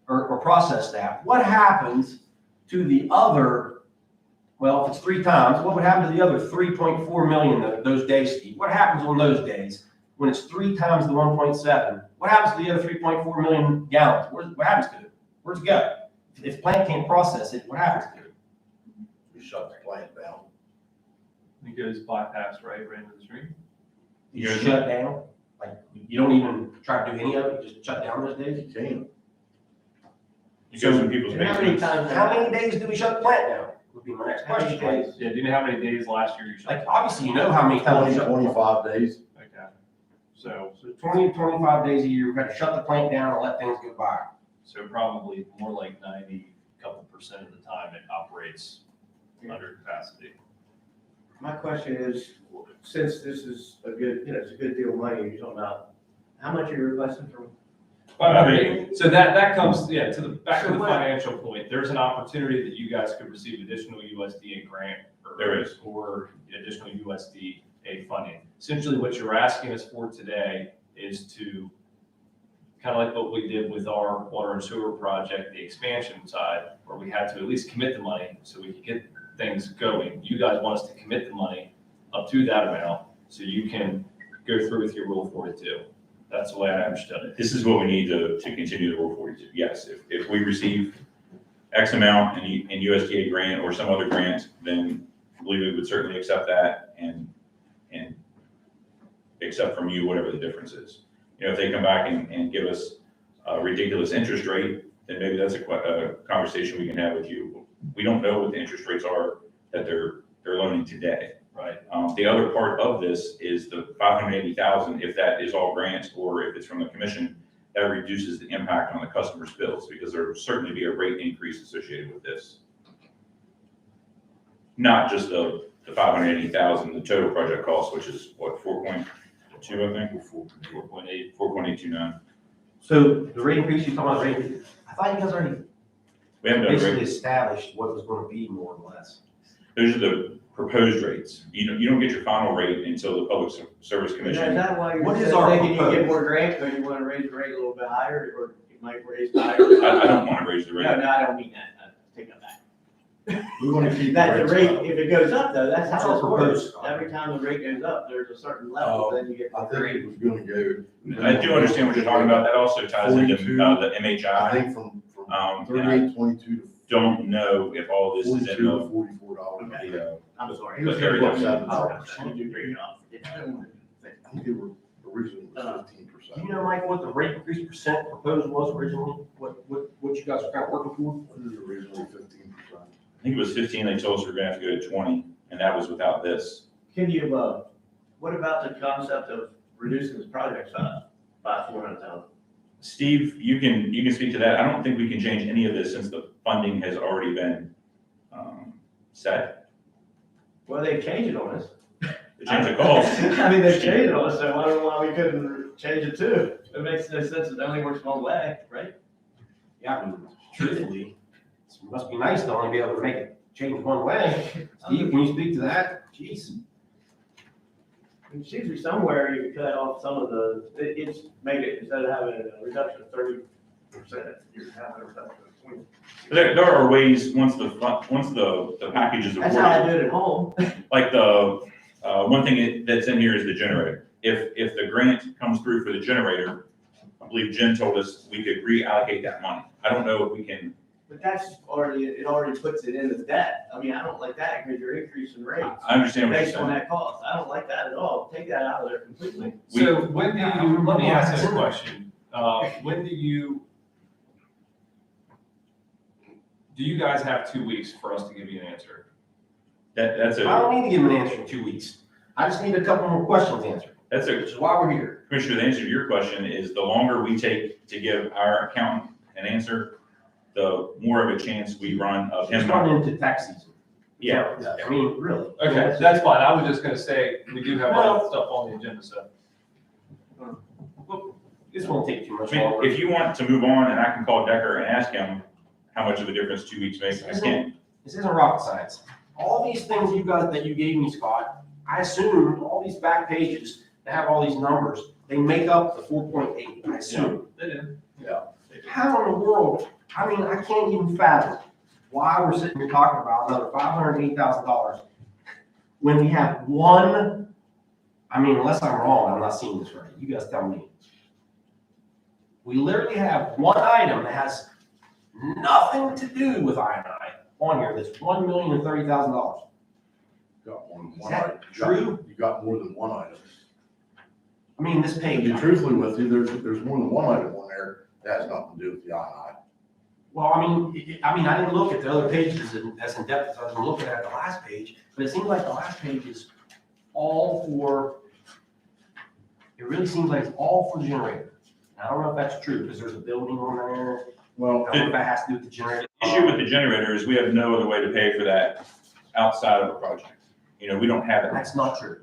[SPEAKER 2] or process that, what happens to the other, well, if it's 3 times, what would happen to the other 3.4 million those days, Steve? What happens on those days when it's 3 times the 1.7? What happens to the other 3.4 million gallons? What happens to it? Where's it go? If the plant can't process it, what happens to it?
[SPEAKER 14] We shut the plant down.
[SPEAKER 7] It goes bypass right into the stream.
[SPEAKER 2] You shut down? Like, you don't even try to do any of it, you just shut down those days?
[SPEAKER 14] You can.
[SPEAKER 13] It goes in people's
[SPEAKER 5] And how many
[SPEAKER 13] basements.
[SPEAKER 5] times?
[SPEAKER 2] How many days do we shut the plant down? Would be my next
[SPEAKER 5] How many
[SPEAKER 2] question.
[SPEAKER 5] days?
[SPEAKER 7] Yeah, do you know how many days last year you shut?
[SPEAKER 2] Like, obviously, you know how many times we
[SPEAKER 14] 20,
[SPEAKER 2] shut the plant.
[SPEAKER 14] 25 days.
[SPEAKER 7] Okay. So
[SPEAKER 2] 20 to 25 days a year, we've got to shut the plant down and let things go by.
[SPEAKER 7] probably more like 90% of the time it operates under capacity.
[SPEAKER 5] My question is, since this is a good, it's a good deal of money, you're talking about, how much are you requesting from?
[SPEAKER 7] Well, I mean, so that comes, yeah, to the, back to
[SPEAKER 5] So
[SPEAKER 7] the
[SPEAKER 5] what-
[SPEAKER 7] financial point, there's an opportunity that you guys could receive additional USDA grant.
[SPEAKER 13] There is.
[SPEAKER 7] Or additional USDA funding. Essentially, what you're asking us for today is to, kind of like what we did with our water and sewer project, the expansion side, where we had to at least commit the money so we could get things going. You guys want us to commit the money up to that amount, so you can go through with your Rule 42. That's the way I understood it.
[SPEAKER 13] This is what we need to continue the Rule 42. Yes, if we receive X amount in USDA grant or some other grant, then I believe we would certainly accept that and accept from you whatever the difference is. You know, if they come back and give us a ridiculous interest rate, then maybe that's a conversation we can have with you. We don't know what the interest rates are that they're loaning today.
[SPEAKER 7] Right.
[SPEAKER 13] The other part of this is the 580,000, if that is all grants or if it's from the commission, that reduces the impact on the customer's bills because there will certainly be a rate increase associated with this. Not just the 580,000, the total project cost, which is what, 4.2, I think, or 4.829.
[SPEAKER 2] So the rate increase, you talking about rate, increase, I thought you guys already
[SPEAKER 13] We haven't done a
[SPEAKER 2] basically
[SPEAKER 13] rate,
[SPEAKER 2] established what it was gonna be more or less.
[SPEAKER 13] those are the proposed rates. You don't get your final rate until the Public Service
[SPEAKER 5] Is
[SPEAKER 13] Commission.
[SPEAKER 5] that why
[SPEAKER 2] What
[SPEAKER 5] you're
[SPEAKER 2] is our
[SPEAKER 5] thinking you get
[SPEAKER 2] proposed?
[SPEAKER 5] more grant, because you want to raise the rate a little bit higher, or you might raise higher?
[SPEAKER 13] I don't want to raise the
[SPEAKER 5] No,
[SPEAKER 13] rate.
[SPEAKER 5] I don't mean that, take that back.
[SPEAKER 14] We want to keep.
[SPEAKER 5] That the rate,
[SPEAKER 14] rates
[SPEAKER 5] if it goes up though, that's
[SPEAKER 2] What's
[SPEAKER 5] how
[SPEAKER 2] our
[SPEAKER 5] this works.
[SPEAKER 2] proposed, Scott?
[SPEAKER 5] Every time the rate goes up, there's a certain level,
[SPEAKER 14] Oh,
[SPEAKER 5] then you get
[SPEAKER 14] I
[SPEAKER 5] more
[SPEAKER 14] think
[SPEAKER 5] rate.
[SPEAKER 14] it was gonna go.
[SPEAKER 13] I do understand what you're talking about. That also ties into
[SPEAKER 14] 42.
[SPEAKER 13] the
[SPEAKER 14] I
[SPEAKER 13] MHI.
[SPEAKER 14] think from
[SPEAKER 13] And I
[SPEAKER 14] 38.22 to
[SPEAKER 13] don't know if all this is in
[SPEAKER 14] 42 to
[SPEAKER 13] the,
[SPEAKER 14] $44.
[SPEAKER 13] the,
[SPEAKER 5] I'm sorry.
[SPEAKER 13] He was very
[SPEAKER 14] much
[SPEAKER 5] Oh,
[SPEAKER 14] up.
[SPEAKER 5] You do great job.
[SPEAKER 14] I think they were originally 15%.
[SPEAKER 2] Do you know, Mike, what the rate increase percent proposed was originally? What you guys were kind of working for?
[SPEAKER 14] It was originally 15%.
[SPEAKER 13] I think it was 15. They told us we we're gonna have to go to 20, and that was without this.
[SPEAKER 5] Can you, what about the concept of reducing this project size by 400,000?
[SPEAKER 13] Steve, you can speak to that. I don't think we can change any of this since the funding has already been set.
[SPEAKER 5] Well, they've changed it on us.
[SPEAKER 13] The change of cost.
[SPEAKER 5] I mean, they've changed it on us, so I don't know why we couldn't change it too. It makes no sense, it only works one way, right?
[SPEAKER 2] Yeah, I mean, truthfully, it must be nice to only be able to make it change one way. Steve, can you speak to that? Jeez.
[SPEAKER 5] It seems to be somewhere you cut off some of it's made it, instead of having a reduction of 30%, you're having a reduction of 20.
[SPEAKER 13] There are ways, once the package is
[SPEAKER 5] That's how I
[SPEAKER 13] awarded,
[SPEAKER 5] do it at home.
[SPEAKER 13] like the, one thing that's in here is the generator. If the grant comes through for the generator, I believe Jen told us we could reallocate that money. I don't know if we can,
[SPEAKER 5] But that's already, it already puts it in the debt. I mean, I don't like that because you're increasing rates
[SPEAKER 13] I understand what you're
[SPEAKER 5] based on
[SPEAKER 13] saying.
[SPEAKER 5] that cost. I don't like that at all. Take that out of there completely.
[SPEAKER 7] So when do you, let me ask this question, when do you guys have 2 weeks for us to give you an answer?
[SPEAKER 13] That's
[SPEAKER 2] I
[SPEAKER 13] a,
[SPEAKER 2] don't need to give him an answer in 2 weeks. I just need a couple more questions answered,
[SPEAKER 13] that's a,
[SPEAKER 2] which is why we're here.
[SPEAKER 13] Commissioner, the answer to your question is the longer we take to give our accountant an answer, the more of a chance we run of
[SPEAKER 2] It's
[SPEAKER 13] him.
[SPEAKER 2] running into tax season.
[SPEAKER 13] Yeah.
[SPEAKER 2] I mean, really.
[SPEAKER 7] Okay, that's fine, I was just gonna say, we do have other stuff on the agenda, so.
[SPEAKER 2] This won't take too much
[SPEAKER 13] I mean,
[SPEAKER 2] longer.
[SPEAKER 13] if you want to move on and I can call Decker and ask him how much of a difference 2 weeks makes, I can.
[SPEAKER 2] This isn't rocket science. All these things you guys, that you gave me, Scott, I assume all these back pages that have all these numbers, they make up the 4.8, I assume. How in the world, I mean, I can't even fathom why we're sitting here talking about another $508,000 when we have one, I mean, unless I'm wrong, I'm not seeing this right, you guys tell me. We literally have one item that has nothing to do with I&I on here that's $1,030,000.
[SPEAKER 14] Got one.
[SPEAKER 2] Is that
[SPEAKER 14] item.
[SPEAKER 2] true?
[SPEAKER 14] You got more than one item.
[SPEAKER 2] I mean, this
[SPEAKER 14] To
[SPEAKER 2] page.
[SPEAKER 14] be truthfully with you, there's more than one item on there that has nothing to do with the I.
[SPEAKER 2] Well, I mean, I didn't look at the other pages as in depth as I was looking at the last page, but it seems like the last page is all for, it really seems like it's all for the generator. I don't know if that's true, because there's a building on there.
[SPEAKER 14] Well,
[SPEAKER 2] I don't know if that has to do with the generator.
[SPEAKER 13] The issue with the generator is we have no other way to pay for that outside of a project. You know, we don't have it.
[SPEAKER 2] That's not true.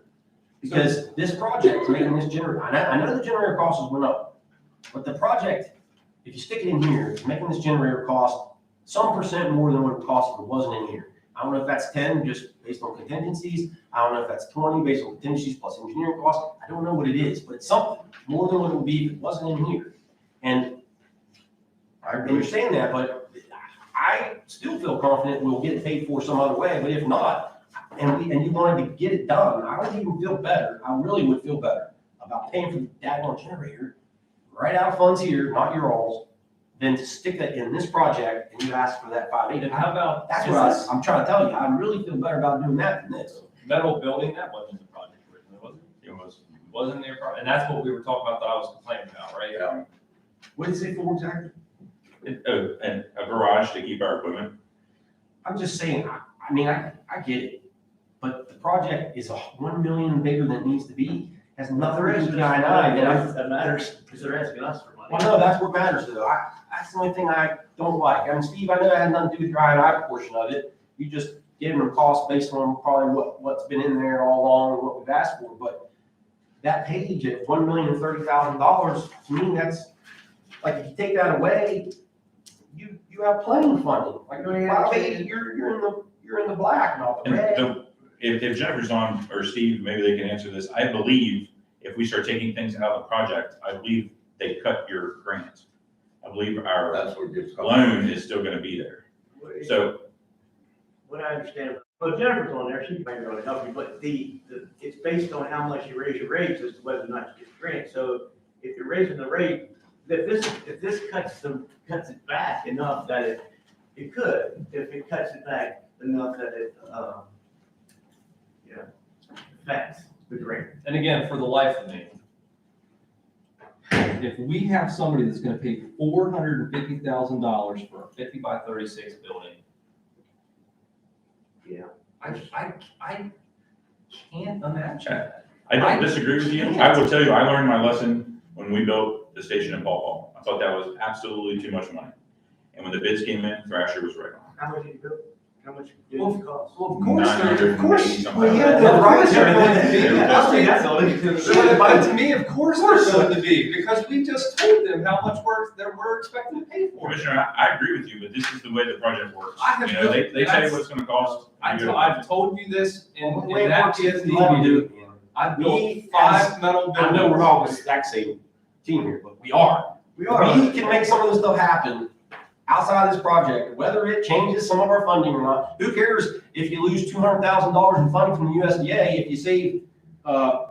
[SPEAKER 2] Because this project is making this generator, I know the generator costs went up, but the project, if you stick it in here, is making this generator cost some percent more than what it cost if it wasn't in here. I don't know if that's 10 just based on contingencies. I don't know if that's 20 based on contingencies plus engineering costs. I don't know what it is, but it's something more than what it would be if it wasn't in here. And you're saying that, but I still feel confident we'll get it paid for some other way, but if not, and you wanted to get it done, I would even feel better, I really would feel better about paying for the daggone generator right out of funds here, not your alls, than to stick that in this project and you ask for that 580.
[SPEAKER 7] How about,
[SPEAKER 2] That's what I'm trying to tell you. I really feel better about doing that than this.
[SPEAKER 7] metal building, that wasn't the project originally, was it? It wasn't their project, and that's what we were talking about that I was complaining about, right?
[SPEAKER 2] What is it for exactly?
[SPEAKER 13] And a garage to keep our equipment.
[SPEAKER 2] I'm just saying, I mean, I get it, but the project is 1 million bigger than it needs to be. Has nothing to do with the I-9.
[SPEAKER 5] That matters, because they're asking us for money.
[SPEAKER 2] Well, no, that's what matters though. That's the only thing I don't like. I mean, Steve, I know it had nothing to do with your I&I portion of it. You just gave them costs based on probably what's been in there all along and what we've asked for. But that page at $1,030,000, to me, that's, like, if you take that away, you have plenty of funding. Like, 580, you're in the black, not the
[SPEAKER 13] And
[SPEAKER 2] red.
[SPEAKER 13] if Jennifer's on, or Steve, maybe they can answer this. I believe if we start taking things out of the project, I believe they cut your grant. I believe our
[SPEAKER 14] That's what gets.
[SPEAKER 13] loan is still gonna be there. So
[SPEAKER 5] What I understand, well, Jennifer's on there, she might be able to help you, but it's based on how much you raise your rates as to whether or not you get the grant. So if you're raising the rate, if this cuts it back enough that it could, if it cuts it back enough that it, affects the grant.
[SPEAKER 3] And again, for the life of me, if we have somebody that's gonna pay $450,000 for a 50 by 36 building.
[SPEAKER 5] Yeah.
[SPEAKER 3] I can't imagine that.
[SPEAKER 13] I don't disagree with you. I will tell you, I learned my lesson when we built the station in Paw Paw. I thought that was absolutely too much money. And when the bids came in, Thrasher was right on.
[SPEAKER 5] How much did you build? How much did it cost?
[SPEAKER 2] Well, of course,
[SPEAKER 13] of course.
[SPEAKER 2] well, yeah, the right
[SPEAKER 3] But to me, of course, they're going to be, because we just told them how much work that we're expecting to pay for.
[SPEAKER 13] Commissioner, I agree with you, but this is the way the project works.
[SPEAKER 3] I have
[SPEAKER 13] You know, they say
[SPEAKER 3] that's-
[SPEAKER 13] what it's gonna cost.
[SPEAKER 3] I've told you this, and
[SPEAKER 2] The way it
[SPEAKER 3] that
[SPEAKER 2] works
[SPEAKER 3] is
[SPEAKER 2] is we let them do it.
[SPEAKER 3] I've built
[SPEAKER 2] We,
[SPEAKER 3] 5 metal
[SPEAKER 2] I know
[SPEAKER 3] buildings.
[SPEAKER 2] we're not the exact same team here, but we are. We can make some of this stuff happen outside of this project, whether it changes some of our funding or not. Who cares if you lose $200,000 in funding from the USDA, if you save,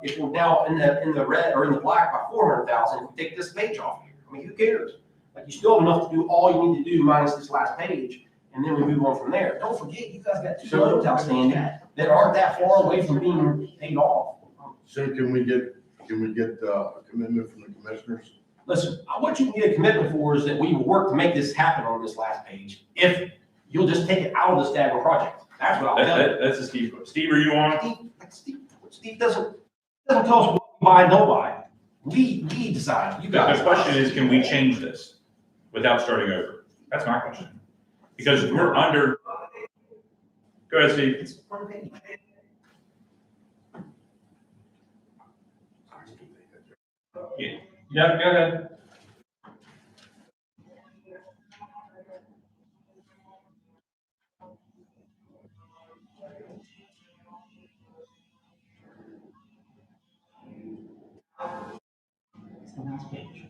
[SPEAKER 2] if we're now in the red or in the black by 400,000, if we take this page off here. I mean, who cares? Like, you still have enough to do all you need to do minus this last page, and then we move on from there. Don't forget, you guys got 2 loans outstanding that aren't that far away from being paid off.
[SPEAKER 14] So can we get a commitment from the commissioners?
[SPEAKER 2] Listen, what you can get a commitment for is that we will work to make this happen on this last page, if you'll just take it out of the stagnant project. That's what I'll tell you.
[SPEAKER 13] That's a Steve. Steve, are you on?
[SPEAKER 2] Steve doesn't tell us what we buy and don't buy. We decide, you guys.
[SPEAKER 13] The question is, can we change this without starting over? That's my question. Because we're under. Go ahead, Steve.
[SPEAKER 2] It's one page.
[SPEAKER 7] Yeah, go ahead.
[SPEAKER 2] It's the last page.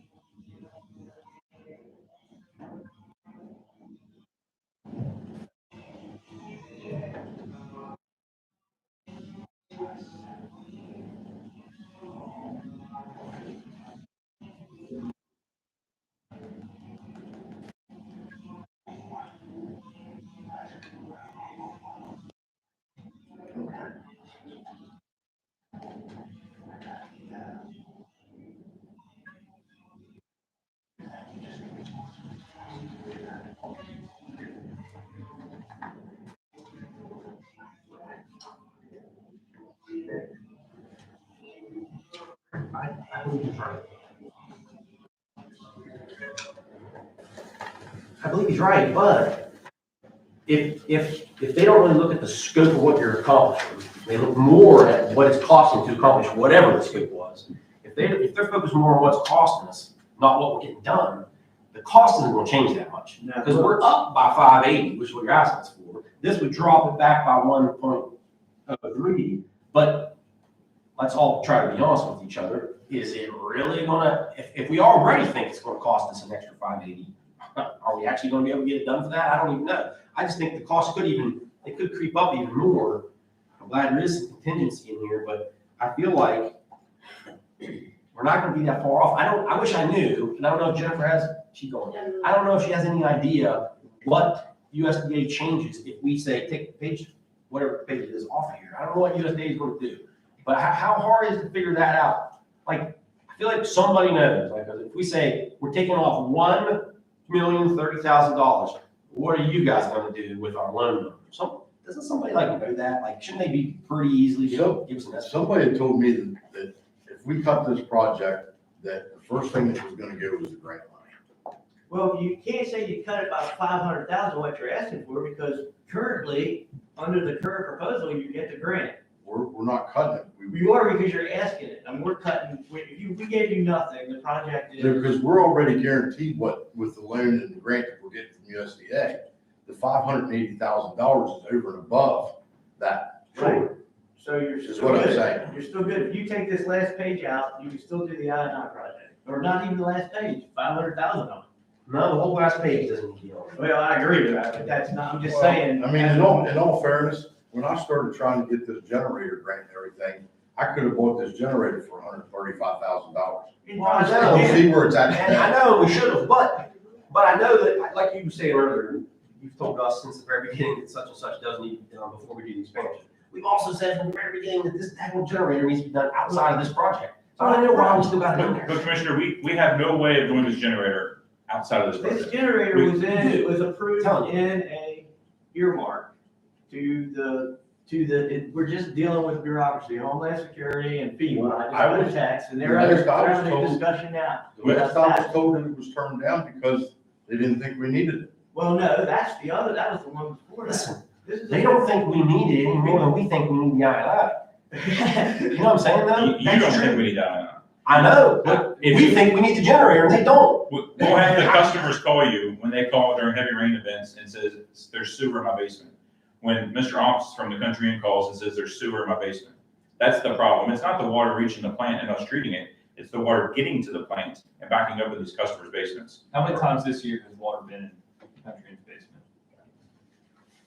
[SPEAKER 2] I believe he's right. I believe he's right, but if they don't really look at the scope of what you're accomplishing, They look more at what it's costing to accomplish whatever the scope was. If they're focused more on what's costing us, not what we're getting done, the cost isn't gonna change that much.
[SPEAKER 5] No.
[SPEAKER 2] Because we're up by 580, which is what you're asking us for. This would drop it back by 1.3, but let's all try to be honest with each other. Is it really gonna, if we already think it's gonna cost us an extra 580, are we actually gonna be able to get it done for that? I don't even know. I just think the cost it could creep up even more. I'm glad there is some contingency in here, but I feel like we're not gonna be that far off. I wish I knew, and I don't know if Jennifer has, she going, I don't know if she has any idea what USDA changes if we say, take the page, whatever page it is off of here. I don't know what USDA is gonna do. But how hard is it to figure that out? Like, I feel like somebody knows, like, if we say, we're taking off $1,030,000, what are you guys gonna do with our loan number? Doesn't somebody like know that? Like, shouldn't they be pretty easily give us an estimate?
[SPEAKER 14] Somebody had told me that if we cut this project, that the first thing that was gonna go was the grant money.
[SPEAKER 5] Well, you can't say you cut it by 500,000, what you're asking for, because currently, under the current proposal, you get the grant.
[SPEAKER 14] We're not cutting it.
[SPEAKER 5] You are because you're asking it, and we're cutting, we gave you nothing, the project is.
[SPEAKER 14] Because we're already guaranteed what, with the loan and the grant that we're getting from USDA, the $580,000 is over and above that.
[SPEAKER 5] Right. So you're
[SPEAKER 14] Is
[SPEAKER 5] still
[SPEAKER 14] what I'm
[SPEAKER 5] good.
[SPEAKER 14] saying.
[SPEAKER 5] You're still good. If you take this last page out, you can still do the I&I project, or not even the last page, 500,000 on it.
[SPEAKER 2] No, the whole last page doesn't need to be on.
[SPEAKER 5] Well, I agree with that, but that's not, I'm just
[SPEAKER 14] Well,
[SPEAKER 5] saying.
[SPEAKER 14] I mean, in all fairness, when I started trying to get this generator grant and everything, I could have bought this generator for $135,000.
[SPEAKER 2] Well, I
[SPEAKER 14] I
[SPEAKER 2] know.
[SPEAKER 14] don't see where it's at.
[SPEAKER 2] And I know we should have, but I know that, like you were saying earlier, you've told us since the very beginning that such and such does need to be done before we do the expansion. We've also said from the very beginning that that whole generator needs to be done outside of this project. So I don't know why we still got it in
[SPEAKER 13] But
[SPEAKER 2] there.
[SPEAKER 13] Commissioner, we have no way of doing this generator outside of this
[SPEAKER 5] This
[SPEAKER 13] project.
[SPEAKER 5] generator was approved
[SPEAKER 2] Telling you.
[SPEAKER 5] in a earmark we're just dealing with bureaucracy, Homeland Security and FEMA. I
[SPEAKER 14] I
[SPEAKER 5] just
[SPEAKER 14] was-
[SPEAKER 5] got a text, and
[SPEAKER 14] the
[SPEAKER 5] they're
[SPEAKER 14] last I was
[SPEAKER 5] having a
[SPEAKER 14] told-
[SPEAKER 5] discussion now.
[SPEAKER 14] The last I was told that it was turned down because they didn't think we needed it.
[SPEAKER 5] Well, no, that was the one before that.
[SPEAKER 2] Listen,
[SPEAKER 5] This is
[SPEAKER 2] they don't think we need it any more than we think we need the ILI. You know what I'm saying though?
[SPEAKER 13] You don't think we need that.
[SPEAKER 2] I know, but
[SPEAKER 13] If
[SPEAKER 2] we
[SPEAKER 13] you-
[SPEAKER 2] think we need the generator and they don't.
[SPEAKER 13] We'll have the customers call you when they call during heavy rain events and says, there's sewer in my basement. When Mr. Ops from the Country Inn calls and says, there's sewer in my basement. That's the problem. It's not the water reaching the plant and us treating it. It's the water getting to the plant and backing up in these customers' basements.
[SPEAKER 7] How many times this year has water been in Country Inn's basement?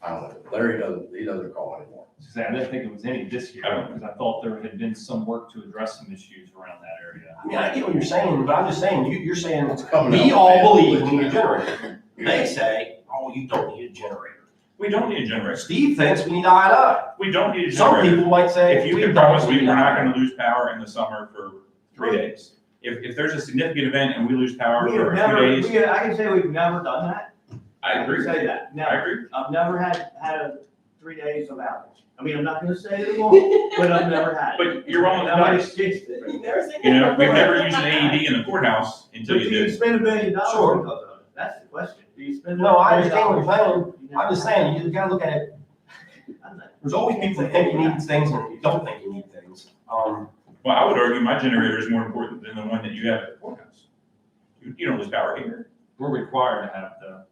[SPEAKER 14] I don't know. Larry doesn't call anymore.
[SPEAKER 7] I didn't think it was any this year, because I thought there had been some work to address some issues around that area.
[SPEAKER 2] I mean, I get what you're saying, but I'm just saying, you're saying,
[SPEAKER 14] It's coming
[SPEAKER 2] we
[SPEAKER 14] out
[SPEAKER 2] all
[SPEAKER 14] bad.
[SPEAKER 2] believe we need a generator. They say, oh, you don't need a generator.
[SPEAKER 13] We don't need a generator.
[SPEAKER 2] Steve thinks we need I&I.
[SPEAKER 13] We don't need a
[SPEAKER 2] Some
[SPEAKER 13] generator.
[SPEAKER 2] people might say.
[SPEAKER 13] If you
[SPEAKER 2] we
[SPEAKER 13] can
[SPEAKER 2] don't
[SPEAKER 13] promise me
[SPEAKER 2] need
[SPEAKER 13] we're not
[SPEAKER 2] I&I.
[SPEAKER 13] gonna lose power in the summer for 3 days. If there's a significant event and we lose power
[SPEAKER 5] We
[SPEAKER 13] for
[SPEAKER 5] have
[SPEAKER 13] a few
[SPEAKER 5] never,
[SPEAKER 13] days,
[SPEAKER 5] I can say we've never done that.
[SPEAKER 13] I
[SPEAKER 5] can
[SPEAKER 13] agree.
[SPEAKER 5] say that,
[SPEAKER 13] I
[SPEAKER 5] never.
[SPEAKER 13] agree.
[SPEAKER 5] I've never had a 3 days of outage. I mean, I'm not gonna say it won't, but I've never had it.
[SPEAKER 13] But you're wrong with
[SPEAKER 5] I might
[SPEAKER 13] that.
[SPEAKER 5] have jinxed it.
[SPEAKER 13] You know, we've never used an AED in the courthouse until
[SPEAKER 5] But
[SPEAKER 13] you
[SPEAKER 5] do you
[SPEAKER 13] do.
[SPEAKER 5] spend $1 billion
[SPEAKER 2] Sure.
[SPEAKER 5] because of it? That's the question. Do you spend?
[SPEAKER 2] No, I
[SPEAKER 5] $1
[SPEAKER 2] understand what you're saying.
[SPEAKER 5] billion?
[SPEAKER 2] I'm just saying, you gotta look at it.
[SPEAKER 5] I'm not-
[SPEAKER 2] There's always people that think you need things and you don't think you need things.
[SPEAKER 13] Well, I would argue my generator is more important than the one that you have at the courthouse. You don't lose power here.
[SPEAKER 7] We're required to have the,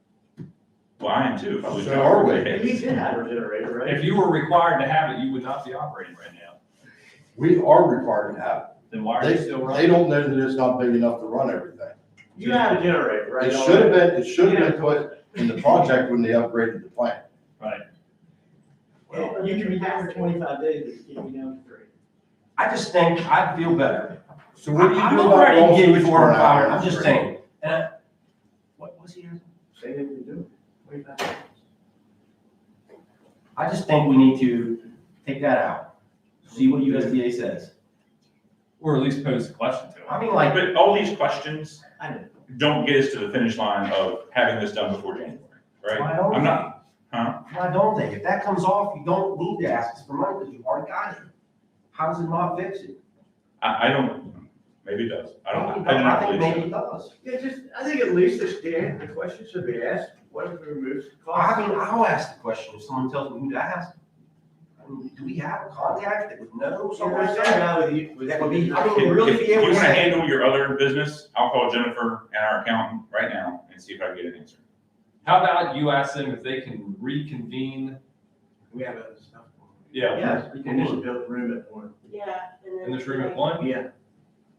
[SPEAKER 13] Well, I am too. If I lose
[SPEAKER 14] So
[SPEAKER 13] power,
[SPEAKER 14] are we.
[SPEAKER 5] He did have a generator, right?
[SPEAKER 7] if you were required to have it, you would not be operating right now.
[SPEAKER 14] We are required to have
[SPEAKER 7] Then why
[SPEAKER 14] it.
[SPEAKER 7] are you still
[SPEAKER 14] They
[SPEAKER 7] running?
[SPEAKER 14] don't know that it's not big enough to run everything.
[SPEAKER 5] You have a generator, right?
[SPEAKER 14] It should have been put in the project when they upgraded the plant.
[SPEAKER 7] Right.
[SPEAKER 5] Well, you can be down for 25 days, but you can't be down for 3.
[SPEAKER 2] I just think I'd feel better.
[SPEAKER 14] So what do you
[SPEAKER 2] I'm
[SPEAKER 14] do
[SPEAKER 2] not
[SPEAKER 14] about
[SPEAKER 2] ready to give you
[SPEAKER 14] lawsuits
[SPEAKER 2] 400,
[SPEAKER 14] for
[SPEAKER 2] 500, I'm just saying. What was he?
[SPEAKER 5] Say they can do it. 25 days.
[SPEAKER 2] I just think we need to take that out, see what USDA says.
[SPEAKER 7] Or at least pose a question to
[SPEAKER 2] I
[SPEAKER 7] them.
[SPEAKER 2] mean, like,
[SPEAKER 13] But all these questions
[SPEAKER 5] I know.
[SPEAKER 13] don't get us to the finish line of having this done before January, right?
[SPEAKER 2] why don't
[SPEAKER 13] I'm
[SPEAKER 2] they?
[SPEAKER 13] not, huh?
[SPEAKER 2] Why don't they? If that comes off, you don't need to ask us for money because you already got it. How does it not fix it?
[SPEAKER 13] I don't, maybe it does. I don't,
[SPEAKER 2] Maybe
[SPEAKER 13] I do
[SPEAKER 2] it
[SPEAKER 13] not
[SPEAKER 2] does. I think
[SPEAKER 13] believe
[SPEAKER 2] maybe
[SPEAKER 13] so.
[SPEAKER 2] it does.
[SPEAKER 5] Yeah, just, I think at least the question should be asked, what if we remove the cost?
[SPEAKER 2] I mean, I'll ask the question if someone tells me who to ask. do we have a contact that would know
[SPEAKER 5] So
[SPEAKER 2] something
[SPEAKER 5] we're
[SPEAKER 2] like
[SPEAKER 5] saying
[SPEAKER 2] that?
[SPEAKER 5] now,
[SPEAKER 2] That would be, I mean,
[SPEAKER 13] If
[SPEAKER 2] really
[SPEAKER 13] if
[SPEAKER 2] be
[SPEAKER 13] you
[SPEAKER 2] able to
[SPEAKER 13] want to
[SPEAKER 2] say.
[SPEAKER 13] handle your other business, I'll call Jennifer and our accountant right now and see if I can get an answer.
[SPEAKER 7] How about you ask them if they can reconvene?
[SPEAKER 5] we have other stuff.
[SPEAKER 7] Yeah,
[SPEAKER 5] You can just build room at one.
[SPEAKER 8] Yeah. and then-
[SPEAKER 7] in this room at 1?
[SPEAKER 5] Yeah.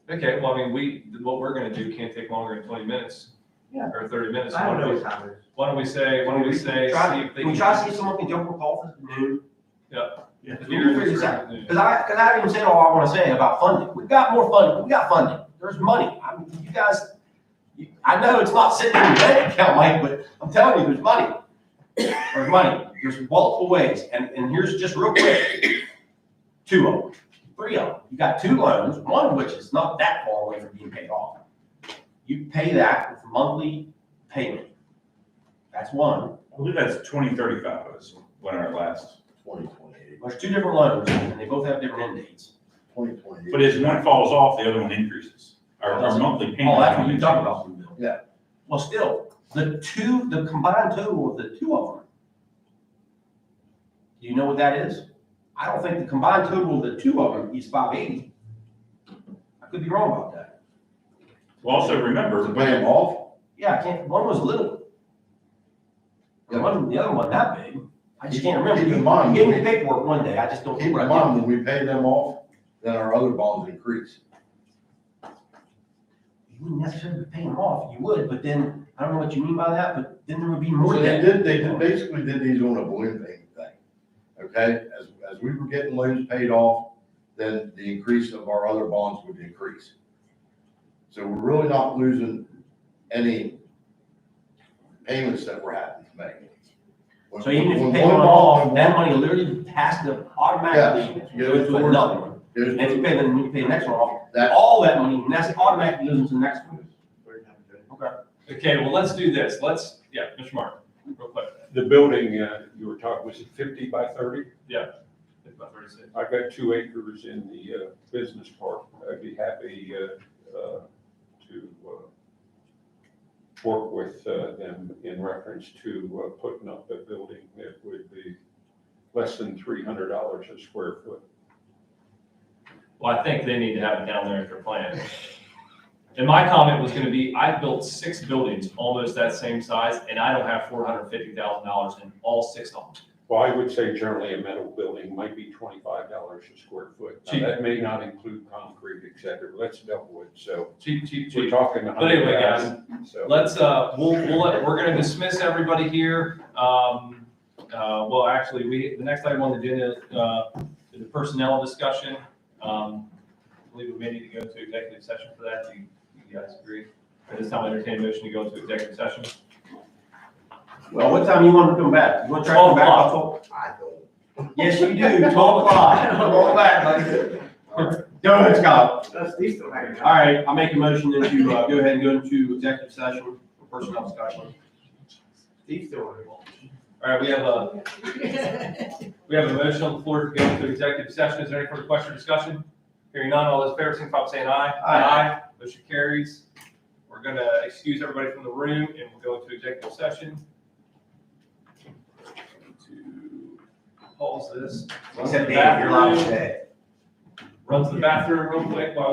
[SPEAKER 7] Okay, well, I mean, what we're gonna do can't take longer than 20 minutes.
[SPEAKER 2] Yeah.
[SPEAKER 7] Or 30 minutes.
[SPEAKER 5] I don't know what time it is.
[SPEAKER 7] Why don't we say, see
[SPEAKER 2] Try,
[SPEAKER 7] if they
[SPEAKER 2] can we try to see if someone can jump on call this noon?
[SPEAKER 7] Yeah.
[SPEAKER 2] We can
[SPEAKER 7] Here in
[SPEAKER 2] figure
[SPEAKER 7] this
[SPEAKER 2] this out.
[SPEAKER 7] room.
[SPEAKER 2] Cause I haven't even said all I wanna say about funding. We've got more funding, we got funding, there's money. I mean, you guys, I know it's not sitting in your bank account, Mike, but I'm telling you, there's money. There's money, there's multiple ways, and here's just real quick. 2 of them, 3 of them. You got 2 loans, one of which is not that far away from being paid off. You pay that with monthly payment. That's one.
[SPEAKER 13] I believe that's 2035 was when our last,
[SPEAKER 14] 2028,
[SPEAKER 2] There's 2 different loans, and they both have different end dates.
[SPEAKER 14] 2028.
[SPEAKER 13] but as one falls off, the other one increases. Our monthly payment.
[SPEAKER 2] Oh, that's what you're talking about, Bill.
[SPEAKER 14] Yeah.
[SPEAKER 2] Well, still, the combined total of the 2 of them. Do you know what that is? I don't think the combined total of the 2 of them is 580. I could be wrong about that.
[SPEAKER 13] Well, also remember,
[SPEAKER 14] To pay them off,
[SPEAKER 2] Yeah, I can't, one was little. The other one that big. I just can't remember.
[SPEAKER 14] Keep in
[SPEAKER 2] You
[SPEAKER 14] mind-
[SPEAKER 2] gave me the paperwork one day, I just don't.
[SPEAKER 14] keep in mind, when we pay them off, then our other bonds increase.
[SPEAKER 2] You wouldn't necessarily be paying them off, you would, but then, I don't know what you mean by that, but then there would be more
[SPEAKER 14] So
[SPEAKER 2] debt.
[SPEAKER 14] they basically did these on a balloon payment thing, okay? As we were getting loans paid off, then the increase of our other bonds would increase. So we're really not losing any payments that we're having to make. When-
[SPEAKER 2] So even if you
[SPEAKER 14] when
[SPEAKER 2] pay
[SPEAKER 14] one
[SPEAKER 2] one
[SPEAKER 14] bond-
[SPEAKER 2] off, that money literally has to automatically
[SPEAKER 14] Yeah.
[SPEAKER 2] go to another one.
[SPEAKER 14] goes
[SPEAKER 2] And if you
[SPEAKER 14] to-
[SPEAKER 2] pay the next one off,
[SPEAKER 14] That-
[SPEAKER 2] all that money, and that's automatically goes into the next one.
[SPEAKER 7] Okay, well, let's do this. Yeah, Mr. Martin, real quick.
[SPEAKER 6] The building, you were talking, was it 50 by 30?
[SPEAKER 7] It's about 36.
[SPEAKER 6] I've got 2 acres in the business park. I'd be happy to work with them in reference to putting up a building that would be less than $300 a square foot.
[SPEAKER 7] Well, I think they need to have it down there if they're planning. And my comment was gonna be, I've built 6 buildings almost that same size, and I don't have $450,000 in all 6 of them.
[SPEAKER 6] Well, I would say generally a metal building might be $25 a square foot. Now,
[SPEAKER 7] Cheap.
[SPEAKER 6] that may not include concrete, et cetera. Let's double it. So
[SPEAKER 7] Cheap,
[SPEAKER 6] we're
[SPEAKER 7] cheap.
[SPEAKER 6] talking
[SPEAKER 7] But anyway, guys,
[SPEAKER 6] 100,000. So
[SPEAKER 7] let's, we're gonna dismiss everybody here. Well, actually, the next item on the agenda is a personnel discussion. I believe we may need to go into executive session for that. Do you guys agree? At this time, I entertain a motion to go into executive session.
[SPEAKER 2] Well, what time you want to come back? You want to try to come back?
[SPEAKER 7] 12
[SPEAKER 2] I don't. Yes, you do, 12 o'clock. Come on back, buddy. Go ahead, Scott.
[SPEAKER 5] That's, these still hanging out.
[SPEAKER 2] All right, I'll make a motion then to go ahead and go into executive session for personnel discussion.
[SPEAKER 5] These still hanging.
[SPEAKER 7] All right, we have a motion on the floor to go into executive session. Is there any further question or discussion? Hearing none, all those in favor, signify by saying aye.
[SPEAKER 2] Aye.
[SPEAKER 7] Motion carries. We're gonna excuse everybody from the room and we'll go into executive session. To pause this.
[SPEAKER 2] Except Dave, you're allowed to stay.
[SPEAKER 7] Run to the bathroom real quick while we